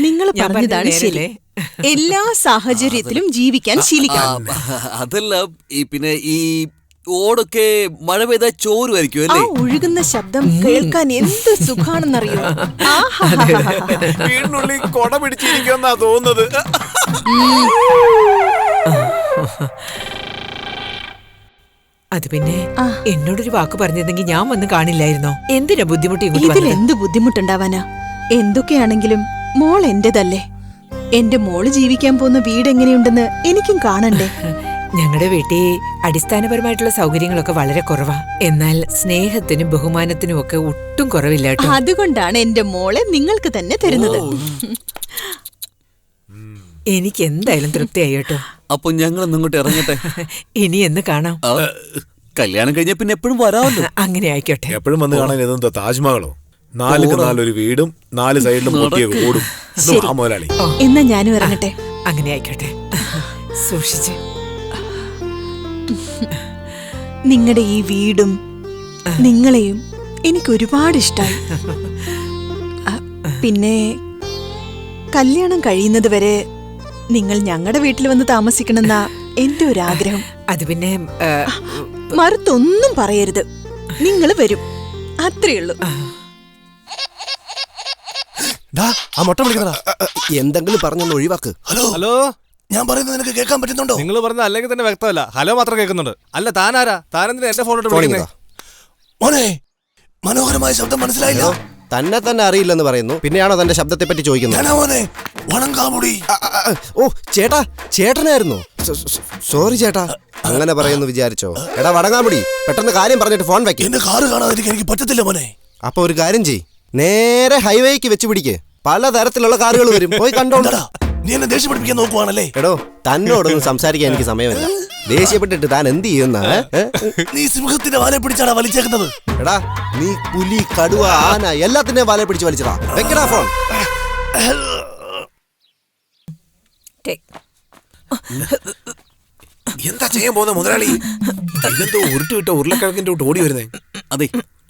നിങ്ങൾ പറഞ്ഞതാണ് ശരി. എല്ലാ സാഹചര്യത്തിലും ജീവിക്കാൻ ശീലിക്കണം. അതല്ല, പിന്നെ ഈ ഓടൊക്കെ മഴ പെയ്താ ചോരുമായിരിക്കും അല്ലേ? ഒഴുകുന്ന ശബ്ദം കേൾക്കാൻ എന്ത് സുഖാണെന്നറിയോ? വീടിനുള്ളിൽ കൊട പിടിച്ചിരിക്കുമെന്നാ തോന്നുന്നത്. അത് പിന്നെ എന്നോടൊരു വാക്ക് പറഞ്ഞിരുന്നെങ്കിൽ ഞാൻ വന്ന് കാണില്ലായിരുന്നോ? എന്തിനാ ബുദ്ധിമുട്ടി? ഇതിൽ എന്ത് ബുദ്ധിമുട്ടുണ്ടാവാനാ? എന്തൊക്കെയാണെങ്കിലും മോൾ എന്റേതല്ലേ. എന്റെ മോള് ജീവിക്കാൻ പോകുന്ന വീട് എങ്ങനെയുണ്ടെന്ന് എനിക്കും കാണണ്ടേ. ഞങ്ങളുടെ വീട്ടിൽ അടിസ്ഥാനപരമായിട്ടുള്ള സൗകര്യങ്ങളൊക്കെ വളരെ കുറവാ. എന്നാൽ സ്നേഹത്തിനും ബഹുമാനത്തിനും ഒക്കെ ഒട്ടും കുറവില്ല കേട്ടോ. അതുകൊണ്ടാണ് എന്റെ മോളെ നിങ്ങൾക്ക് തന്നെ തരുന്നത്. എനിക്ക് എന്തായാലും തൃപ്തിയായി കേട്ടോ. അപ്പൊ ഞങ്ങൾ ഇങ്ങോട്ട് ഇറങ്ങട്ടെ. ഇനി എന്ന് കാണാം. കല്യാണം കഴിഞ്ഞ പിന്നെ എപ്പോഴും വരാമല്ലോ. അങ്ങനെ ആയിക്കോട്ടെ. എപ്പോഴും വന്ന് കാണാൻ ഇതെന്തോ താജ്മഹലോ? 4 വീടും 4 സൈഡിലും പൊട്ടിയ ഓടും. മുതലാളി, എന്നാ ഞാനും ഇറങ്ങട്ടെ. അങ്ങനെ ആയിക്കോട്ടെ. സൂക്ഷിച്ച്. നിങ്ങളുടെ ഈ വീടും നിങ്ങളെയും എനിക്ക് ഒരുപാട് ഇഷ്ടമായി. പിന്നെ കല്യാണം കഴിയുന്നത് വരെ നിങ്ങൾ ഞങ്ങളുടെ വീട്ടിൽ വന്ന് താമസിക്കണമെന്നാ എന്റെ ഒരു ആഗ്രഹം. അത് പിന്നെ മറുത്തൊന്നും പറയരുത്. നിങ്ങൾ വരും, അത്രയുള്ളൂ. എന്തെങ്കിലും പറഞ്ഞൊന്ന് ഒഴിവാക്ക്. ഹലോ, ഞാൻ പറയുന്നത് നിനക്ക് കേൾക്കാൻ പറ്റുന്നുണ്ടോ? നിങ്ങൾ പറഞ്ഞ അല്ലെങ്കിൽ തന്നെ വ്യക്തമല്ല. ഹലോ മാത്രം കേൾക്കുന്നുണ്ട്. അല്ല, താനാരാ? താനെന്തിനാ എന്റെ ഫോണിട്ട് വിളിക്കുന്നേ? മോനെ, മനോഹരമായ ശബ്ദം മനസ്സിലായില്ലോ. തന്നെ അറിയില്ലെന്ന് പറയുന്നു. പിന്നെയാണോ തന്റെ ശബ്ദത്തെ പറ്റി ചോദിക്കുന്നത്? ഓ ചേട്ടാ, ചേട്ടനായിരുന്നു. സോറി ചേട്ടാ, അങ്ങനെ പറയുന്നു വിചാരിച്ചോ? എടാ വടങ്ങാമുടി, പെട്ടെന്ന് കാര്യം പറഞ്ഞിട്ട് ഫോൺ വെക്ക്. എന്റെ കാറ് കാണാതിരിക്കാൻ എനിക്ക് പറ്റത്തില്ല മോനെ. അപ്പൊ ഒരു കാര്യം ചെയ്, നേരെ ഹൈവേക്ക് വെച്ച് പിടിക്ക്. പലതരത്തിലുള്ള കാറുകൾ വരും, പോയി കണ്ടോണ്ടാ. നീ എന്നെ ദേഷ്യം പഠിപ്പിക്കാൻ നോക്കുവാണല്ലേ? എടോ, തന്നോടൊന്നും സംസാരിക്കാൻ എനിക്ക് സമയമില്ല. ദേഷ്യപ്പെട്ടിട്ട് താൻ എന്ത് ചെയ്യുന്ന? നീ സിംഹത്തിന്റെ വാലെ പിടിച്ചാടാ വലിച്ചേക്കുന്നത്. എടാ, നീ പുലി, കടുവ, ആന എല്ലാത്തിന്റെയും വാലെ പിടിച്ച് വലിച്ചടാ. വെക്കടാ ഫോൺ. എന്താ ചെയ്യാൻ പോകുന്ന മുതലാളി? ഇതെന്തോ ഉരുട്ടുവിട്ട ഉരുളക്കിഴങ്ങിന്റെ ഓടി വരുന്നേ. അതെ,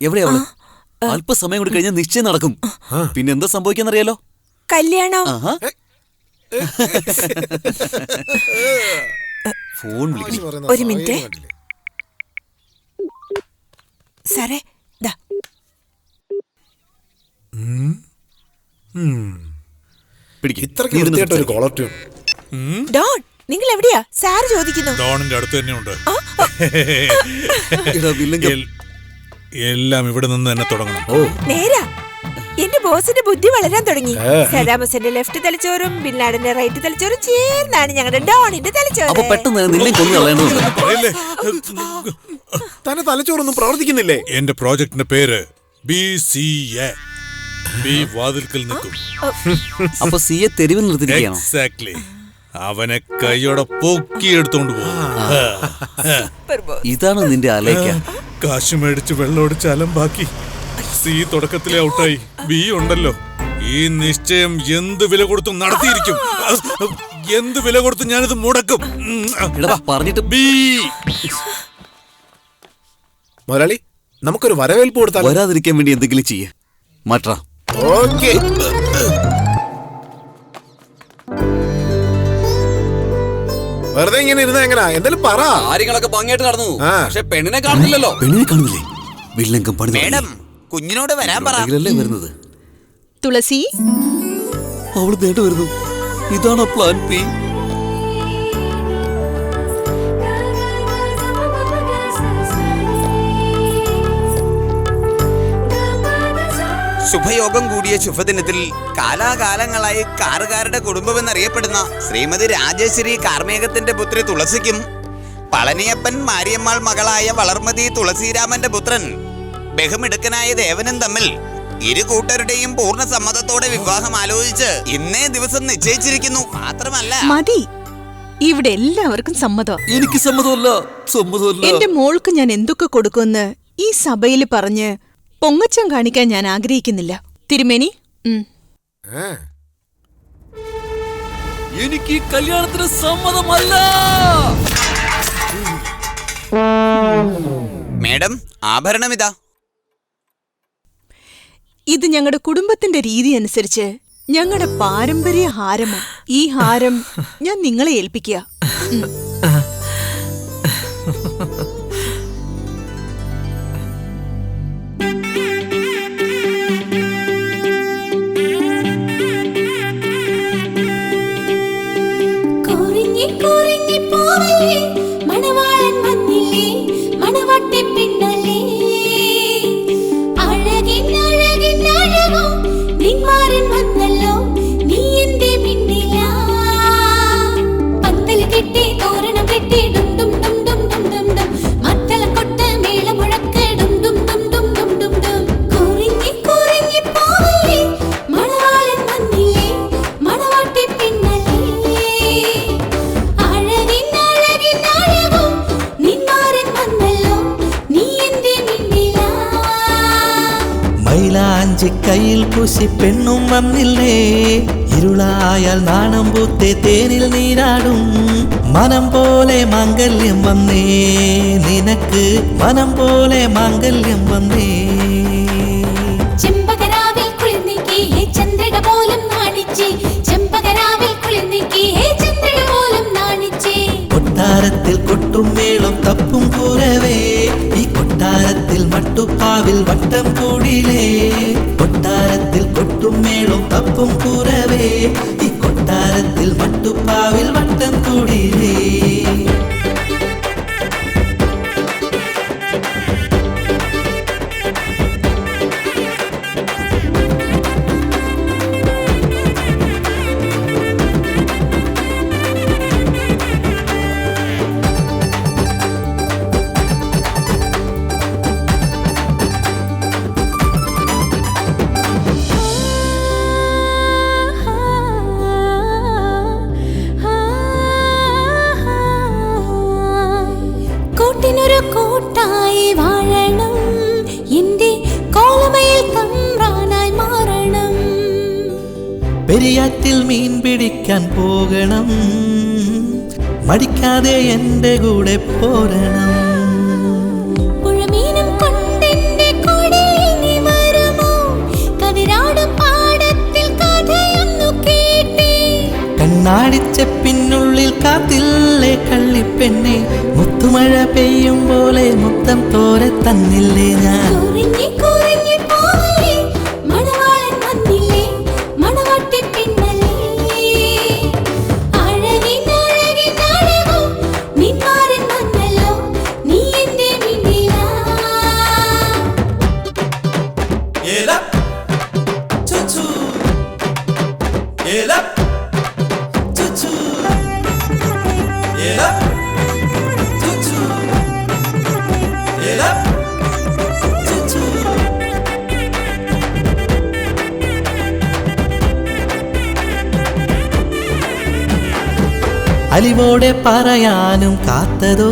എവിടെയാ അവള്? അല്പസമയം കൂടി കഴിഞ്ഞാൽ നിശ്ചയം നടക്കും. പിന്നെ എന്താ സംഭവിക്കാന്നറിയാലോ? കല്യാണം. ഫോൺ വിളിക്കണം. ഒരു മിനിറ്റ് സാറേ. ഡോൺ, നിങ്ങൾ എവിടെയാ? സാറ് ചോദിക്കുന്നു. ഡോണിന്റെ അടുത്ത് തന്നെയുണ്ട്. എല്ലാം ഇവിടെ നിന്ന് തന്നെ തുടങ്ങണം. നേരാ, എന്റെ ബോസിന്റെ ബുദ്ധി വളരാൻ തുടങ്ങി. സദാം ഹുസൈന്റെ ലെഫ്റ്റ് തലച്ചോറും ബിൻ ലാഡന്റെ റൈറ്റ് തലച്ചോറും ചേർന്നാണ് ഞങ്ങളുടെ ഡോണിന്റെ തലച്ചോറ്. തന്നെ തലച്ചോറൊന്നും പ്രവർത്തിക്കുന്നില്ലേ? എന്റെ പ്രോജക്ടിന്റെ പേര് BCA. ബി വാതിൽക്കൽ നിൽക്കും. അപ്പൊ സിയെ തെരുവിൽ നിർത്തിയിരിക്കുകയാണോ? എക്സാക്ട്ലി. അവനെ കൈയോടെ പൊക്കിയെടുത്തോണ്ട് പോകും. ഇതാണ് നിന്റെ അലേക്ക. കാശ് മേടിച്ച് വെള്ളമൊടിച്ച് അലമ്പാക്കി. സി തുടക്കത്തിലെ ഔട്ടായി. ബി ഉണ്ടല്ലോ, ഈ നിശ്ചയം എന്ത് വില കൊടുത്തും നടത്തിയിരിക്കും. എന്ത് വില കൊടുത്തും ഞാനിത് മുടക്കും. പറഞ്ഞിട്ട് ബി. മുതലാളി, നമുക്കൊരു വരവേൽപ്പ് കൊടുത്താൽ. വരാതിരിക്കാൻ വേണ്ടി എന്തെങ്കിലും ചെയ്യ മാറ്റാ. ഓക്കേ. വെറുതെ ഇങ്ങനെ ഇരുന്ന എങ്ങനാ? എന്തായാലും പറ. കാര്യങ്ങളൊക്കെ ഭംഗിയായിട്ട് നടന്നു. പക്ഷെ പെണ്ണിനെ കാണുന്നില്ലല്ലോ. പെണ്ണിനെ കാണുന്നില്ലേ? വില്ലങ്കം പണി. മേഡം, കുഞ്ഞിനോട് വരാൻ പറ. വരുന്നത് തുളസി, അവള് നേട്ട വരുന്നു. ഇതാണോ പ്ലാൻ ബി? ശുഭയോഗം കൂടിയ ശുഭദിനത്തിൽ കാലാകാലങ്ങളായി കാറുകാരുടെ കുടുംബമെന്നറിയപ്പെടുന്ന ശ്രീമതി രാജേശ്വരി കാർമേഘത്തിന്റെ പുത്രി തുളസിക്കും പളനിയപ്പൻ മാരിയമ്മാൾ മകളായ വളർമതി തുളസിരാമന്റെ പുത്രൻ ബഹുമിടുക്കനായ ദേവനും തമ്മിൽ ഇരു കൂട്ടരുടെയും പൂർണ്ണ സമ്മതത്തോടെ വിവാഹം ആലോചിച്ച് ഇന്നേ ദിവസം നിശ്ചയിച്ചിരിക്കുന്നു. മാത്രമല്ല, മതി, ഇവിടെ എല്ലാവർക്കും സമ്മതം. എനിക്ക് സമ്മതമല്ല. എന്റെ മോൾക്ക് ഞാൻ എന്തൊക്കെ കൊടുക്കുമെന്ന് ഈ സഭയിൽ പറഞ്ഞ് പൊങ്ങച്ചം കാണിക്കാൻ ഞാൻ ആഗ്രഹിക്കുന്നില്ല. തിരുമേനി, എനിക്ക് കല്യാണത്തിന് സമ്മതമല്ല. മേഡം, ആഭരണം ഇതാ. ഇത് ഞങ്ങളുടെ കുടുംബത്തിന്റെ രീതി അനുസരിച്ച് ഞങ്ങളുടെ പാരമ്പര്യ ഹാരമാണ്. ഈ ഹാരം ഞാൻ നിങ്ങളെ ഏൽപ്പിക്കുക. അഴകിൻ അഴകോ നിന്മാരൻ വന്നല്ലോ, നീ എന്റെ മിന്നിലാ. വഞ്ചിക്കയിൽ പൂശി പെണ്ണും വന്നില്ലേ ഇരുളായാൽ നാണം പൂത്തേ തേനിൽ നീരാടും മനം പോലെ മാംഗല്യം വന്നേ നിനക്ക് മനം പോലെ മാംഗല്യം വന്നേ ചെമ്പകരാവിൽ കുളിർന്നിക്കി ഹേ ചന്ദ്രിക പോലും നാണിച്ചേ ചെമ്പകരാവിൽ കുളിർന്നിക്കി ഹേ ചന്ദ്രിക പോലും നാണിച്ചേ കൊട്ടാരത്തിൽ കൊട്ടും മേളം തപ്പും കൂരവേ ഈ കൊട്ടാരത്തിൽ മട്ടുപ്പാവിൽ വട്ടം കൂടിലേ കൊട്ടാരത്തിൽ കൊട്ടും മേളം തപ്പും കൂരവേ ഈ കൊട്ടാരത്തിൽ മട്ടുപ്പാവിൽ വട്ടം കൂടിലേ കൂട്ടിനൊരു കൂട്ടായി വാഴണം എന്റെ കോളമയിൽ തമ്പ്രാനായി മാറണം പെരിയാറ്റിൽ മീൻ പിടിക്കാൻ പോകണം മടിക്കാതെ എന്റെ കൂടെ പോരണം പുഴമീനും കൊണ്ടെന്റെ കൊടിയിൽ നീ വരുമോ കതിരാടും പാടത്തിൽ കഥയൊന്നു കേട്ടേ കണ്ണാടിച്ചപ്പിനുള്ളിൽ കാത്തില്ലേ കള്ളിപ്പെണ്ണെ മുത്തുമഴ പെയ്യും പോലെ മുത്തം തോരെ തന്നില്ലേ ഞാൻ കുറിഞ്ഞി കുറിഞ്ഞി പോവല്ലേ മണവാളൻ വന്നില്ലേ മണവാട്ടി പിന്നല്ലേ അഴകിൻ അഴകിൻ അഴകും നിന്മാരൻ വന്നല്ലോ നീ എന്റെ മിന്നിലാ അലിവോടെ പറയാനും കാത്തതോ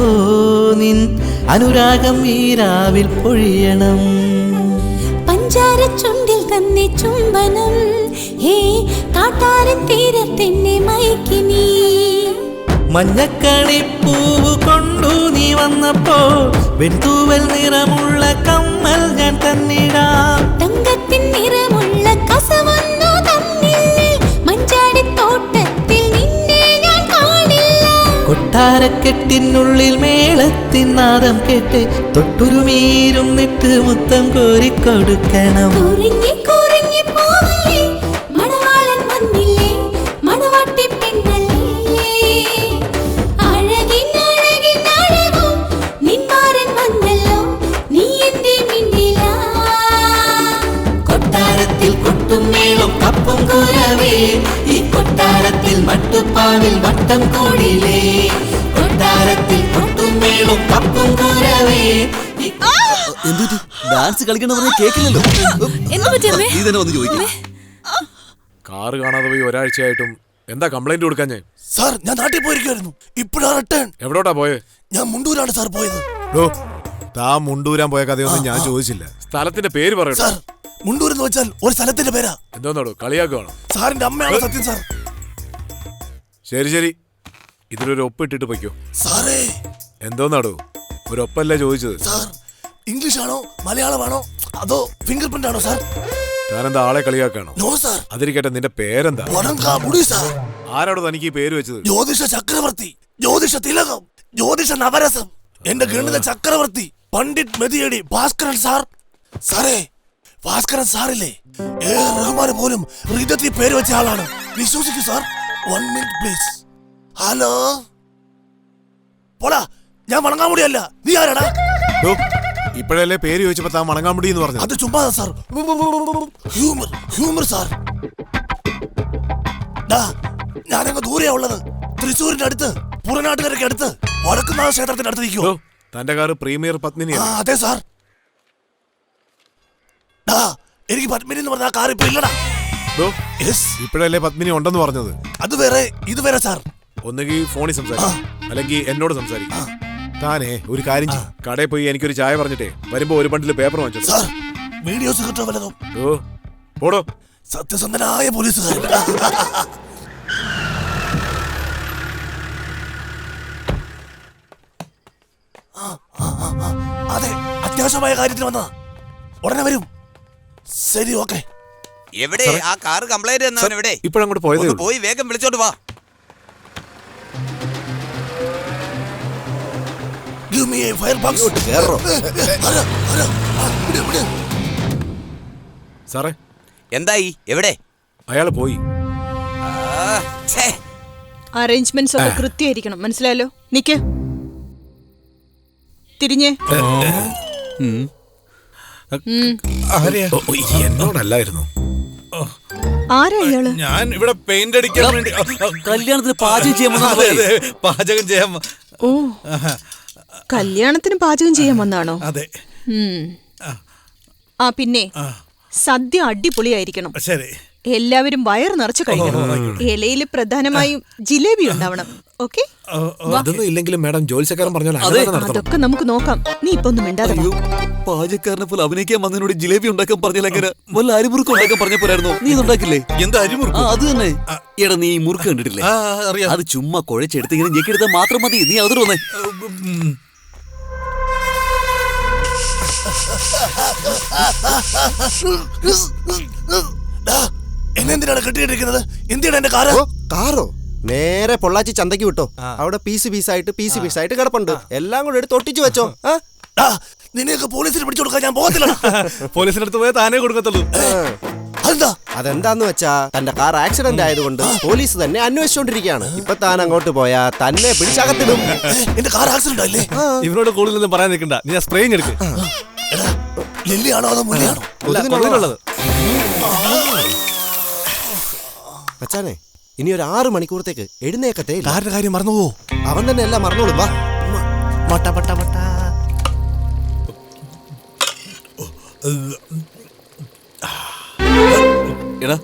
നിൻ അനുരാഗം ഈരാവിൽ പൊഴിയണം പഞ്ചാര ചുണ്ടിൽ തന്നെ ചുംബനം ഹേ കാട്ടാരൻ തീരത്തെന്നെ മയക്കിനീ മഞ്ഞക്കണിപ്പൂവ് കൊണ്ടു നീ വന്നപ്പോ വെൺതൂവൽ നിറമുള്ള കമ്മൽ ഞാൻ തന്നിടാം തങ്കത്തിൻ നിറമുള്ള കസവന്നു തന്നില്ലേ മഞ്ചാടിത്തോട്ടത്തിൽ നിന്നെ ഞാൻ കാണില്ല കൊട്ടാരക്കെട്ടിനുള്ളിൽ മേളത്തിൻ നാദം കേട്ട് തൊട്ടുരുമീരും നിട്ട് മുത്തം കോരിക്കൊടുക്കണം കുറിഞ്ഞി കുറിഞ്ഞി പോവല്ലേ മണവാളൻ വന്നില്ലേ മണവാട്ടി പെണ്ണല്ലേ അഴകിൻ അഴകിൻ അഴകും നിന്മാരൻ വന്നല്ലോ നീ എന്റെ മിന്നിലാ കൊട്ടാരത്തിൽ കൊട്ടും മേളും കപ്പും കൂരവേ ഈ കൊട്ടാരത്തിൽ മട്ടുപ്പാവിൽ വട്ടം കൂടിലേ കൊട്ടാരത്തിൽ കൊട്ടും മേളും കപ്പും കൂരവേ എന്തുപറ്റി ഡാൻസ് കളിക്കണ പറഞ്ഞ കേക്കില്ലല്ലോ നീ തന്നെ വന്ന് ചോദിക്കും കാറ് കാണാതെ പോയി ഒരാഴ്ചയായിട്ടും എന്താ കംപ്ലൈന്റ് കൊടുക്കാൻ ഞാൻ സാർ ഞാൻ നാട്ടിൽ പോയിരിക്കുമായിരുന്നു ഇപ്പോഴാ റിട്ടേൺ എവിടോട്ടാ പോയെ ഞാൻ മുണ്ടൂരാണ് സാർ പോയത് താ മുണ്ടൂരാൻ പോയ കഥയൊന്നും ഞാൻ ചോദിച്ചില്ല സ്ഥലത്തിന്റെ പേര് പറയട്ടോ സാർ മുണ്ടൂർ എന്ന് വെച്ചാൽ ഒരു സ്ഥലത്തിന്റെ പേരാ എന്തോന്നാടോ കളിയാക്കുവാണോ സാറിന്റെ അമ്മയാണ് സത്യം സാർ ശരി ശരി ഇതിലൊരു ഒപ്പിട്ടിട്ട് പൊയ്ക്കോ സാറേ എന്തോന്നാടോ ഒരു ഒപ്പല്ലേ ചോദിച്ചത് സാർ ഇംഗ്ലീഷ് ആണോ മലയാളമാണോ അതോ ഫിംഗർ പ്രിന്റ് ആണോ സാർ ഞാനെന്താ ആളെ കളിയാക്കാണോ നോ സാർ അതിരിക്കട്ടെ നിന്റെ പേരെന്താ വടങ്കാമുടി സാർ ആരോട് തനിക്ക് ഈ പേര് വെച്ചത് ജ്യോതിഷ ചക്രവർത്തി ജ്യോതിഷ തിലകം ജ്യോതിഷ നവരസം എന്റെ ഗണിത ചക്രവർത്തി പണ്ഡിറ്റ് മെതിയടി ഭാസ്കരൻ സാർ സാറേ ഭാസ്കരൻ സാറില്ലേ റഹ്മാന് പോലും ഹൃദയത്തിൽ പേര് വെച്ച ആളാണ് വിശ്വസിക്കൂ സാർ 1 മിനിറ്റ് പ്ലീസ് ഹലോ പോടാ ഞാൻ വണങ്ങാമുടിയല്ല നീ ആരാടാ ഇപ്പോഴല്ലേ പേര് ചോദിച്ചപ്പോ താൻ മണങ്ങാമുടി എന്ന് പറഞ്ഞു അത് ചുമ്മാ സാർ ഹ്യൂമർ ഹ്യൂമർ സാർ ഞാനങ്ങ് ദൂരെയാ ഉള്ളത് തൃശ്ശൂരിന്റെ അടുത്ത് പുറനാട്ടുകാരൊക്കെ അടുത്ത് വടക്കുന്നാഥ ക്ഷേത്രത്തിന്റെ അടുത്ത് നിൽക്കുമോ തന്റെ കാറ് പ്രീമിയർ പത്മിനി അതെ സാർ എനിക്ക് പത്മിനി എന്ന് പറഞ്ഞ ആ കാർ ഇപ്പൊ ഇല്ലടാ ഇപ്പോഴല്ലേ പത്മിനി ഉണ്ടെന്ന് പറഞ്ഞത് അത് വേറെ ഇത് വേറെ സാർ ഒന്നുകിൽ ഫോണിൽ സംസാരിക്കും അല്ലെങ്കിൽ എന്നോട് സംസാരിക്കും താനേ ഒരു കാര്യം കടയിൽ പോയി എനിക്കൊരു ചായ പറഞ്ഞിട്ടേ വരുമ്പോ ഒരു ബണ്ടിൽ പേപ്പർ വാങ്ങിച്ചു വീഡിയോസ് കിട്ടോ വല്ലതും ഓടോ സത്യസന്ധനായ പോലീസുകാരൻ. അതെ, അത്യാവശ്യമായ കാര്യത്തിന് വന്നതാ. ഉടനെ വരും. ശരി, ഓക്കെ. എവിടെ ആ കാർ കംപ്ലൈന്റ് എന്നവൻ എവിടെ? ഇപ്പോഴങ്ങോട്ട് പോയതേ ഒന്ന് ഉള്ളൂ. പോയി വേഗം വിളിച്ചോണ്ട് വാ. Give me a firebox. സാറേ, എന്തായി? എവിടെ? അയാള് പോയി. അറേഞ്ച്മെന്റ്സ് ഒക്കെ കൃത്യമായിരിക്കണം, മനസ്സിലായല്ലോ. നിക്ക്, തിരിഞ്ഞേ. എന്നോടല്ലായിരുന്നു. ആരാ ഇയാള്? ഞാൻ ഇവിടെ പെയിന്റ് അടിക്കാൻ വേണ്ടി കല്യാണത്തിന് പാചകം ചെയ്യാൻ പാചകം ചെയ്യാൻ. ഓ, കല്യാണത്തിന് പാചകം ചെയ്യാൻ വന്നാണോ? അതെ. ആ പിന്നെ സദ്യ അടിപൊളിയായിരിക്കണം. ശരി. എല്ലാവരും വയറ് നിറച്ചു കഴിക്കണം. ഇലയിൽ പ്രധാനമായും ജിലേബി ഉണ്ടാവണം. ഓക്കെ, അതൊന്നും ഇല്ലെങ്കിലും മാഡം ജോലിക്കാരൻ പറഞ്ഞാൽ അതൊക്കെ നമുക്ക് നോക്കാം. നീ ഇപ്പൊ ഒന്നും മിണ്ടാതെ വാ. പാചകക്കാരനെ പോലെ അഭിനയിക്കാൻ വന്നതിനോട് ജിലേബി ഉണ്ടാക്കാൻ പറഞ്ഞാൽ എങ്ങനെ? വല്ല അരിമുറുക്കം ഉണ്ടാക്കാൻ പറഞ്ഞ പോരായിരുന്നോ? നീ ഇതുണ്ടാക്കില്ലേ? എന്താ അരിമുറുക്കം? അത് തന്നെ. എടാ, നീ ഈ മുറുക്ക് കണ്ടിട്ടില്ലേ? അത് ചുമ്മാ കുഴച്ചെടുത്ത് ഇങ്ങനെ ഞെക്കിയെടുത്താൽ മാത്രം മതി. നീ അതിൽ വന്നേ. എന്നെന്തിനാണ് കെട്ടിയിട്ടിരിക്കുന്നത്? എന്തിനാണ് എന്റെ കാറ്? കാറോ? നേരെ പൊള്ളാച്ചി ചന്തയ്ക്ക് വിട്ടോ. അവിടെ പീസായിട്ട് കിടപ്പുണ്ട്. എല്ലാം കൂടെ എടുത്ത് ഒട്ടിച്ചു വെച്ചോ. നിന്നെയൊക്കെ പോലീസിന് പിടിച്ചു കൊടുക്കാൻ ഞാൻ പോകത്തില്ല. പോലീസിന്റെ അടുത്ത് പോയാൽ താനേ കൊടുക്കത്തുള്ളൂ. അതെന്താന്ന് വെച്ചാ തന്റെ കാർ ആക്സിഡന്റ് ആയതുകൊണ്ട് പോലീസ് തന്നെ അന്വേഷിച്ചോണ്ടിരിക്കുകയാണ്. ഇപ്പൊ താൻ അങ്ങോട്ട് പോയാ തന്നെ പിടിച്ചകത്തിടും. എന്റെ കാർ ആക്സിഡന്റ് ആയില്ലേ? ഇവരോട് കൂടുതലൊന്നും പറയാൻ നിൽക്കണ്ട. നീ ആ സ്പ്രേയിങ് എടുക്ക്. ലില്ലിയാണോ അതോ മുല്ലയാണോ? അച്ഛനെ, ഇനി ഒരു 6 മണിക്കൂറത്തേക്ക് എഴുന്നേക്കത്തേ. കാറിന്റെ കാര്യം മറന്നുവോ? അവൻ തന്നെ എല്ലാം മറന്നോളും. വാ. എടാ,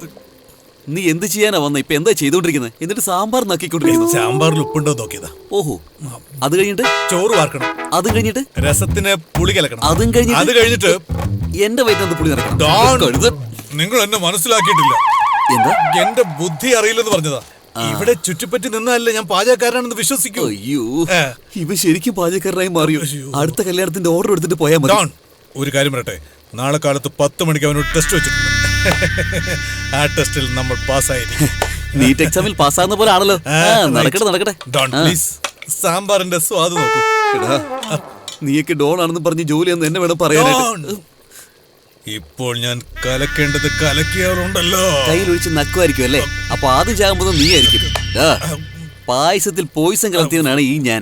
നീ എന്ത് ചെയ്യാനാ വന്ന? ഇപ്പൊ എന്താ ചെയ്തോണ്ടിരിക്കുന്നത്? എന്നിട്ട് സാമ്പാർ നക്കിക്കൊണ്ടിരിക്കുന്നു. സാമ്പാറിൽ ഉപ്പുണ്ടോ നോക്കിയതാ. ഓഹോ, അത് കഴിഞ്ഞിട്ട് ചോറ് വാർക്കണം. അത് കഴിഞ്ഞിട്ട് രസത്തിന് പുളി കലക്കണം. അതും കഴിഞ്ഞിട്ട് എന്റെ വയറ്റിനകത്ത് പുളി നിറക്കണം. നിങ്ങൾ എന്നെ മനസ്സിലാക്കിയിട്ടില്ല. എന്താ? എന്റെ ബുദ്ധി അറിയില്ലെന്ന് പറഞ്ഞതാ. ഇവിടെ ചുറ്റിപ്പറ്റി നിന്നല്ലേ ഞാൻ പാചകക്കാരനാണെന്ന് വിശ്വസിക്കൂ. അയ്യോ, ഇവ ശരിക്കും പാചകക്കാരനായി മാറിയോ? അടുത്ത കല്യാണത്തിന്റെ ഓർഡർ എടുത്തിട്ട് പോയാൽ മതി. ഒരു കാര്യം പറയട്ടെ, നാളെ കാലത്ത് 10 മണിക്ക് അവനോട് ടെസ്റ്റ് വെച്ചിട്ടുണ്ട്. ആ ടെസ്റ്റിൽ നമ്മൾ പാസ്സായിരിക്കും. നീറ്റ് എക്സാമിൽ പാസ്സാകുന്ന പോലെ ആണല്ലോ. നടക്കട്ടെ. പ്ലീസ്, സാമ്പാറിന്റെ സ്വാദ് നോക്കൂ. നീയൊക്കെ ഡോൺ ആണെന്ന് പറഞ്ഞ് ജോലിയെന്ന് എന്നെ വേണം പറയാനായിട്ട്. ഇപ്പോൾ ഞാൻ കലക്കേണ്ടത് കലക്കിയാറുണ്ടല്ലോ. കയ്യിലൊഴിച്ച് നക്കുമായിരിക്കും അല്ലേ? അപ്പൊ ആദ്യം ചാകുമ്പോൾ നീ ആയിരിക്കും. പായസത്തിൽ പോയിസൺ കലർത്തിയവനാണ് ഈ ഞാൻ.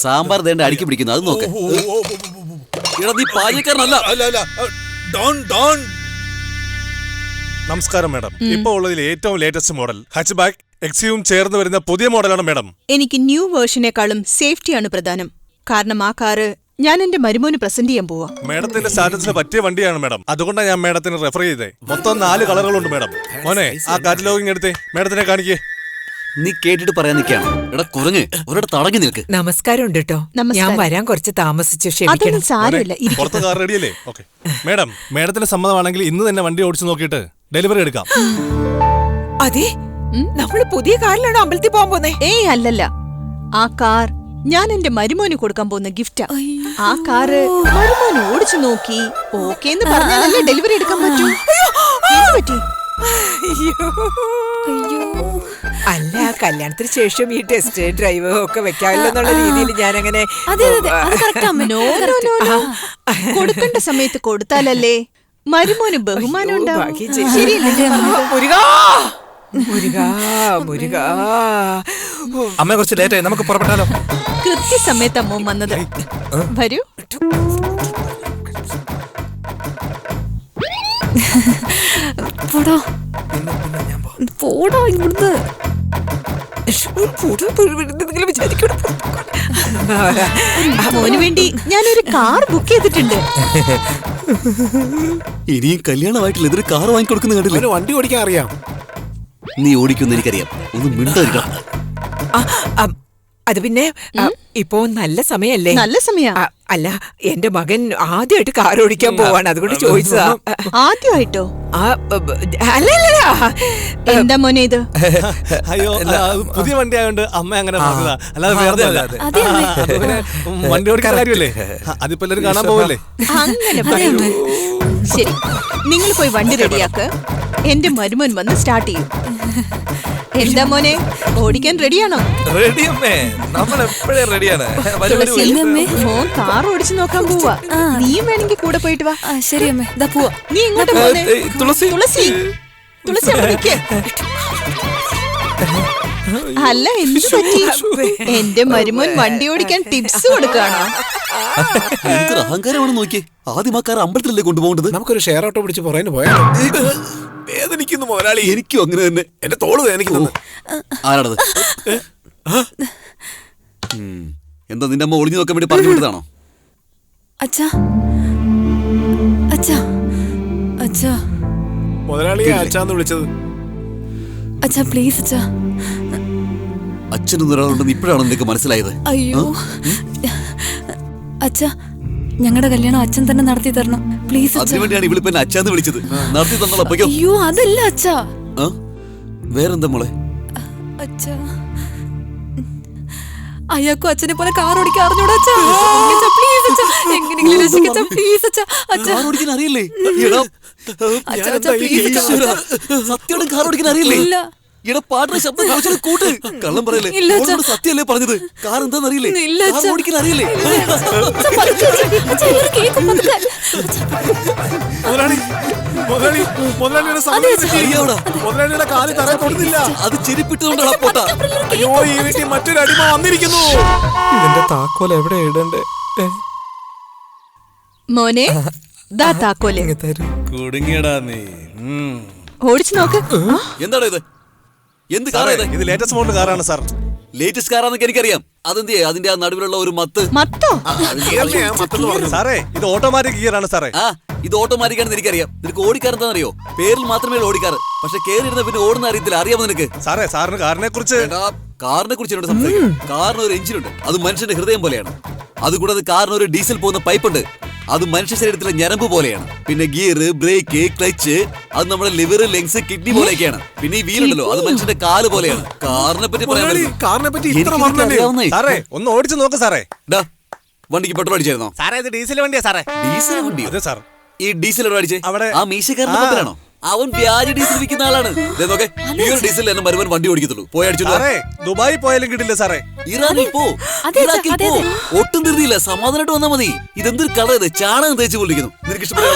സാമ്പാർ ദേണ്ട അടുക്കി പിടിക്കുന്നു. അത് നോക്ക്. എടാ, നീ പാചകക്കാരനല്ല. നമസ്കാരം മാഡം. ഇപ്പൊ ഉള്ളതിൽ ഏറ്റവും ലേറ്റസ്റ്റ് മോഡൽ ഹാച്ച് ബാക്ക് എക്സിയും ചേർന്ന് വരുന്ന പുതിയ മോഡലാണ് മാഡം. എനിക്ക് ന്യൂ വേർഷനേക്കാളും സേഫ്റ്റിയാണ് പ്രധാനം. കാരണം ആ കാറ് ഞാൻ എന്റെ മരുമോന് പ്രസന്റ് ചെയ്യാൻ പോവാ. മേഡത്തിന്റെ സ്റ്റാറ്റസിന് പറ്റിയ വണ്ടിയാണ് മാഡം. അതുകൊണ്ടാണ് ഞാൻ മേഡത്തിന് റെഫർ ചെയ്തേ. മൊത്തം 4 കളറുകളുണ്ട് മാഡം. മോനെ, ആ കാറ്റലോഗിങ് എടുത്തേ, മേഡത്തിനെ കാണിക്കേ. നീ കേട്ടിട്ട് പറയാൻ നിൽക്കാണ്. എടാ കുരങ്ങ്, ഒരിടത്ത് തടങ്ങി നിൽക്ക്. നമസ്കാരം ഉണ്ട് കേട്ടോ. ഞാൻ വരാൻ കുറച്ച് താമസിച്ചു, ക്ഷമിക്കണം. പുറത്ത് കാർ റെഡിയല്ലേ? ഓക്കെ മേഡം, മേഡത്തിന്റെ സമ്മതമാണെങ്കിൽ ഇന്ന് തന്നെ വണ്ടി ഓടിച്ചു നോക്കിയിട്ട് ഡെലിവറി എടുക്കാം. അതെ, നമ്മള് പുതിയ കാറിലാണോ അമ്പലത്തിൽ പോകാൻ പോന്നേ? ഏയ് അല്ലല്ല, ആ കാർ ഞാൻ എന്റെ മരുമോന് കൊടുക്കാൻ പോകുന്ന ഗിഫ്റ്റാ. ആ കാറ് മരുമോന് ഓടിച്ചു നോക്കി ഓക്കേന്ന് പറഞ്ഞാലല്ലേ ഡെലിവറി എടുക്കാൻ പറ്റൂ. പറ്റി അല്ല, കല്യാണത്തിന് ശേഷം ഈ ടെസ്റ്റ് ഡ്രൈവ് ഒക്കെ വെക്കാമല്ലോ എന്നുള്ള രീതിയിൽ ഞാൻ അങ്ങനെ കൊടുക്കേണ്ട സമയത്ത് കൊടുത്താലല്ലേ മരുമോന് ബഹുമാനം ഉണ്ടാവും. അമ്മ കുറച്ച് ലേറ്റായി, നമുക്ക് പുറപ്പെട്ടാലോ? കൃത്യസമയത്ത് അമ്മ വന്നത്. വരൂ. പോടോ ഇവിടുന്ന്. മോന് വേണ്ടി ഞാനൊരു കാർ ബുക്ക് ചെയ്തിട്ടുണ്ട്. ഇനിയും കല്യാണമായിട്ടില്ല, ഇതൊരു കാർ വാങ്ങിക്കൊടുക്കുന്ന കണ്ടില്ല. വണ്ടി ഓടിക്കാൻ അറിയാം. നീ ഓടിക്കുമെന്ന് എനിക്കറിയാം. ഒന്ന് മിണ്ടായിരിക്കണം. അത് പിന്നെ ഇപ്പോ നല്ല സമയല്ലേ? നല്ല സമയാ. അല്ല, എന്റെ മകൻ ആദ്യമായിട്ട് കാർ ഓടിക്കാൻ പോവാണ്, അതുകൊണ്ട് ചോദിച്ചതാ. ആദ്യമായിട്ടോ? അല്ലല്ല. എന്താ മോനെ ഇത്? അയ്യോ, പുതിയ വണ്ടി ആയതുകൊണ്ട് അമ്മ അങ്ങനെ പറഞ്ഞതാ, അല്ലാതെ വേറെ ഒന്നുമല്ല. വണ്ടി ഓടിക്കാൻ കാര്യമല്ലേ, അതിപ്പോ എല്ലാവരും കാണാൻ പോവല്ലേ. അങ്ങനെ പറയൂ. ശരി, നിങ്ങൾ പോയി വണ്ടി റെഡിയാക്ക്. എന്റെ മരുമോൻ വന്ന് സ്റ്റാർട്ട് ചെയ്യും. എന്താ മോനെ, ഓടിക്കാൻ റെഡിയാണോ? റെഡിയമ്മേ, നമ്മൾ എപ്പോഴേ റെഡിയാണ്. മോൻ കാർ ഓടിച്ചു നോക്കാൻ പോവാ. നീയും വേണമെങ്കിൽ കൂടെ പോയിട്ട് വാ. ശരി അമ്മേ, ഇതാ പോവാ. നീ എങ്ങോട്ട് പോന്നെ? തുളസി തുളസി തുളസി അവിടെ നിൽക്ക്. അല്ല, എന്ത് പറ്റി? എന്റെ മരുമോൻ വണ്ടി ഓടിക്കാൻ ടിപ്സ് കൊടുക്കാണോ? എന്തൊരു അഹങ്കാരമാണ് നോക്കിയേ. ആദ്യം ആ കാർ അമ്പലത്തിലല്ലേ കൊണ്ടുപോകേണ്ടത്. നമുക്കൊരു ഷെയർ ഓട്ടോ പിടിച്ച് പുറകിന് പോയാലോ? വേദനിക്കുന്നു മുതലാളി. എനിക്കും അങ്ങനെ തന്നെ. എന്റെ തോള് വേദനിക്കുന്നു. ആരാണത്? എന്താ നിന്റെ അമ്മ ഒളിഞ്ഞു നോക്കാൻ വേണ്ടി പറഞ്ഞു വിട്ടതാണോ? അച്ഛാ, അച്ഛാ, അച്ഛാ. മുതലാളിയെ അച്ഛാന്ന് വിളിച്ചത്. അച്ഛാ പ്ലീസ് അച്ഛാ. അച്ഛനൊരാളുണ്ടെന്ന് ഇപ്പോഴാണ് നിനക്ക് മനസ്സിലായത്? അയ്യോ അച്ഛാ, ഞങ്ങളുടെ കല്യാണം അച്ഛൻ തന്നെ നടത്തി തരണം പ്ലീസ്. അതിനുവേണ്ടിയാണ് ഇവിടെ പിന്നെ അച്ഛാന്ന് വിളിച്ചത്. നടത്തി തന്നോളൂ. അയ്യോ അതല്ല അച്ഛാ. വേറെന്താ മോളെ? അച്ഛാ, അയാൾക്കും അച്ഛനെ പോലെ കാർ ഓടിക്കാൻ അറിഞ്ഞൂടാ അച്ഛാ. പ്ലീസ് അച്ഛാ, എങ്ങനെയെങ്കിലും രക്ഷിക്കച്ചാ പ്ലീസ് അച്ഛാ. അച്ഛാ കാർ ഓടിക്കാൻ അറിയില്ലേ? സത്യോടെ കാർ ഓടിക്കാൻ അറിയില്ലേ? ഇവിടെ പാട്ടിന് ശബ്ദം കൂട്ട്. കള്ളം പറയല്ലേ? സത്യല്ലേ പറഞ്ഞത്? കാർ എന്താന്ന് അറിയില്ലേ? കാർ ഓടിക്കാൻ അറിയില്ലേ? അത് ചെരിപ്പിട്ടുകൊണ്ടാണ് പോട്ട. അയ്യോ, ഈ വീട്ടിൽ മറ്റൊരു അടിമ വന്നിരിക്കുന്നു. ഇതിന്റെ താക്കോൽ എവിടെ ഇടണ്ടേ? മോനെ, ദാ താക്കോല്. കുടുങ്ങിയടാ നീ. ഓടിച്ചു നോക്ക്. എന്താണോ ഇത്? എന്ത് കാറാ ഇത്? ഇത് ലേറ്റസ്റ്റ് മോഡൽ കാറാണ് സാർ. ലേറ്റസ്റ്റ് കാറാന്നൊക്കെ എനിക്കറിയാം. അതെന്ത് അതിന്റെ ആ നടുവിലുള്ള ഒരു മത്തോ? സാറേ, ഇത് ഓട്ടോമാറ്റിക് ഗിയർ ആണ് സാറേ. ഇത് ഓട്ടോമാറ്റിക് ആണെന്ന് എനിക്കറിയാം. നിനക്ക് ഓടിക്കാരെന്താണെന്നറിയോ? പേരിൽ മാത്രമേ ഓടിക്കാറ്, പക്ഷെ കേറിയിരുന്ന പിന്നെ ഓടുന്ന അറിയത്തില്ല. അറിയാമോ നിനക്ക്? സാറേ, സാറിന് കാറിനെ കുറിച്ച് എന്നോട് സംസാരിക്കും. കാറിന് ഒരു എഞ്ചിനുണ്ട്, അത് മനുഷ്യന്റെ ഹൃദയം പോലെയാണ്. അതുകൂടാതെ കാറിന് ഒരു ഡീസൽ പോകുന്ന പൈപ്പുണ്ട്, അത് മനുഷ്യ ശരീരത്തിലെ ഞരമ്പ് പോലെയാണ്. പിന്നെ ഗിയർ, ബ്രേക്ക്, ക്ലച്ച്, അത് നമ്മുടെ ലിവർ, ലങ്സ്, കിഡ്നി പോലെയൊക്കെയാണ്. പിന്നെ ഈ വീലുണ്ടല്ലോ, അത് മനുഷ്യന്റെ കാല് പോലെയാണ്. കാറിനെ പറ്റി സാറേ, ഒന്ന് ഓടിച്ചു നോക്ക് സാറേ. വണ്ടിക്ക് പെട്രോൾ അടിച്ചായിരുന്നോ? സാറേ, ഇത് ഡീസൽ വണ്ടിയാ സാറേ. ഡീസൽ വണ്ടി? അതെ സാർ. ഈ ഡീസൽ എവിടെ അടിച്ചേ? അവിടെ ആ മീശക്കാരന്റെ പക്കലാണോ? അവൻ വ്യാജ ഡീസൽ വിൽക്കുന്ന ആളാണ്. ഡീസൽ എന്നെ മരുവൻ വണ്ടി ഓടിക്കത്തുള്ളൂ. പോയി അടിച്ചു. ദുബായി പോയാലും കിട്ടില്ല സാറേ. ഇറാനിൽ പോ, ഇറാഖിൽ പോ. ഒട്ടും ധൃതിയില്ല, സമാധാനമായിട്ട് വന്നാ മതി. ഇതെന്തൊരു കളർ ഇത്? ചാണകം തേച്ച് പൊളിക്കുന്നു. നിനക്ക് ഇഷ്ടപ്പെട്ട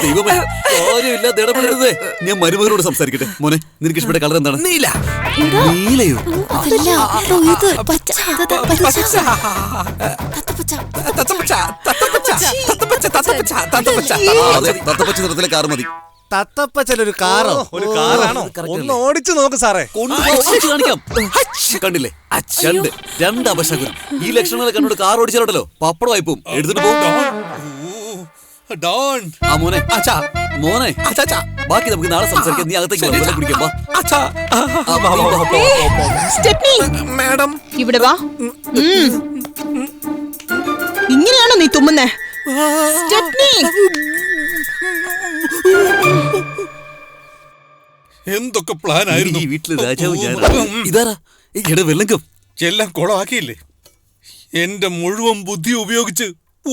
ദൈവമേ, കാര്യമില്ല, ഇടപെടരുത്. ഞാൻ മരുമകനോട് സംസാരിക്കട്ടെ. മോനെ, നിനക്ക് ഇഷ്ടപ്പെട്ട കളർ എന്താണ്? നീല. നീലയോ? തത്തപ്പച്ച നിറത്തിലെ കാർ മതി. തത്തപ്പച്ചൊരു കാറോ? ഒരു കാറാണോ? ഒന്ന് ഓടിച്ചു നോക്ക് സാറേ. കാണിക്കാം. കണ്ടില്ലേ? രണ്ട് അപശകുനം. ഈ ലക്ഷണങ്ങളെ കണ്ടോട് കാർ ഓടിച്ചാലോട്ടല്ലോ പപ്പടമായി പോവും. എടുത്തിട്ട് പോകും. മോനെ, മോനെ, ബാക്കി നമുക്ക് നാളെ സംസാരിക്കാം. നീ അകത്തേക്ക് കുടിക്കാം. മാഡം, ഇവിടെ വാ. ഇങ്ങനെയാണോ നീ തുമ്മുന്നേ? എന്തൊക്കെ പ്ലാൻ ആയിരുന്നു? ഈ വീട്ടില് രാജാവ് ഞാനാണ്. ഇതാരാ വെള്ളങ്കം? എല്ലാം കുളമാക്കിയില്ലേ? എന്റെ മുഴുവൻ ബുദ്ധി ഉപയോഗിച്ച്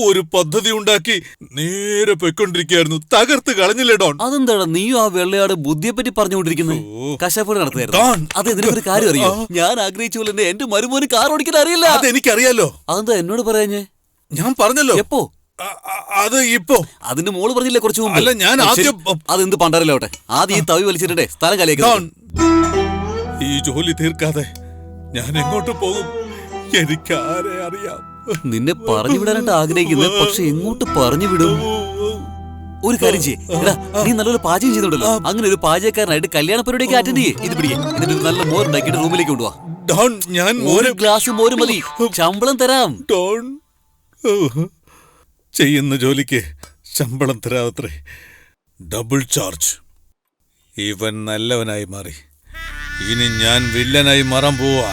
ഒരു പദ്ധതി ഉണ്ടാക്കി നേരെ പൊയ്ക്കൊണ്ടിരിക്കുകയായിരുന്നു. തകർത്ത് കളഞ്ഞില്ലേ ഡോൺ? അതെന്താണ് നീയും ആ വെള്ളയാട് ബുദ്ധിയെ പറ്റി പറഞ്ഞുകൊണ്ടിരിക്കുന്നത്? കശാപ്പണി നടത്തുകയായിരുന്നു. അത് ഇതിനൊരു കാര്യം അറിയോ? ഞാൻ ആഗ്രഹിച്ച പോലെ തന്നെ എന്റെ മരുമോന് കാർ ഓടിക്കാൻ അറിയില്ല. അതെനിക്കറിയാലോ. അതെന്താ എന്നോട് പറയാഞ്ഞേ? ഞാൻ പറഞ്ഞല്ലോ. എപ്പോ? അത് ഇപ്പോ. അതിന്റെ മോള് പറഞ്ഞില്ലേ കുറച്ചു മുമ്പ്? അല്ല, ഞാൻ ആദ്യം. അതെന്ത് പണ്ടാരല്ലോട്ടെ. ആദ്യം ഈ തവി വലിച്ചിട്ടേ സ്ഥലം കലയിക്കാൻ. ഈ ജോലി തീർക്കാതെ ഞാൻ എങ്ങോട്ട് പോകും? എനിക്കാരെ അറിയാം. നിന്നെ പറഞ്ഞു വിടാനായിട്ട് ആഗ്രഹിക്കുന്നത്, പക്ഷെ എങ്ങോട്ട് പറഞ്ഞു വിടും? ഒരു കാര്യം ചെയ്യ്. നീ നല്ലൊരു പാചകം ചെയ്തിട്ടുണ്ടല്ലോ. അങ്ങനെ ഒരു പാചകക്കാരനായിട്ട് കല്യാണ പരിപാടിയൊക്കെ അറ്റൻഡ് ചെയ്യേ. ഇത് പിടിക്കേ, എന്നിട്ട് നല്ല മോരുണ്ടാക്കിയിട്ട് റൂമിലേക്ക് കൊണ്ടുപോവാ. ഞാൻ ഒരു ഗ്ലാസ് മോര് മതി, ശമ്പളം തരാം. ചെയ്യുന്ന ജോലിക്ക് ശമ്പളം തരാത്രേ, ഡബിൾ ചാർജ്. ഇവൻ നല്ലവനായി മാറി, ഇനി ഞാൻ വില്ലനായി മാറാൻ പോവാ.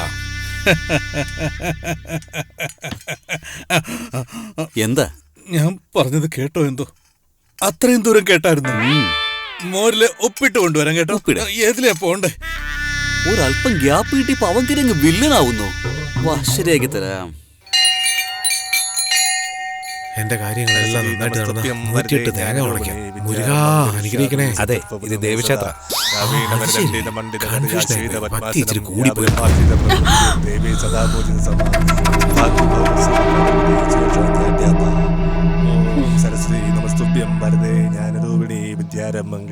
എന്താ ഞാൻ പറഞ്ഞത് കേട്ടോ? എന്തോ അത്രയും ദൂരം കേട്ടായിരുന്നു. മോരില് ഉപ്പിട്ട് കൊണ്ടുവരാൻ കേട്ടോ. ഏതിലാ പോണ്ടേ? ഒരല്പം ഗ്യാപ്പ് കിട്ടിയപ്പോ അവൻ കിരങ്ങ് വില്ലനാവുന്നു. വാ, ശരിയാക്കി തരാം. എന്റെ കാര്യങ്ങളെല്ലാം നന്നായിട്ട് നടന്ന 108 തേങ്ങ ഉടയ്ക്കാം. മുരുകാ അനുഗ്രഹിക്കണേ. അതെ, ഇത് ദേവീക്ഷേത്ര. ഭക്തി ഇച്ചിരി കൂടിപ്പോയി. സരസ്വതി നമസ്തുഭ്യം വരദേ ജ്ഞാനരൂപിണി വിദ്യാരംഭം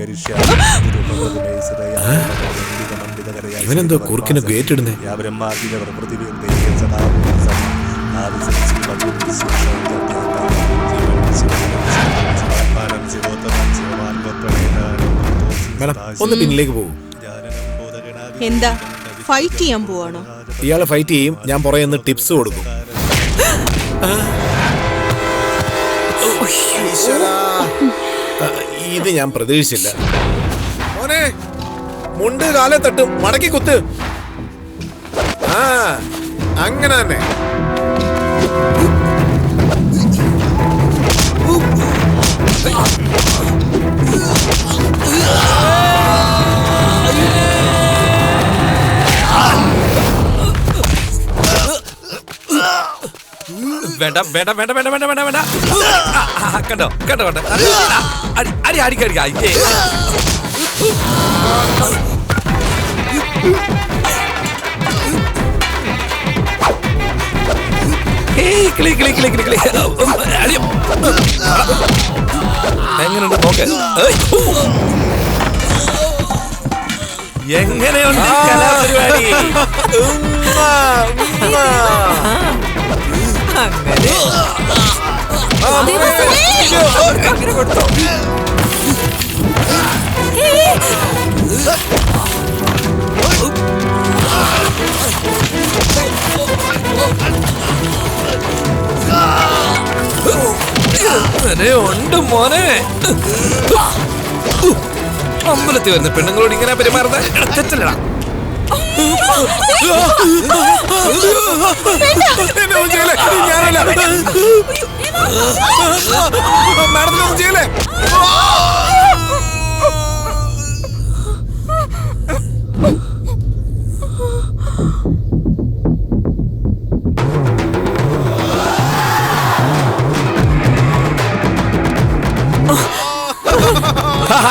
ഇവനെന്തോ കുറുക്കിനെ ഗേറ്റിടുന്നേ? മേഡം, ഒന്ന് പിന്നിലേക്ക് പോകും. എന്താ ഫൈറ്റ് ചെയ്യാൻ പോവാണോ? ഇയാളെ ഫൈറ്റ് ചെയ്യും, ഞാൻ പുറകെ നിന്ന് ടിപ്സ് കൊടുക്കും. ഇത് ഞാൻ പ്രതീക്ഷിച്ചില്ല. മോനെ, മുണ്ട് കാലെ തട്ടും, മടക്കി കുത്ത്. ആ, അങ്ങനെ തന്നെ. വേണ്ട വേണ്ട വേണ്ട വേണ്ട വേണ്ട വേണ്ട വേണ്ട. കണ്ടോ കണ്ടോ കണ്ടോ, അടി അടിക്കടിക്ക. എങ്ങനെയുണ്ട് നോക്ക്. എങ്ങനെയുണ്ട് കലാപരിപാടി? അങ്ങനെ കൊടുത്തോ? ഉണ്ട് മോനെ. അമ്പലത്തിൽ വരുന്ന പെണ്ണുങ്ങളോട് ഇങ്ങനെ പെരുമാറുന്ന തെറ്റല്ലടാ. മാഡത്തിനൊന്നും ചെയ്യലേ?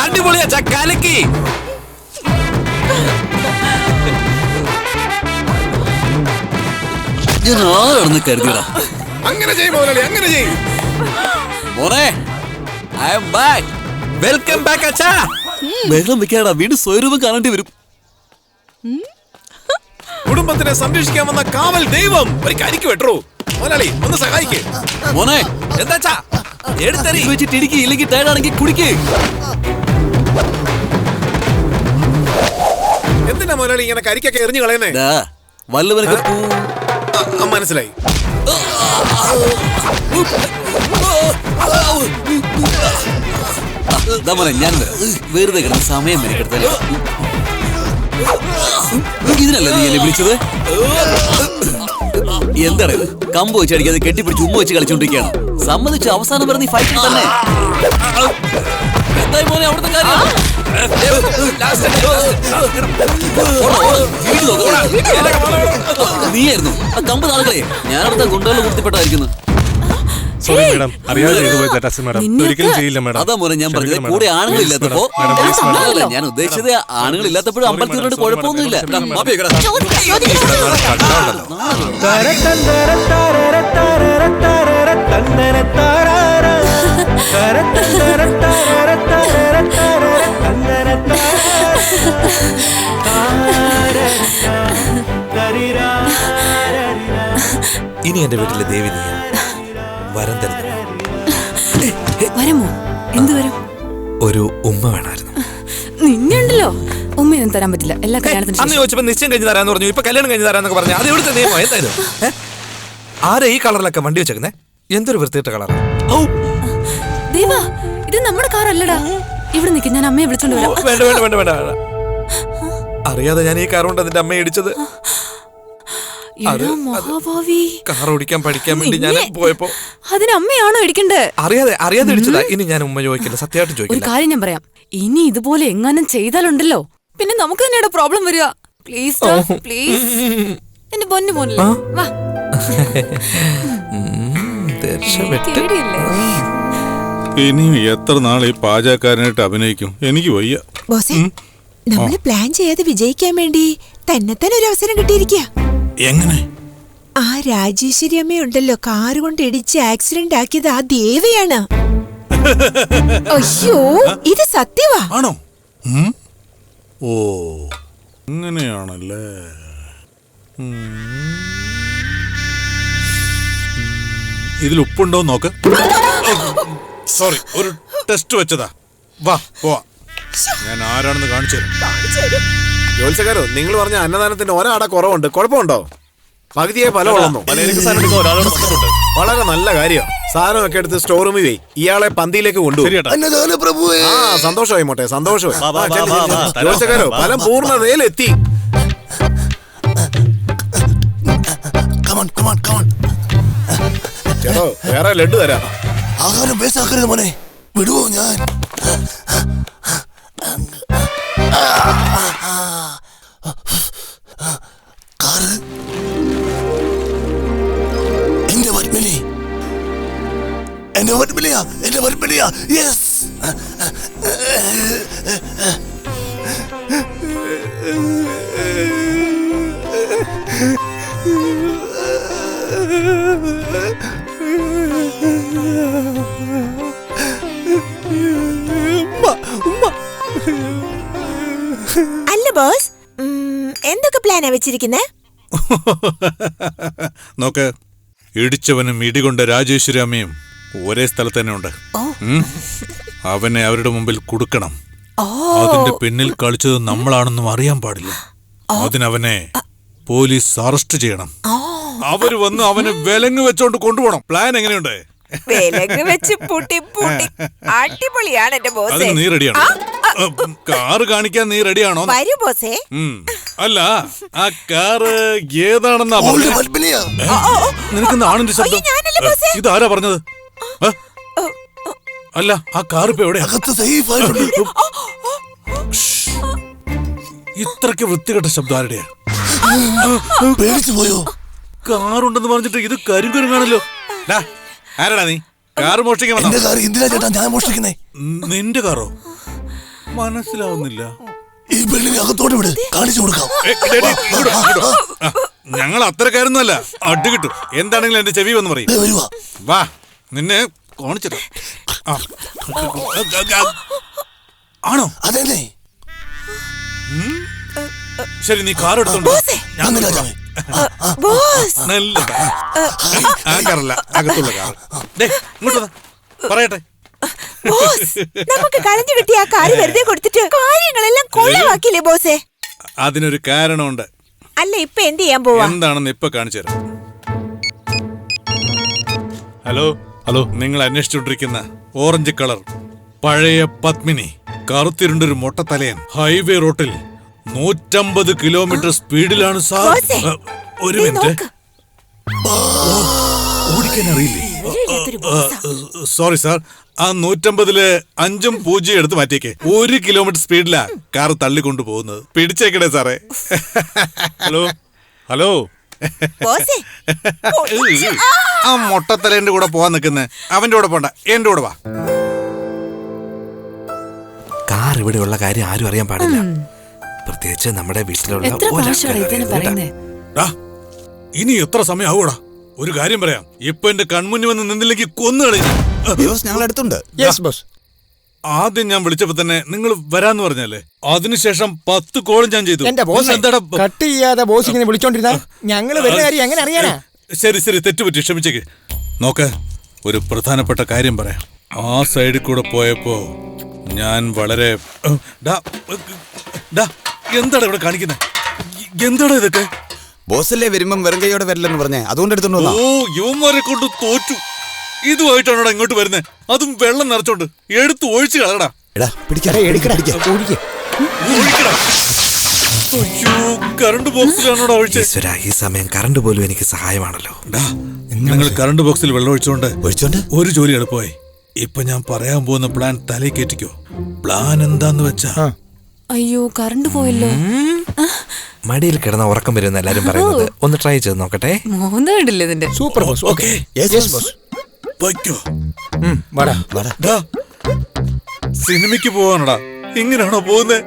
അടിപൊളിയാ ചക്കാലക്ക്. കരുതിയടാ. അങ്ങനെ ചെയ്യും മോനെ, അങ്ങനെ ചെയ്യും മോനെ. I am back. Welcome back അച്ഛാ. വെള്ളം വെക്കാടാ, വീണ്ടും സ്വരൂപം കാണേണ്ടി വരും. കുടുംബത്തിനെ സംരക്ഷിക്കാൻ വന്ന കാവൽ ദൈവം ഒരു കരിക്ക് വെട്ടു. മോനാളി, ഒന്ന് സഹായിക്ക്. മോനെ, എന്താച്ചാ എടുത്തറി വെച്ചിട്ട് ഇടിക്ക്, ഇല്ലെങ്കിൽ ടയർഡാണെങ്കിൽ കുടിക്ക്. എന്തിനാ മോനാളി ഇങ്ങനെ കരിക്കൊക്കെ എറിഞ്ഞു കളയുന്നേ? വല്ലവനൊക്കെ മനസ്സിലായി. മോനെ, ഞാൻ വെറുതെ കിടന്ന് സമയം മെനക്കെടുത്തല്ലേ. ഇതിനല്ലേ നീ എന്നെ വിളിച്ചത്? എന്താണ് ഇത്? കമ്പ് വെച്ച് അടിക്കാതെ കെട്ടിപ്പിടിച്ച് ഉമ്മ വെച്ച് കളിച്ചോണ്ടിരിക്കുകയാണ്. സമ്മതിച്ചു, അവസാനം പറഞ്ഞ നീ ഫൈറ്റിൽ തന്നെ. എന്തായി മോനെ അവിടുത്തെ കാര്യം? നീയായിരുന്നു ആ കമ്പ് താളുകളെ. ഞാൻ അവിടുത്തെ ഗുണ്ടകളിൽ കുത്തിപ്പെട്ടതായിരിക്കുന്നു. സോറി മാഡം, അറിയാതെ ചെയ്തു പോയി തെറ്റാ മാഡം. ഒരിക്കലും ചെയ്യില്ല മാഡം. അതാ മോനെ ഞാൻ പറഞ്ഞത്, കൂടെ ആണുങ്ങളില്ലാത്തപ്പോ. ഞാൻ ഉദ്ദേശിച്ചത് ആണുങ്ങളില്ലാത്തപ്പോഴും അമ്പലത്തിനോട് കുഴപ്പമൊന്നുമില്ല. ഇനി എന്റെ വീട്ടിലെ ദേവി നീ വരം തരുന്നു. വരമോ? എന്ത് വരും? ഒരു ഉമ്മ വേണമായിരുന്നു. നിന്നുണ്ടല്ലോ, ഉമ്മയൊന്നും തരാൻ പറ്റില്ല. എല്ലാ കല്യാണത്തിനും അന്ന് ചോദിച്ചപ്പോ നിശ്ചയം കഴിഞ്ഞ് തരാന്ന് പറഞ്ഞു. ഇപ്പൊ കല്യാണം കഴിഞ്ഞ് തരാന്നൊക്കെ പറഞ്ഞു. അത് എവിടുത്തെ നിയമം എന്തായാലും? ആരാ ഈ കളറിലൊക്കെ വണ്ടി വെച്ചേക്കുന്നേ? എന്തൊരു വൃത്തിയിട്ട കളറാ. ദേവാ, ഇത് നമ്മുടെ കാറല്ലടാ. ഇവിടെ നിൽക്കും, ഞാൻ അമ്മയെ വിളിച്ചോണ്ട് വരാം. വേണ്ട വേണ്ട വേണ്ട വേണ്ട. അറിയാതെ ഞാൻ ഈ കാർ കൊണ്ട് അതിന്റെ അമ്മയെ ഇടിച്ചത്. എടാ മഹാഭാവി, കാർ ഓടിക്കാൻ പഠിക്കാൻ വേണ്ടി ഞാൻ പോയപ്പോ അതിന് അമ്മയാണോ ഇടിക്കണ്ടേ? അറിയാതെ ഇടിച്ചതാ. ഇനി ഞാൻ ഉമ്മ ചോദിക്കില്ല, സത്യമായിട്ട് ഒരു ചോദിക്കില്ല. കാര്യം ഞാൻ പറയാം, ഇനി ഇതുപോലെ എങ്ങാനും ചെയ്താലുണ്ടല്ലോ പിന്നെ നമുക്ക് തന്നെയാണ് പ്രോബ്ലം വരിക. പ്ലീസ് പ്ലീസ്, എന്റെ പൊന്നു പോനില്ലേ, വാ. ഇനി എത്ര നാൾ ഈ പാചകക്കാരനായിട്ട് അഭിനയിക്കും? എനിക്ക് വയ്യ. ബോസേ, നമ്മള് പ്ലാൻ ചെയ്യാതെ വിജയിക്കാൻ വേണ്ടി തന്നെത്താൻ ഒരു അവസരം കിട്ടിയിരിക്കുക. എങ്ങനെ? ആ രാജേശ്വരി അമ്മയുണ്ടല്ലോ, കാറ് കൊണ്ട് ഇടിച്ച് ആക്സിഡന്റ് ആക്കിയത് ആ ദേവയാണ്. അയ്യോ, ഇത് സത്യവാ. ആണോ? ഓ, അങ്ങനെയാണല്ലേ. ഇതിൽ ഉപ്പുണ്ടോ നോക്ക്. സോറി, ഒരു ടെസ്റ്റ് വെച്ചതാ. വാ പോവാ, ഞാൻ ആരാണെന്ന് കാണിച്ചു തരാം. ജോത്സ്യക്കാരോ, നിങ്ങൾ പറഞ്ഞ അന്നദാനത്തിന് ഒരാടെ കുറവുണ്ട്, കുഴപ്പമുണ്ടോ? പകുതിയെ ഫലം ഉള്ളൂ. വളരെ നല്ല കാര്യം. സാധനമൊക്കെ എടുത്ത് സ്റ്റോർ റൂമിൽ പോയി ഇയാളെ പന്തിയിലേക്ക് കൊണ്ടുപോയി. ആ, സന്തോഷമായി മോട്ടെ, സന്തോഷമായി. ജോത്സ്യക്കാരോ, ഫലം പൂർണ്ണതയിലെത്തി. ചേട്ടോ, വേറെ ലഡു തരാം. ആഹാരം വേസ്റ്റാക്കരുത് മോനെ, വിടുവോ ഞാൻ? കാറ് എന്റെ പത്മിനി, എന്റെ പത്മിനിയാ, എന്റെ പത്മിനിയാ. യെസ്, അല്ല ബോസ്, എന്തൊക്കെ പ്ലാനാ വെച്ചിരിക്കുന്നേ? നോക്ക്, ഇടിച്ചവനും ഇടികൊണ്ട രാജേശ്വരി അമ്മയും ഒരേ സ്ഥലത്ത് തന്നെ ഉണ്ട്. അവനെ അവരുടെ മുമ്പിൽ കൊടുക്കണം. അതിന്റെ പിന്നിൽ കളിച്ചത് നമ്മളാണെന്നും അറിയാൻ പാടില്ല. അതിനവനെ പോലീസ് അറസ്റ്റ് ചെയ്യണം. അവര് വന്ന് അവനെ വിലങ്ങ് വെച്ചോണ്ട് കൊണ്ടുപോകണം. പ്ലാൻ എങ്ങനെയുണ്ട്? അടിപൊളിയാണ് എന്റെ ബോസ്. അതിന് നീ റെഡിയാണോ? കാറ് കാണിക്കാൻ നീ റെഡിയാണോ? വരൂ ബോസേ. അല്ല, ആ കാറ് ഏതാണെന്നാ പറഞ്ഞത്? നിനക്ക് ആണിന്റെ ശബ്ദം. ഇതാരാ പറഞ്ഞത്? അല്ല, ആ കാർ ഇപ്പൊ എവിടെ? ഇത്രക്ക് വൃത്തികെട്ട ശബ്ദം ആരുടെയാ? പേടിച്ചു പോയോ? കാറുണ്ടെന്ന് പറഞ്ഞിട്ട് ഇത് കരിങ്കുരങ്ങാണല്ലോ. ആരാടാ നീ? കാറ് മോഷ്ടിക്കാൻ വന്നോ? നിന്റെ കാറോ? മനസ്സിലാവുന്നില്ല. ഈ ബിൽഡിംഗ് അകത്തോട്ട് വിട്, കാണിച്ചു കൊടുക്കാം. ഞങ്ങൾ അത്രക്കാരൊന്നുമല്ല. അടി കിട്ടും. എന്താണെങ്കിലും എന്റെ ചെവി വന്ന് പറയും. വാ, നിന്നെ കാണിച്ചിട്ട്. ആണോ? അതെ. ശരി, നീ കാർ എടുത്തോണ്ട് നല്ല ആ കാറല്ല, അകത്തുള്ള കാർ. ഇങ്ങോട്ട് പറയട്ടെ. നമുക്ക് കളഞ്ഞു കിട്ടിയ ആ കാറ് വെറുതെ കൊടുത്തിട്ട് കാര്യങ്ങളെല്ലാം കൊള്ളവാക്കില്ലേ ബോസേ? അതിനൊരു കാരണമുണ്ട്. അല്ല, ഇപ്പൊ എന്ത് ചെയ്യാൻ പോവാ? എന്താണെന്ന് ഇപ്പൊ കാണിച്ചു തരാം. ഹലോ, നിങ്ങൾ അന്വേഷിച്ചുകൊണ്ടിരിക്കുന്ന ഓറഞ്ച് കളർ പഴയ പത്മിനി, കറുത്തിരുണ്ടൊരു മൊട്ടത്തലയൻ, ഹൈവേ റോട്ടിൽ 150 കിലോമീറ്റർ സ്പീഡിലാണ് സാർ. ഒരു മിനിറ്റ്, ഓടിക്കാൻ അറിയില്ലേ? സോറി സാർ, ആ 150-ല് 5 0 എടുത്ത് മാറ്റിയേക്ക്. 1 കിലോമീറ്റർ സ്പീഡിലാ കാർ തള്ളിക്കൊണ്ടു പോകുന്നത്. പിടിച്ചേക്കണേ സാറേ. ഹലോ ആ മൊട്ടത്തലേന്റെ കൂടെ പോവാൻ നിൽക്കുന്നേ, അവന്റെ കൂടെ പോണ്ട, എന്റെ കൂടെ വാ. കാർ ഇവിടെയുള്ള കാര്യം ആരും അറിയാൻ പാടില്ല, പ്രത്യേകിച്ച് നമ്മുടെ വീട്ടിലുള്ള. ഇനി എത്ര സമയം ആവൂടാ? ഒരു കാര്യം പറയാം, ഇപ്പൊ എന്റെ കൺമുന്നിൽ വന്ന് നിന്നില്ലെങ്കിൽ കൊന്നു കളയും. ആദ്യം ഞാൻ വിളിച്ചപ്പോ തന്നെ നിങ്ങൾ വരാന്ന് പറഞ്ഞല്ലേ, അതിനുശേഷം 10 കോളും ഞാൻ ചെയ്തു. കട്ട് ചെയ്യാതെ ബോസ് ഇങ്ങനെ വിളിച്ചോണ്ടിരുന്ന ഞങ്ങള് വരുന്ന കാര്യം എങ്ങനെ അറിയാനാ? ശരി, തെറ്റുപറ്റി, ക്ഷമിച്ചേക്ക്. നോക്ക്, ഒരു പ്രധാനപ്പെട്ട കാര്യം പറയാം. ആ സൈഡിൽ കൂടെ പോയപ്പോ ഞാൻ വളരെ എന്താണ് ഇവിടെ കാണിക്കുന്നത്? എന്താടാ ഇതൊക്കെ? ബോസല്ലേ വരുമ്പം വെറും കൈയോടെ വരില്ലെന്ന് പറഞ്ഞേ, അതുകൊണ്ട് എടുത്തോണ്ട്. ഓ, യുവന്മാരെ കൊണ്ട് തോറ്റു. ഇതുമായിട്ടാണോടാ ഇങ്ങോട്ട് വരുന്നത്? അതും വെള്ളം നിറച്ചോണ്ട്. എടുത്ത് ഒഴിച്ചു കളടാ. കറണ്ട് ബോക്സിലാണോടാ ഒഴിച്ചത്? ഈശ്വര, ഈ സമയം കറണ്ട് പോലും എനിക്ക് സഹായമാണല്ലോ. നിങ്ങൾ കറണ്ട് ബോക്സിൽ വെള്ളം ഒഴിച്ചോണ്ട് ഒരു ജോലി എളുപ്പമായി. ഇപ്പൊ ഞാൻ പറയാൻ പോകുന്ന പ്ലാൻ തലയിൽ കേറ്റിക്കോ. പ്ലാൻ എന്താന്ന് വെച്ചാ, അയ്യോ കറണ്ട് പോയല്ലോ. മടിയിൽ കിടന്ന ഉറക്കം വരുമെന്ന് എല്ലാരും പറയുന്നത്. ഒന്ന് ട്രൈ ചെയ്ത് നോക്കട്ടെ. മോന്ത കണ്ടില്ലേ ഇതിന്റെ? Super boss. Okay yes boss. വയ്ക്കോ. വാടാ. സിനിമയ്ക്ക് പോവാനടാ? ഇങ്ങനെയാണോ പോകുന്നേ?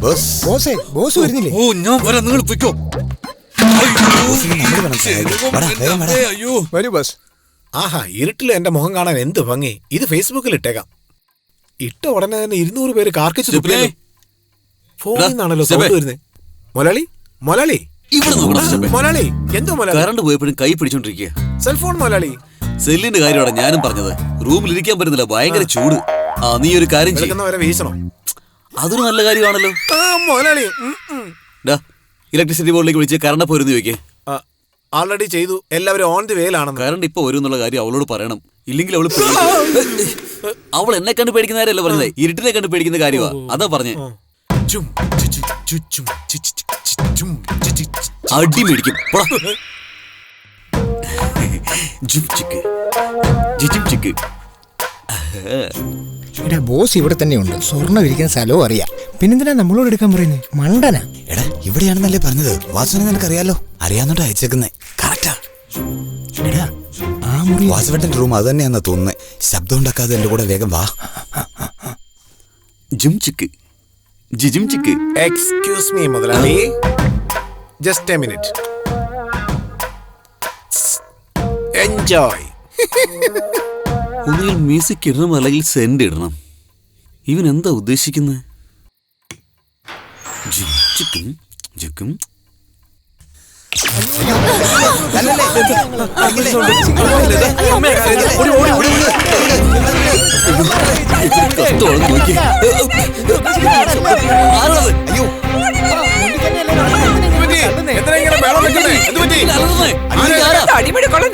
ബോസേ, ബോസ് വരുന്നില്ലേ? ഓ, ഞാൻ വരാം, നിങ്ങൾ പൊയ്ക്കോ. അയ്യോ വരൂ ബോസ്. ആഹാ, ഇരുട്ടിൽ എന്റെ മുഖം കാണാൻ എന്ത് ഭംഗി. ഇത് ഫേസ്ബുക്കിൽ ഇട്ടേക്കാം. ഇട്ട ഉടനെ തന്നെ 200 പേര് കാർക്കിച്ച് തുപ്പിയല്ലോ. ഫോണിൽ നിന്നാണല്ലോ സൗണ്ട് വരുന്നേ. മൊലാളി എന്തോ മൊലാളി? കറണ്ട് പോയപ്പോഴും കൈ പിടിച്ചോണ്ടിരിക്കുക. സെൽഫോൺ മൊലാളി. സെല്ലിന്റെ കാര്യമാണ് ഞാനും പറഞ്ഞത്. റൂമിൽ ഇരിക്കാൻ പറ്റുന്നില്ല, ഭയങ്കര ചൂട്. നീ ഒരു കാര്യം വരെ വീശണം. അതൊരു നല്ല കാര്യമാണല്ലോ. മൊലാളി ഇലക്ട്രിസിറ്റി ബോർഡിലേക്ക് വിളിച്ച് കറണ്ട് പോരുന്ന് ചോദിക്കേ. ആൾറെഡി ചെയ്തു. എല്ലാവരും ഓൺ ദി വേയിലാണ്. കറണ്ട് ഇപ്പൊ വരും എന്നുള്ള കാര്യം അവളോട് പറയണം. ഇല്ലെങ്കിൽ അവൾ എന്നെ കണ്ട് പേടിക്കുന്ന കാര്യമല്ല പറഞ്ഞത്, ഇരുട്ടിനെ കണ്ട് പേടിക്കുന്ന കാര്യമാ. അതാ പറഞ്ഞേ. അടി മേടിക്കും. ബോസ് ഇവിടെ തന്നെയുണ്ട്. സ്വർണ്ണം ഇരിക്കുന്ന സ്ഥലവും അറിയാം. പിന്നെന്തിനാ നമ്മളോട് എടുക്കാൻ പറയുന്നത്? മണ്ടനാ. എടാ, ഇവിടെയാണെന്നല്ലേ പറഞ്ഞത്. വാസുവിനെ നിനക്കറിയാലോ? അറിയാന്നോട്ടാ അയച്ചേക്കുന്നേ. കറക്റ്റാ. എടാ, ആ മുറി വാസുവേട്ടന്റെ റൂം അത് തന്നെയാന്നാ തോന്നുന്നേ. ശബ്ദം ഉണ്ടാക്കാതെ എന്റെ കൂടെ വേഗം വാ. എക്സ്ക്യൂസ് മീ മുതലാളി, ജസ്റ്റ് എ മിനിറ്റ്. എൻജോയ്. ഒന്നുകിൽ മ്യൂസിക് ഇടണം, അല്ലെങ്കിൽ സെന്റ് ഇടണം. ഇവൻ എന്താ ഉദ്ദേശിക്കുന്നത്?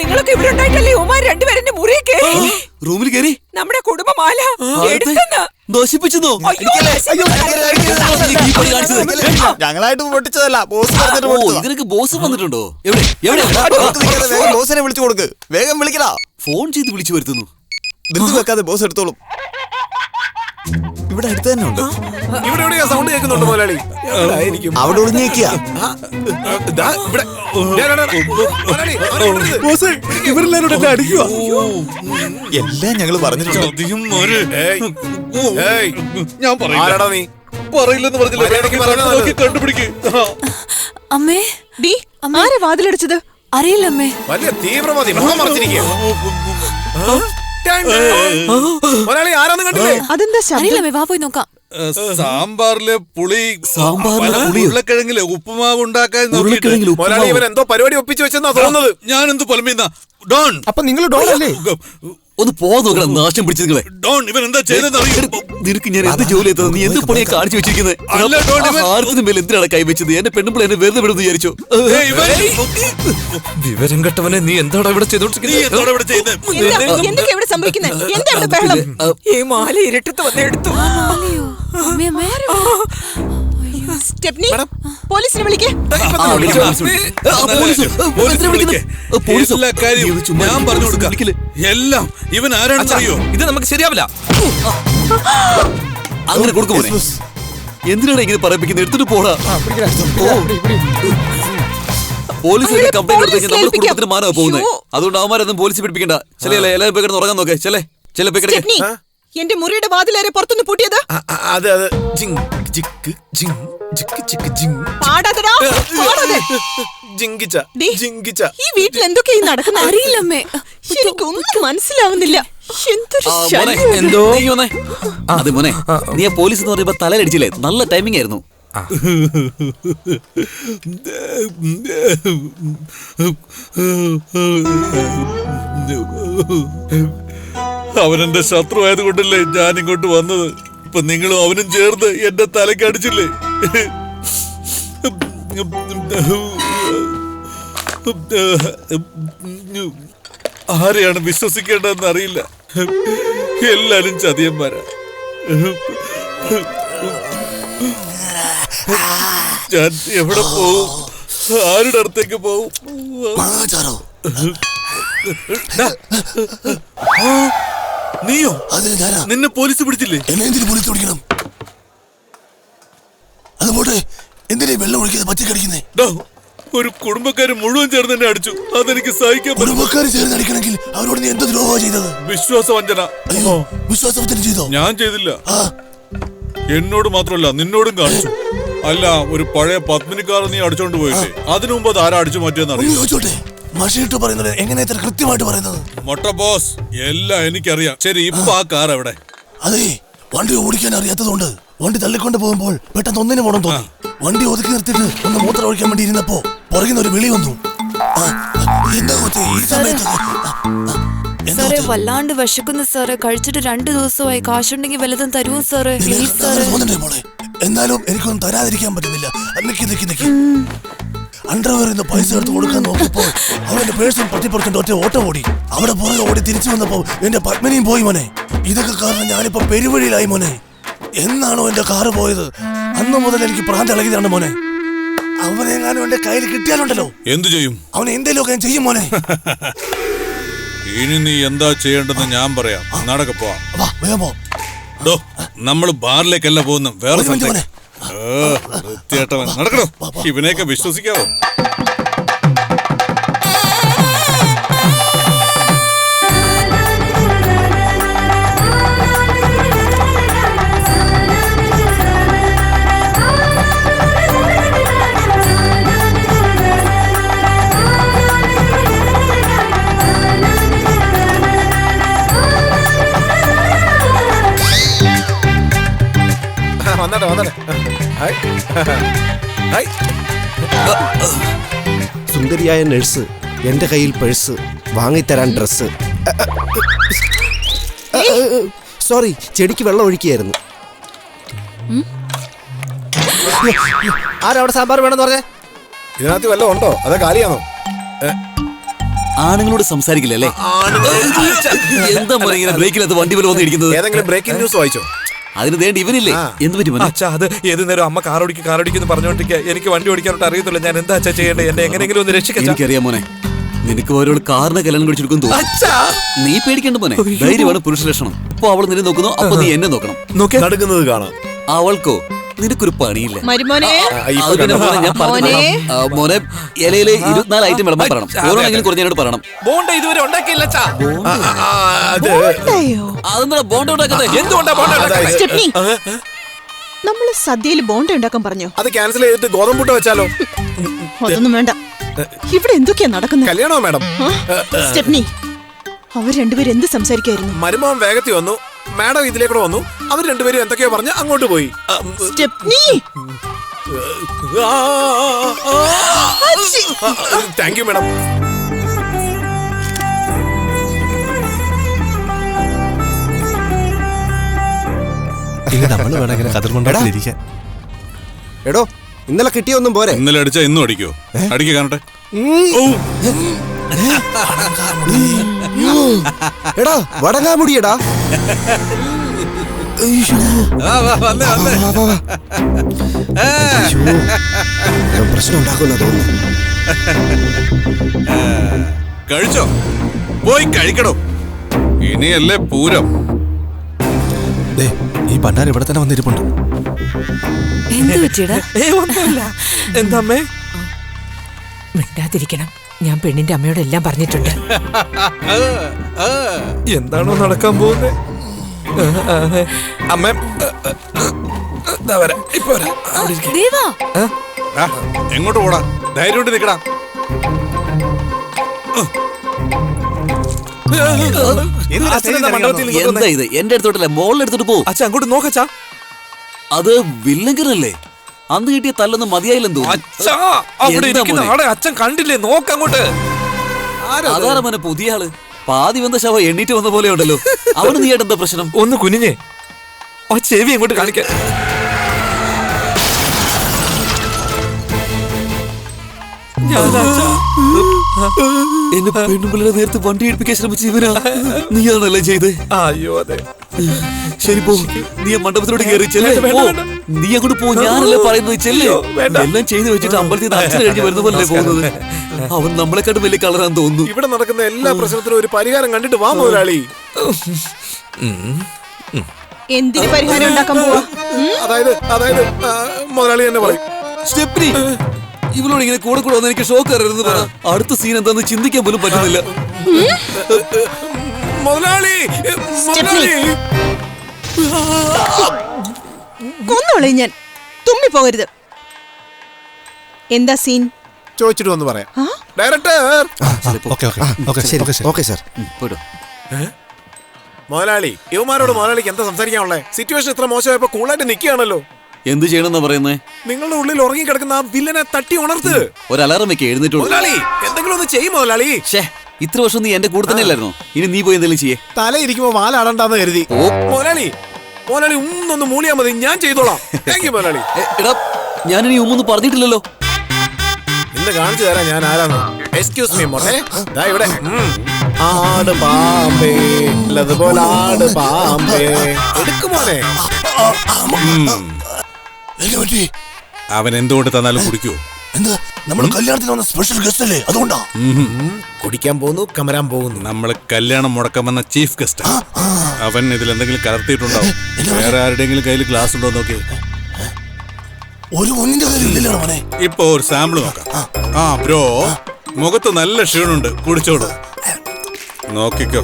നിങ്ങളൊക്കെ ഇവിടെ ഉണ്ടായിട്ടല്ലേ രണ്ടുപേരെ മുറി കയറി റൂമിൽ കയറി നമ്മുടെ കുടുംബമാല ദോഷിപ്പിച്ചെന്നോ? ഞങ്ങളായിട്ട് പൊട്ടിച്ചതല്ല, ബോസ് പറഞ്ഞിട്ട്. ഇതിനൊക്കെ ബോസ് വന്നിട്ടുണ്ടോ? എവിടെ? ബോസിനെ വിളിച്ചു കൊടുക്ക്. വേഗം വിളിക്കടാ. ഫോൺ ചെയ്ത് വിളിച്ചു വരുത്തുന്നു. ധൃതി വെക്കാതെ ബോസ് എടുത്തോളും. ഇവിടെ അടുത്ത് തന്നെ ഉണ്ട്. ഇവിടെ സൗണ്ട് കേൾക്കുന്നുണ്ട് മുതലാളി. അവിടെ ഒളിഞ്ഞേക്കിയ. ഇവരെല്ലാരും എന്നെ അടിക്കുക. എല്ലാം ഞങ്ങൾ പറഞ്ഞിട്ടുണ്ട്. ഞാൻ ആരാടാ നീ? പറയില്ലെന്ന് പറഞ്ഞില്ല. കണ്ടുപിടിക്ക്. അമ്മേ, ആരെ വാതിലടിച്ചത്? അറിയില്ല അമ്മേ. വലിയ തീവ്രവാദി, മുഖം മറച്ചിരിക്കുക. മുതലാളി ആരാന്ന് കണ്ടില്ലേ? അതെന്താ അറിയില്ല അമ്മേ, വാ പോയി നോക്കാം. സാമ്പാറിലെ പുളി, സാമ്പാറിലെ ഉരുളക്കിഴങ്ങിലെ ഉപ്പുമാവ് ഉണ്ടാക്കാൻ മുതലാളി ഇവൻ എന്തോ പരിപാടി ഒപ്പിച്ചു വെച്ചെന്നാ തോന്നുന്നത്. ഞാൻ എന്ത് പൊലമീന്ന ഡോൺ? അപ്പൊ നിങ്ങൾ ഡോൺ അല്ലേ? ഒന്ന് പോവാൻ നോക്കണം, നാശം പിടിച്ചത് നിങ്ങളെ. ഡോൺ, ഇവൻ എന്താ ചെയ്തെന്ന് അറിയാം. നിനക്ക് ഞാൻ എന്ത് ജോലി ചെയ്തത്? നീ എന്ത് പണിയെ കാണിച്ചു വെച്ചിരിക്കുന്നത്? ആർത്തിന് മേൽ എന്തിനാണ് കൈവച്ചത്? എന്റെ പെണ്ണുമ്പോൾ എന്നെ വെറുതെ വിടുന്നു വിചാരിച്ചോ? വിവരം കെട്ടവനെ, നീ എന്താണ് ഇവിടെ ചെയ്തോണ്ടിരിക്കുന്നത്? ഈ മാല ഇരുട്ടത്ത് വന്നെടുത്തു. സ്റ്റെപ്നി, പോലീസിനെ വിളിക്കേ. എല്ലാ കാര്യവും ഞാൻ പറഞ്ഞു കൊടുക്കാം. എല്ലാം ഇവൻ ആരാണെന്ന് അറിയോ? ഇത് നമുക്ക് ശരിയാവില്ല. അങ്ങനെ കൊടുക്കുമോ? എന്തിനാണ് ഇങ്ങനെ പറയിപ്പിക്കുന്നത്? എടുത്തിട്ട് പോടാ. പോലീസിന്റെ കംപ്ലൈന്റ് എടുത്തു കഴിഞ്ഞാൽ നമ്മുടെ കുടുംബത്തിന് മാനമാണ് പോകുന്നത്. അതുകൊണ്ട് അവന്മാരൊന്നും പോലീസ് പിടിപ്പിക്കണ്ട. ചിലയല്ലേ, എല്ലാവരും പോയി കിടന്ന് ഉറങ്ങാൻ നോക്കേ. ചില സ്റ്റെപ്നി, എന്റെ മുറിയുടെ വാതിലേറെ പുറത്തുനിന്ന് പൂട്ടിയത്? അത് ജിങ് ജിക്ക് ജിങ് ജിക്ക് ജിക്ക് ജിങ്. പാടാതെടാ, പാടാതെ. ജിങ്കിച്ച ജിങ്കിച്ച. ഈ വീട്ടിൽ എന്തൊക്കെയാ നടക്കുന്നത്? അറിയില്ല അമ്മേ, എനിക്കൊന്നും മനസ്സിലാവുന്നില്ല. എന്തൊരു എന്തോ അതെ മോനെ, നീ ആ പോലീസ് എന്ന് പറയുമ്പോ തലയിലടിച്ചില്ലേ? നല്ല ടൈമിംഗ് ആയിരുന്നു. അവനെന്റെ ശത്രു ആയതുകൊണ്ടല്ലേ ഞാൻ ഇങ്ങോട്ട് വന്നത്. ഇപ്പൊ നിങ്ങളും അവനും ചേർന്ന് എന്റെ തലയ്ക്ക് അടിച്ചില്ലേ? ആരെയാണ് വിശ്വസിക്കേണ്ടതെന്ന് അറിയില്ല. എല്ലാരും ചതിയന്മാരാ. ഞാൻ എവിടെ പോവും? ആരുടെ അടുത്തേക്ക് പോവും? നീയോ? നിന്നെ പോലീസ് പിടിച്ചില്ലേ? എന്നെ പോലീസ് പിടിക്കണം? അതുപോലെ എന്തിനാ വെള്ളം ഒഴിക്കാതെ പറ്റി കടിക്കുന്നേ? ഒരു കുടുംബക്കാര് മുഴുവൻ ചേർന്ന് എന്നെ അടിച്ചു. അതെനിക്ക് സഹിക്കാൻ. കുടുംബക്കാര് ചേർന്ന് അടിക്കണമെങ്കിൽ അവരോട് നീ എന്ത് ദ്രോഹം ചെയ്തത്? വിശ്വാസവഞ്ചന. വിശ്വാസവഞ്ചന ചെയ്തോ? ഞാൻ ചെയ്തില്ല. എന്നോട് മാത്രമല്ല നിന്നോടും കാണിച്ചു. അല്ല, ഒരു പഴയ പത്മിനിക്കാർ നീ അടിച്ചോണ്ട് പോയില്ലേ? അതിനു മുമ്പ് അത് ആരാ അടിച്ചു മാറ്റിയെന്ന് ചോദിച്ചോട്ടെ. മഷിട്ട് പറയുന്നത് എങ്ങനെ ഇത്ര കൃത്യമായിട്ട് പറയുന്നത്? മൊട്ട ബോസ്, എല്ലാം എനിക്കറിയാം. ശരി, ഇപ്പൊ ആ കാർ എവിടെ? അതെ, വണ്ടി ഓടിക്കാൻ അറിയാത്തതുകൊണ്ട് വണ്ടി തള്ളിക്കൊണ്ട് പോകുമ്പോൾ പെട്ടെന്ന് ഒന്നിനു പോണം തോന്നി. വണ്ടി ഒതുക്കി നിർത്തിയിട്ട് ഒന്ന് മൂത്രം ഒഴിക്കാൻ വേണ്ടി ഇരുന്നപ്പോ പുറകിൽ ഒരു വിളി വന്നു. എന്താ ഈ സമയത്ത്? സാറേ, വല്ലാണ്ട് വിശക്കുന്നു സാറേ. കഴിച്ചിട്ട് 2 ദിവസമായി. കാശുണ്ടെങ്കിൽ വല്ലതും തരുമോ സാറേ? പ്ലീസ് സാറേ. എന്നാലും എനിക്കൊന്നും തരാതിരിക്കാൻ പറ്റുന്നില്ല. നിക്ക് അണ്ടർവെയറിൽ പൈസ എടുത്ത് കൊടുക്കാൻ നോക്കിയപ്പോൾ അവന്റെ പേഴ്സൺ പറ്റിപ്പുറത്തിന്റെ ഒറ്റ ഓട്ടം ഓടി. അവിടെ പുറകെ ഓടി തിരിച്ചു വന്നപ്പോ എന്റെ പത്മിനിയും പോയി മോനെ. ഇതൊക്കെ കാരണം ഞാനിപ്പോ പെരുവഴിയിലായി മോനെ. എന്നാണോ എന്റെ കാറ് പോയത് അന്ന് മുതൽ എനിക്ക് പ്രാന്ത് ഇളകിയതാണ് മോനെ. അവനെങ്ങാനും എന്റെ കയ്യിൽ കിട്ടിയാലുണ്ടല്ലോ എന്തു ചെയ്യും? അവനെ എന്തേലും ഞാൻ ചെയ്യും മോനെ. ഇനി നീ എന്താ ചെയ്യേണ്ടെന്ന് ഞാൻ പറയാം. നടക്കപ്പോ നമ്മള് ബാറിലേക്കല്ല പോകുന്നു, വേറെ സ്ഥലത്തേക്ക്. വൃത്തിയായിട്ടവൻ നടക്കണോ? ഇവനെയൊക്കെ വിശ്വസിക്കാവോ? സുന്ദരിയായ നഴ്സ്, എന്റെ കയ്യിൽ പേഴ്സ്, വാങ്ങിത്തരാൻ ഡ്രസ്. സോറി, ചെടിക്ക് വെള്ളം ഒഴിക്കുകയായിരുന്നു. ആരവിടെ സാമ്പാർ വേണമെന്ന് പറഞ്ഞേ? ഇതിനകത്ത് വല്ലതും ഉണ്ടോ? അതോ കാലിയാണോ? ആണുങ്ങളോട് സംസാരിക്കില്ലല്ലേ? എന്താ മോനെ ഇങ്ങനെ ബ്രേക്കിനകത്ത് വണ്ടി പോലെ വന്നിരിക്കുന്നത്? ഏതെങ്കിലും ബ്രേക്കിംഗ് ന്യൂസ് വായിച്ചോ? അതിന് വേണ്ടി ഇവനില്ലേ? എന്ത് പറ്റി മോനെ? അച്ഛാ, അത് ഏത് നേരം അമ്മ കാറോടിക്കുന്നു പറഞ്ഞോണ്ടിരിക്കുക. എനിക്ക് വണ്ടി ഓടിക്കാനോട്ട് അറിയത്തില്ല. ഞാൻ എന്താ അച്ഛാ ചെയ്യേണ്ടത്? എന്നെ എങ്ങനെയെങ്കിലും ഒന്ന് രക്ഷിക്കാം. എനിക്കറിയാം മോനെ, നിനക്ക് ഓരോ കാറിനെ കല്യാണം കഴിച്ചെടുക്കും തോന്നുന്നു. നീ പേടിക്കണ്ട മോനെ, ധൈര്യമാണ് പുരുഷ ലക്ഷണം. ഇപ്പൊ അവൾ നിന്നെ നോക്കുന്നു, അപ്പൊ നീ എന്നെ നോക്കണം. നടക്കുന്നത് കാണാം. അവൾക്കോ നിനക്കൊരു പണിയില്ല. മരുമോനെ, മോനെ ഇലയില് 24 ഐറ്റം വിളമ്പാൻ പറയണം. ഓരോണെങ്കിലും കുറഞ്ഞോട് പറയണം. ബോണ്ട ഇതുവരെ ഉണ്ടാക്കിയില്ല. അതെന്താ ബോണ്ട ഉണ്ടാക്കുന്നത്? എന്തുകൊണ്ടാ ബോണ്ട ഉണ്ടാക്കുന്നത്? നമ്മള് സദ്യയിൽ ബോണ്ട ഉണ്ടാക്കാൻ പറഞ്ഞോ? അത് ക്യാൻസൽ ചെയ്തിട്ട് ഗോതമ്പുട്ട വെച്ചാലോ? അതൊന്നും വേണ്ട. ഇവിടെ എന്തൊക്കെയാ നടക്കുന്നത്? കല്യാണോ മാഡം? സ്റ്റെപ്നി, അവർ രണ്ടുപേരും എന്ത് സംസാരിക്കായിരുന്നു? മരുമോൻ വേഗത്തിൽ വന്നു, മാഡം ഇതിലേക്കൂടെ വന്നു. അവർ രണ്ടുപേരും എന്തൊക്കെയോ പറഞ്ഞ് അങ്ങോട്ട് പോയി. സ്റ്റെപ്നി, താങ്ക് യു മാഡം. നമ്മള് വേണം ഇങ്ങനെ കതിർകൊണ്ടിരിക്കാൻ. എടോ, ഇന്നലെ കിട്ടിയൊന്നും പോരെ? ഇന്നലെ അടിച്ചാ ഇന്നും അടിക്കോ? അടിക്ക കാണട്ടെ. എടാ, വടങ്ങാമുടിയടാ. പ്രശ്നം ഉണ്ടാക്കുന്ന തോന്നുന്നു. കഴിച്ചോ? പോയി കഴിക്കണോ? ഇനിയല്ലേ പൂരം. ഈ പണ്ടാരം ഇവിടെ തന്നെ വന്നിരിപ്പുണ്ട്. എന്താമ്മേ? മിണ്ടാതിരിക്കണം. ഞാൻ പെണ്ണിന്റെ അമ്മയോട് എല്ലാം പറഞ്ഞിട്ടുണ്ട്. എന്താണോ നടക്കാൻ പോകുന്നത്? അമ്മ എങ്ങോട്ട് പോടാ? ധൈര്യം നിക്കടാ. എന്താ ഇത്? എന്റെ അടുത്തോട്ടല്ലേ, മോളിലെടുത്തിട്ട് പോ. അച്ഛാ, അങ്ങോട്ട് നോക്കച്ചാ. അത് വില്ലങ്കനല്ലേ? അന്ന് കിട്ടിയ തല്ലൊന്നും മതിയായില്ലെന്ന് തോന്നുന്നു. അച്ഛൻ കണ്ടില്ലേ? നോക്കങ്ങോട്ട്. അതാണ് മോനെ പുതിയ ആള്. പാതി വന്ന ശവ എണ്ണീറ്റ് വന്ന പോലെ ഉണ്ടല്ലോ. അവന് നീ എന്താ പ്രശ്നം? ഒന്ന് കുനിഞ്ഞേ, ആ ചെവി അങ്ങോട്ട് കാണിക്കാൻ. എന്നെ പെണ്ണുപിള്ളേരെ നേരത്തെ വണ്ടി എടുപ്പിക്കാൻ ശ്രമിച്ച ഇവനാ? നീയാണല്ലേ ചെയ്ത്? അയ്യോ, അതെ. ശരി പോ, നീ ആ മണ്ഡപത്തിലോട്ട് കയറി ചെല്ലേ. നീ അങ്ങോട്ട് പോ, ഞാനല്ലേ പറയുന്നത്, ചെല്ലേ. എല്ലാം ചെയ്തു വെച്ചിട്ട് അമ്പലത്തിൽ നിന്ന് അച്ഛൻ കഴിഞ്ഞ് വരുന്ന പോലെ പോകുന്നത്. അവൻ നമ്മളെക്കാട്ടും വലിയ കളറാന്ന് തോന്നുന്നു. ഇവിടെ നടക്കുന്ന എല്ലാ പ്രശ്നത്തിനും ഒരു പരിഹാരം കണ്ടിട്ട് വാ മുതലാളി. എന്തിന് പരിഹാരം ഉണ്ടാക്കാൻ പോവാ? അതായത് മുതലാളി തന്നെ പറയും. സ്റ്റെപ്നി, ഇവളോട് ഇങ്ങനെ കൂടെ കൂടെ വന്ന് എനിക്ക് ഷോക്ക് അറിയുന്നത് പറ. അടുത്ത സീൻ എന്താന്ന് ചിന്തിക്കാൻ പോലും പറ്റുന്നില്ല. മുതലാളി കൊന്നോളെ ഞാൻ. തുമ്മി പോകരുത്. എന്താ സീൻ? ചോദിച്ചിട്ട് വന്ന് പറയാം. ഡയറക്ടർ മുതലാളി, യുവമാരോട് മുതലാളിക്ക് എന്താ സംസാരിക്കാനുള്ളേ? സിറ്റുവേഷൻ ഇത്ര മോശമായപ്പോ കൂളായിട്ട് നിൽക്കുകയാണല്ലോ. എന്ത് ചെയ്യണമെന്നാ പറയുന്നേ? നിങ്ങളുടെ ഉള്ളിൽ ഉറങ്ങി കിടക്കുന്ന ആ വില്ലനെ തട്ടി ഉണർത്ത്. ഒരു അലാറം വെക്ക്, എഴുന്നേറ്റ് മുതലാളി. എന്തെങ്കിലും ഒന്ന് ചെയ്യും മുതലാളി. ഇത്ര വർഷം നീ എന്റെ കൂടെ തന്നെ അല്ലായിരുന്നോ? ഇനി നീ പോയി എന്തെങ്കിലും ചെയ്യേ. തല ഇരിക്കുമ്പോ വാലാടണ്ടെന്ന് കരുതി. മുതലാളി ഒന്നൊന്ന് മൂളിയാ മതി, ഞാൻ ചെയ്തോളാം. താങ്ക് യു മുതലാളി. എടാ, ഞാനിനി ഉമ്മൊന്നും പറഞ്ഞിട്ടില്ലല്ലോ. ഇന്ന് കാണിച്ചു തരാം ഞാൻ ആരാന്ന്. എക്സ്ക്യൂസ് മീ മോനെ, ദാ ഇവിടെ. ആട് പാമ്പേ, അതുപോലെ ആട് പാമ്പേ. എടുക്കുമോനെ. അവൻ എന്തുകൊണ്ട് തന്നാലും കുടിക്കുവോ? എന്താ നമ്മൾ കല്യാണത്തിന് വന്ന സ്പെഷ്യൽ ഗസ്റ്റ് അല്ലേ, അതുകൊണ്ടാ. കുടിക്കാൻ പോകുന്നു, കമരാൻ പോകുന്നു. നമ്മള് കല്യാണം മുടക്കം വന്ന ചീഫ് ഗസ്റ്റ്. അവൻ ഇതിൽ എന്തെങ്കിലും കലർത്തിയിട്ടുണ്ടാവും. വേറെ ആരുടെങ്കിലും കയ്യിൽ ഗ്ലാസ് ഉണ്ടോ നോക്കി. ഒരു ഒന്നിന്റെ കാര്യമില്ലല്ലോ മോനെ. ഇപ്പൊ ഒരു സാമ്പിൾ നോക്കാം. ബ്രോ, മുഖത്ത് നല്ല ക്ഷീണുണ്ട്, കുടിച്ചോളൂ. നോക്കിക്കോ.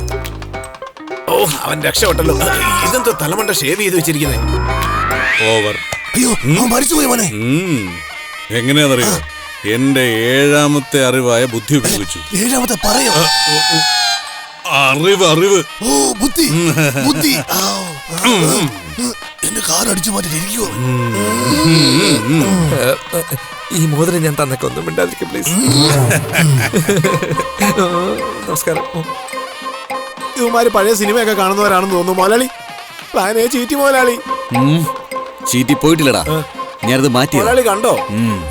അവൻ രക്ഷപ്പെട്ടല്ലോ. ഇതെന്തോ തലമണ്ട ഷേവ് ചെയ്ത് വെച്ചിരിക്കുന്നേ. ഓവർ. അയ്യോ, മരിച്ചുപോയി മോനെ. എങ്ങനെയാണെന്നറിയോ? എന്റെ 7ാമത്തെ അറിവായ ബുദ്ധി ഉപയോഗിച്ചു. 7ാമത്തെ പറയോ? അറിവ്. ഓ, ബുദ്ധി. എന്റെ കാർ അടിച്ചു മാറ്റിരിക്കുവോ? ഈ മോതിരം ഞാൻ തന്നേക്കൊന്നും മിണ്ടാതിരിക്കും പ്ലീസ്. നമസ്കാരം. ഇവന്മാര് പഴയ സിനിമയൊക്കെ കാണുന്നവരാണെന്ന് തോന്നുന്നു മുതലാളി. പ്ലാനേ ചീറ്റി മുതലാളി. ചീറ്റി പോയിട്ടില്ലടാ, ഞാനത് മാറ്റി. മുതലാളി കണ്ടോ?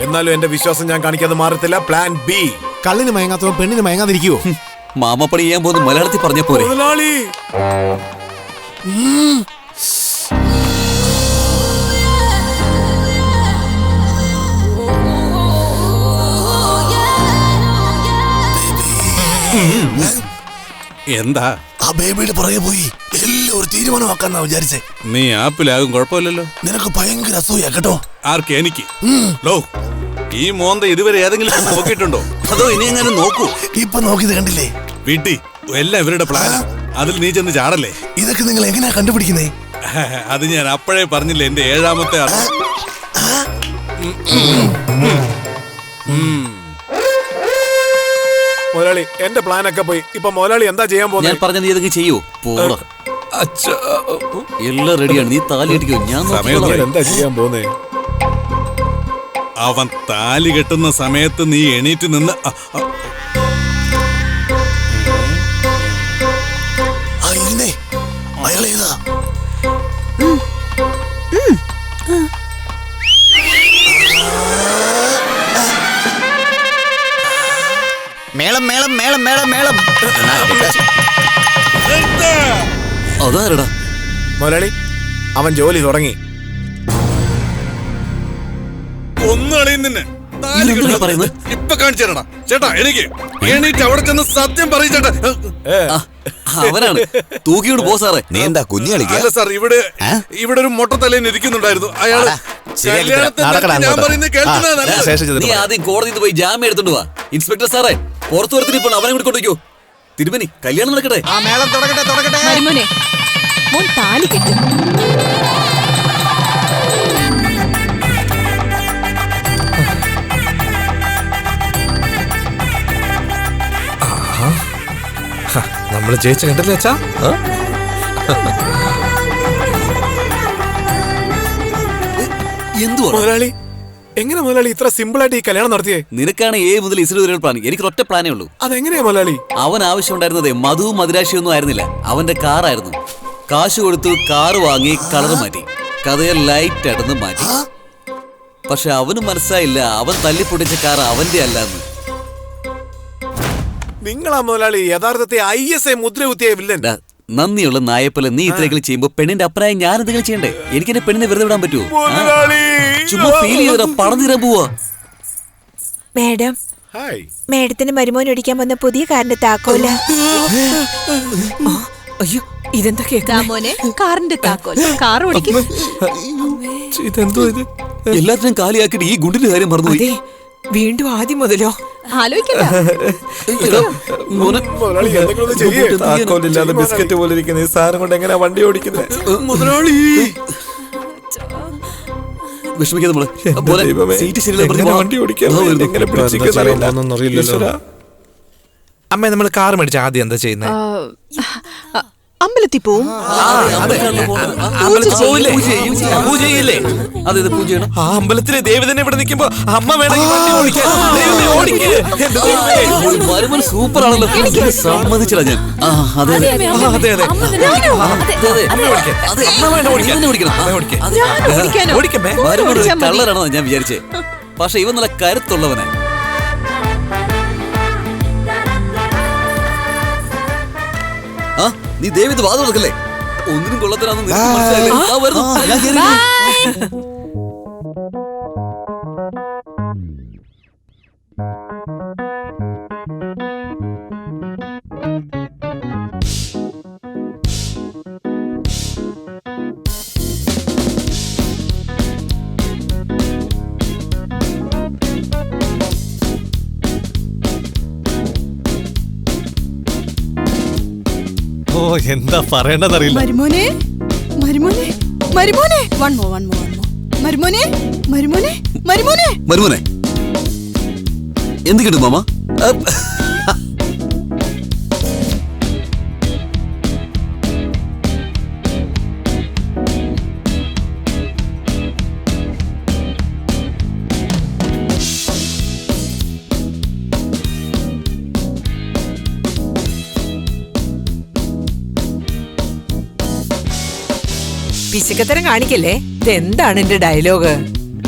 എന്നാലും എന്റെ വിശ്വാസം ഞാൻ കാണിക്കാതെ മാറത്തില്ല. Plan B. കള്ളിന് മയങ്ങാത്തവൻ പെണ്ണിന് മയങ്ങാതിരിക്കുവോ? മാമപ്പണി ചെയ്യാൻ പോകുന്ന മലയാളത്തിൽ പറഞ്ഞ പോലെ. മുതലാളി എന്താ? ആ ബേബിയുടെ പുറകെ പോയി എല്ലാം ഒരു തീരുമാനമാക്കാന്നാ വിചാരിച്ചേ. നീ ആപ്പിലാകും, കുഴപ്പമില്ലല്ലോ. നിനക്ക് ഭയങ്കര അസൂയ കേട്ടോ. ആർക്ക്? എനിക്ക്. ഈ മോന്ത ഇതുവരെ ഏതെങ്കിലും നോക്കിയിട്ടുണ്ടോ? അതോ ഇനി എങ്ങനെ നോക്കൂ? ഇപ്പൊ നോക്കിയത് കണ്ടില്ലേ? വീട്ടി എല്ലാം ഇവരുടെ പ്ലാനാ. അതിൽ നീ ചെന്ന് ചാടല്ലേ? ഇതൊക്കെ നിങ്ങൾ എങ്ങനെയാ കണ്ടുപിടിക്കുന്നേ? അത് ഞാൻ അപ്പോഴേ പറഞ്ഞില്ലേ, എന്റെ 7ാമത്തെ അറിവ്. മുതലാളി, എന്റെ പ്ലാനൊക്കെ പോയി. ഇപ്പൊ മുതലാളി എന്താ ചെയ്യാൻ പോകുന്നത്? ഞാൻ പറഞ്ഞ നീ ഇതൊക്കെ ചെയ്യോ? പോടാ. എല്ലാം റെഡിയാണ്, നീ താലി കെട്ടിക്കോ. ഞാൻ എന്താ ചെയ്യാൻ പോകുന്നേ? അവൻ താലി കെട്ടുന്ന സമയത്ത് നീ എണീറ്റ് നിന്ന് അയാളേതാ? മേളം മേളം മേളം മേളം മേളം. അതാരടാ? മുതലാളി, അവൻ ജോലി തുടങ്ങി. ഒന്നളിയും നിന്നെ. ഇപ്പൊ കാണിച്ചു തരടാ ചേട്ടാ. എനിക്ക് എണീറ്റ് അവിടെ ചെന്ന് സത്യം പറയും ചേട്ടാ. അവനാണ് തൂക്കിയോട് പോ സാറേ. നീ എന്താ കുഞ്ഞു കളിക്കുക? സാർ, ഇവിടെ ഒരു മൊട്ടത്തലേന്ന് ഇരിക്കുന്നുണ്ടായിരുന്നു. അയാള് ഞാൻ പറയുന്നത് കേൾക്കുന്നതല്ല. നീ ആദ്യം കോടതിയിൽ പോയി ജാമ്യം എടുത്തോണ്ട് വാ. ഇൻസ്പെക്ടർ സാറേ, പുറത്തു വരത്തിന് ഇപ്പോൾ അവനെ കൂടി കൊണ്ടുവയ്ക്കോ. തിരുമനി, കല്യാണം നടക്കട്ടെ. മരുമോനെ, മോൻ താലി കെട്ട്. നമ്മള് ജയിച്ച കണ്ടല്ലേ അച്ഛാ? എന്തുവാ മുതലാളി? എങ്ങനെ മുതലാളി ഇത്ര സിമ്പിൾ ആയിട്ട് ഈ കല്യാണം നടത്തിയേ? നിനക്കാണ് A മുതൽ Z വരെ പ്ലാൻ. എനിക്ക് ഒറ്റ പ്ലാനേ ഉള്ളൂ. അതെങ്ങനെയാ മുതലാളി? അവൻ ആവശ്യമുണ്ടായിരുന്നത് മധുവും മദിരാശിയൊന്നും ആയിരുന്നില്ല, അവന്റെ കാറായിരുന്നു. കാശ് കൊടുത്തു, കാറ് വാങ്ങി, കളർ മാറ്റി, കഥയെ ലൈറ്റ് അടന്ന് മാറ്റി. പക്ഷെ അവന് മനസ്സിലായില്ല, അവൻ തല്ലിപ്പൊട്ടിച്ച കാർ അവന്റെ അല്ലെന്ന്. നിങ്ങളാ മുതലാളി യഥാർത്ഥത്തെ ISA മുദ്ര കുത്തിയ വില്ലൻ. നന്ദിയുള്ള നായപ്പല നീ ഇത്രയെങ്കിലും ചെയ്യുമ്പോ പെണ്ണിന്റെ അപ്പനായി ഞാൻ എന്തെങ്കിലും ചെയ്യണ്ടേ? എനിക്ക് എന്റെ പെണ്ണിനെ വെറുതെ വിടാൻ പറ്റുമോ? ചുമ്മാ ഫീൽ ചെയ്താ പണം തീരാൻ പോവാ. മേഡം, മേഡത്തിന് മരുമോൻ ഓടിക്കാൻ വന്ന പുതിയ കാറിന്റെ താക്കോല. അയ്യോ, ഇതെന്താ കേൾക്കാമോനെ? കാറിന്റെ താക്കോൽ. കാർ ഓടിക്കും. ഇതെന്തോ ഇത്? എല്ലാത്തിനും കാലിയാക്കിട്ട് ഈ ഗുണ്ടിന്റെ കാര്യം മറന്നുപോയി. വീണ്ടും ആദ്യം മുതലോ? താക്കോലില്ലാതെ ബിസ്ക്കറ്റ് പോലെ ഇരിക്കുന്ന ഈ സാധനം കൊണ്ട് എങ്ങനെയാ വണ്ടി ഓടിക്കുന്നത്? വിഷമിക്കാതെ വണ്ടി ഓടിക്കാൻ അമ്മ, നമ്മൾ കാർ മേടിച്ച ആദ്യം എന്താ ചെയ്യുന്നത്? അമ്പലത്തിൽ പോവും. ആ അമ്പലത്തിലെ ദേവതനെ ഇവിടെ നിൽക്കുമ്പോ അമ്മ വേണമെങ്കിൽ വണ്ടി ഓടിക്കാൻ. സൂപ്പർ ആണല്ലോ. സമ്മതിച്ചില്ല ഞാൻ. കള്ളറാണോ ഞാൻ വിചാരിച്ചേ. പക്ഷെ ഇവൻ നല്ല കരുത്തുള്ളവനെ. ആ, നീ ദേവിത് വാദം കൊടുക്കല്ലേ? ഒന്നിനും കൊള്ളത്തിനാന്ന് മനസ്സിലായില്ലേ? ഓ, എന്താ പറയണ്ടതറിയില്ല. മരുമോനെ, മരുമോനെ, മരുമോനെ, വൺ മോ, മരുമോനെ, മരുമോനെ, മരുമോനെ, മരുമോനെ, എന്ത് കിട്ടും മാമ? പിശുക്കത്തരം കാണിക്കല്ലേ? ഇതെന്താണ് എന്റെ ഡയലോഗ്?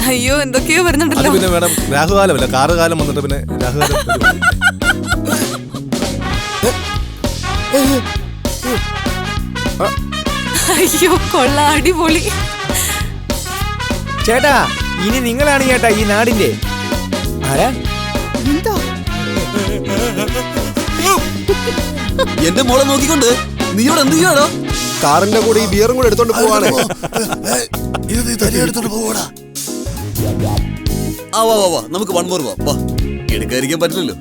അയ്യോ, എന്തൊക്കെയോ വരുന്നുണ്ടല്ലോ. പിന്നെ മേഡം, രാഹുകാലമല്ല, കാറുകാലം വന്നിട്ട് പിന്നെ രാഹുകാലം. അയ്യോ, കൊള്ളാം, അടിപൊളി. ചേട്ടാ, ഇനി നിങ്ങളാണ് ചേട്ടാ ഈ നാടിന്റെ ആരാ? എന്റെ മോളെ നോക്കിക്കൊണ്ട് നീ ഇവിടെ എന്ത് ചെയ്യാടോ? കാറിന്റെ കൂടെ ഈ ബിയറും കൂടെ എടുത്തോണ്ട് പോവാണ്. നമുക്ക് വൺ മോർ വാ. എടുക്കാതിരിക്കാൻ പറ്റില്ലല്ലോ.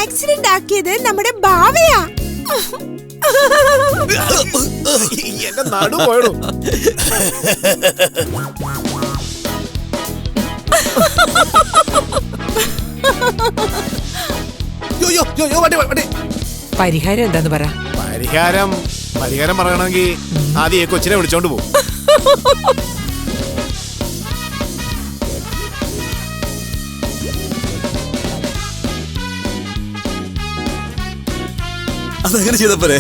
ആക്സിഡന്റ് ആക്കിയത് നമ്മുടെ ഭാവയാ. എന്റെ നടു പോയടോ. പരിഹാരം എന്താന്ന് പറ. പരിഹാരം പറയണമെങ്കിൽ ആദ്യം കൊച്ചിനെ വിളിച്ചോണ്ട് പോകും. അതങ്ങനെ ചെയ്തപ്പോരെ?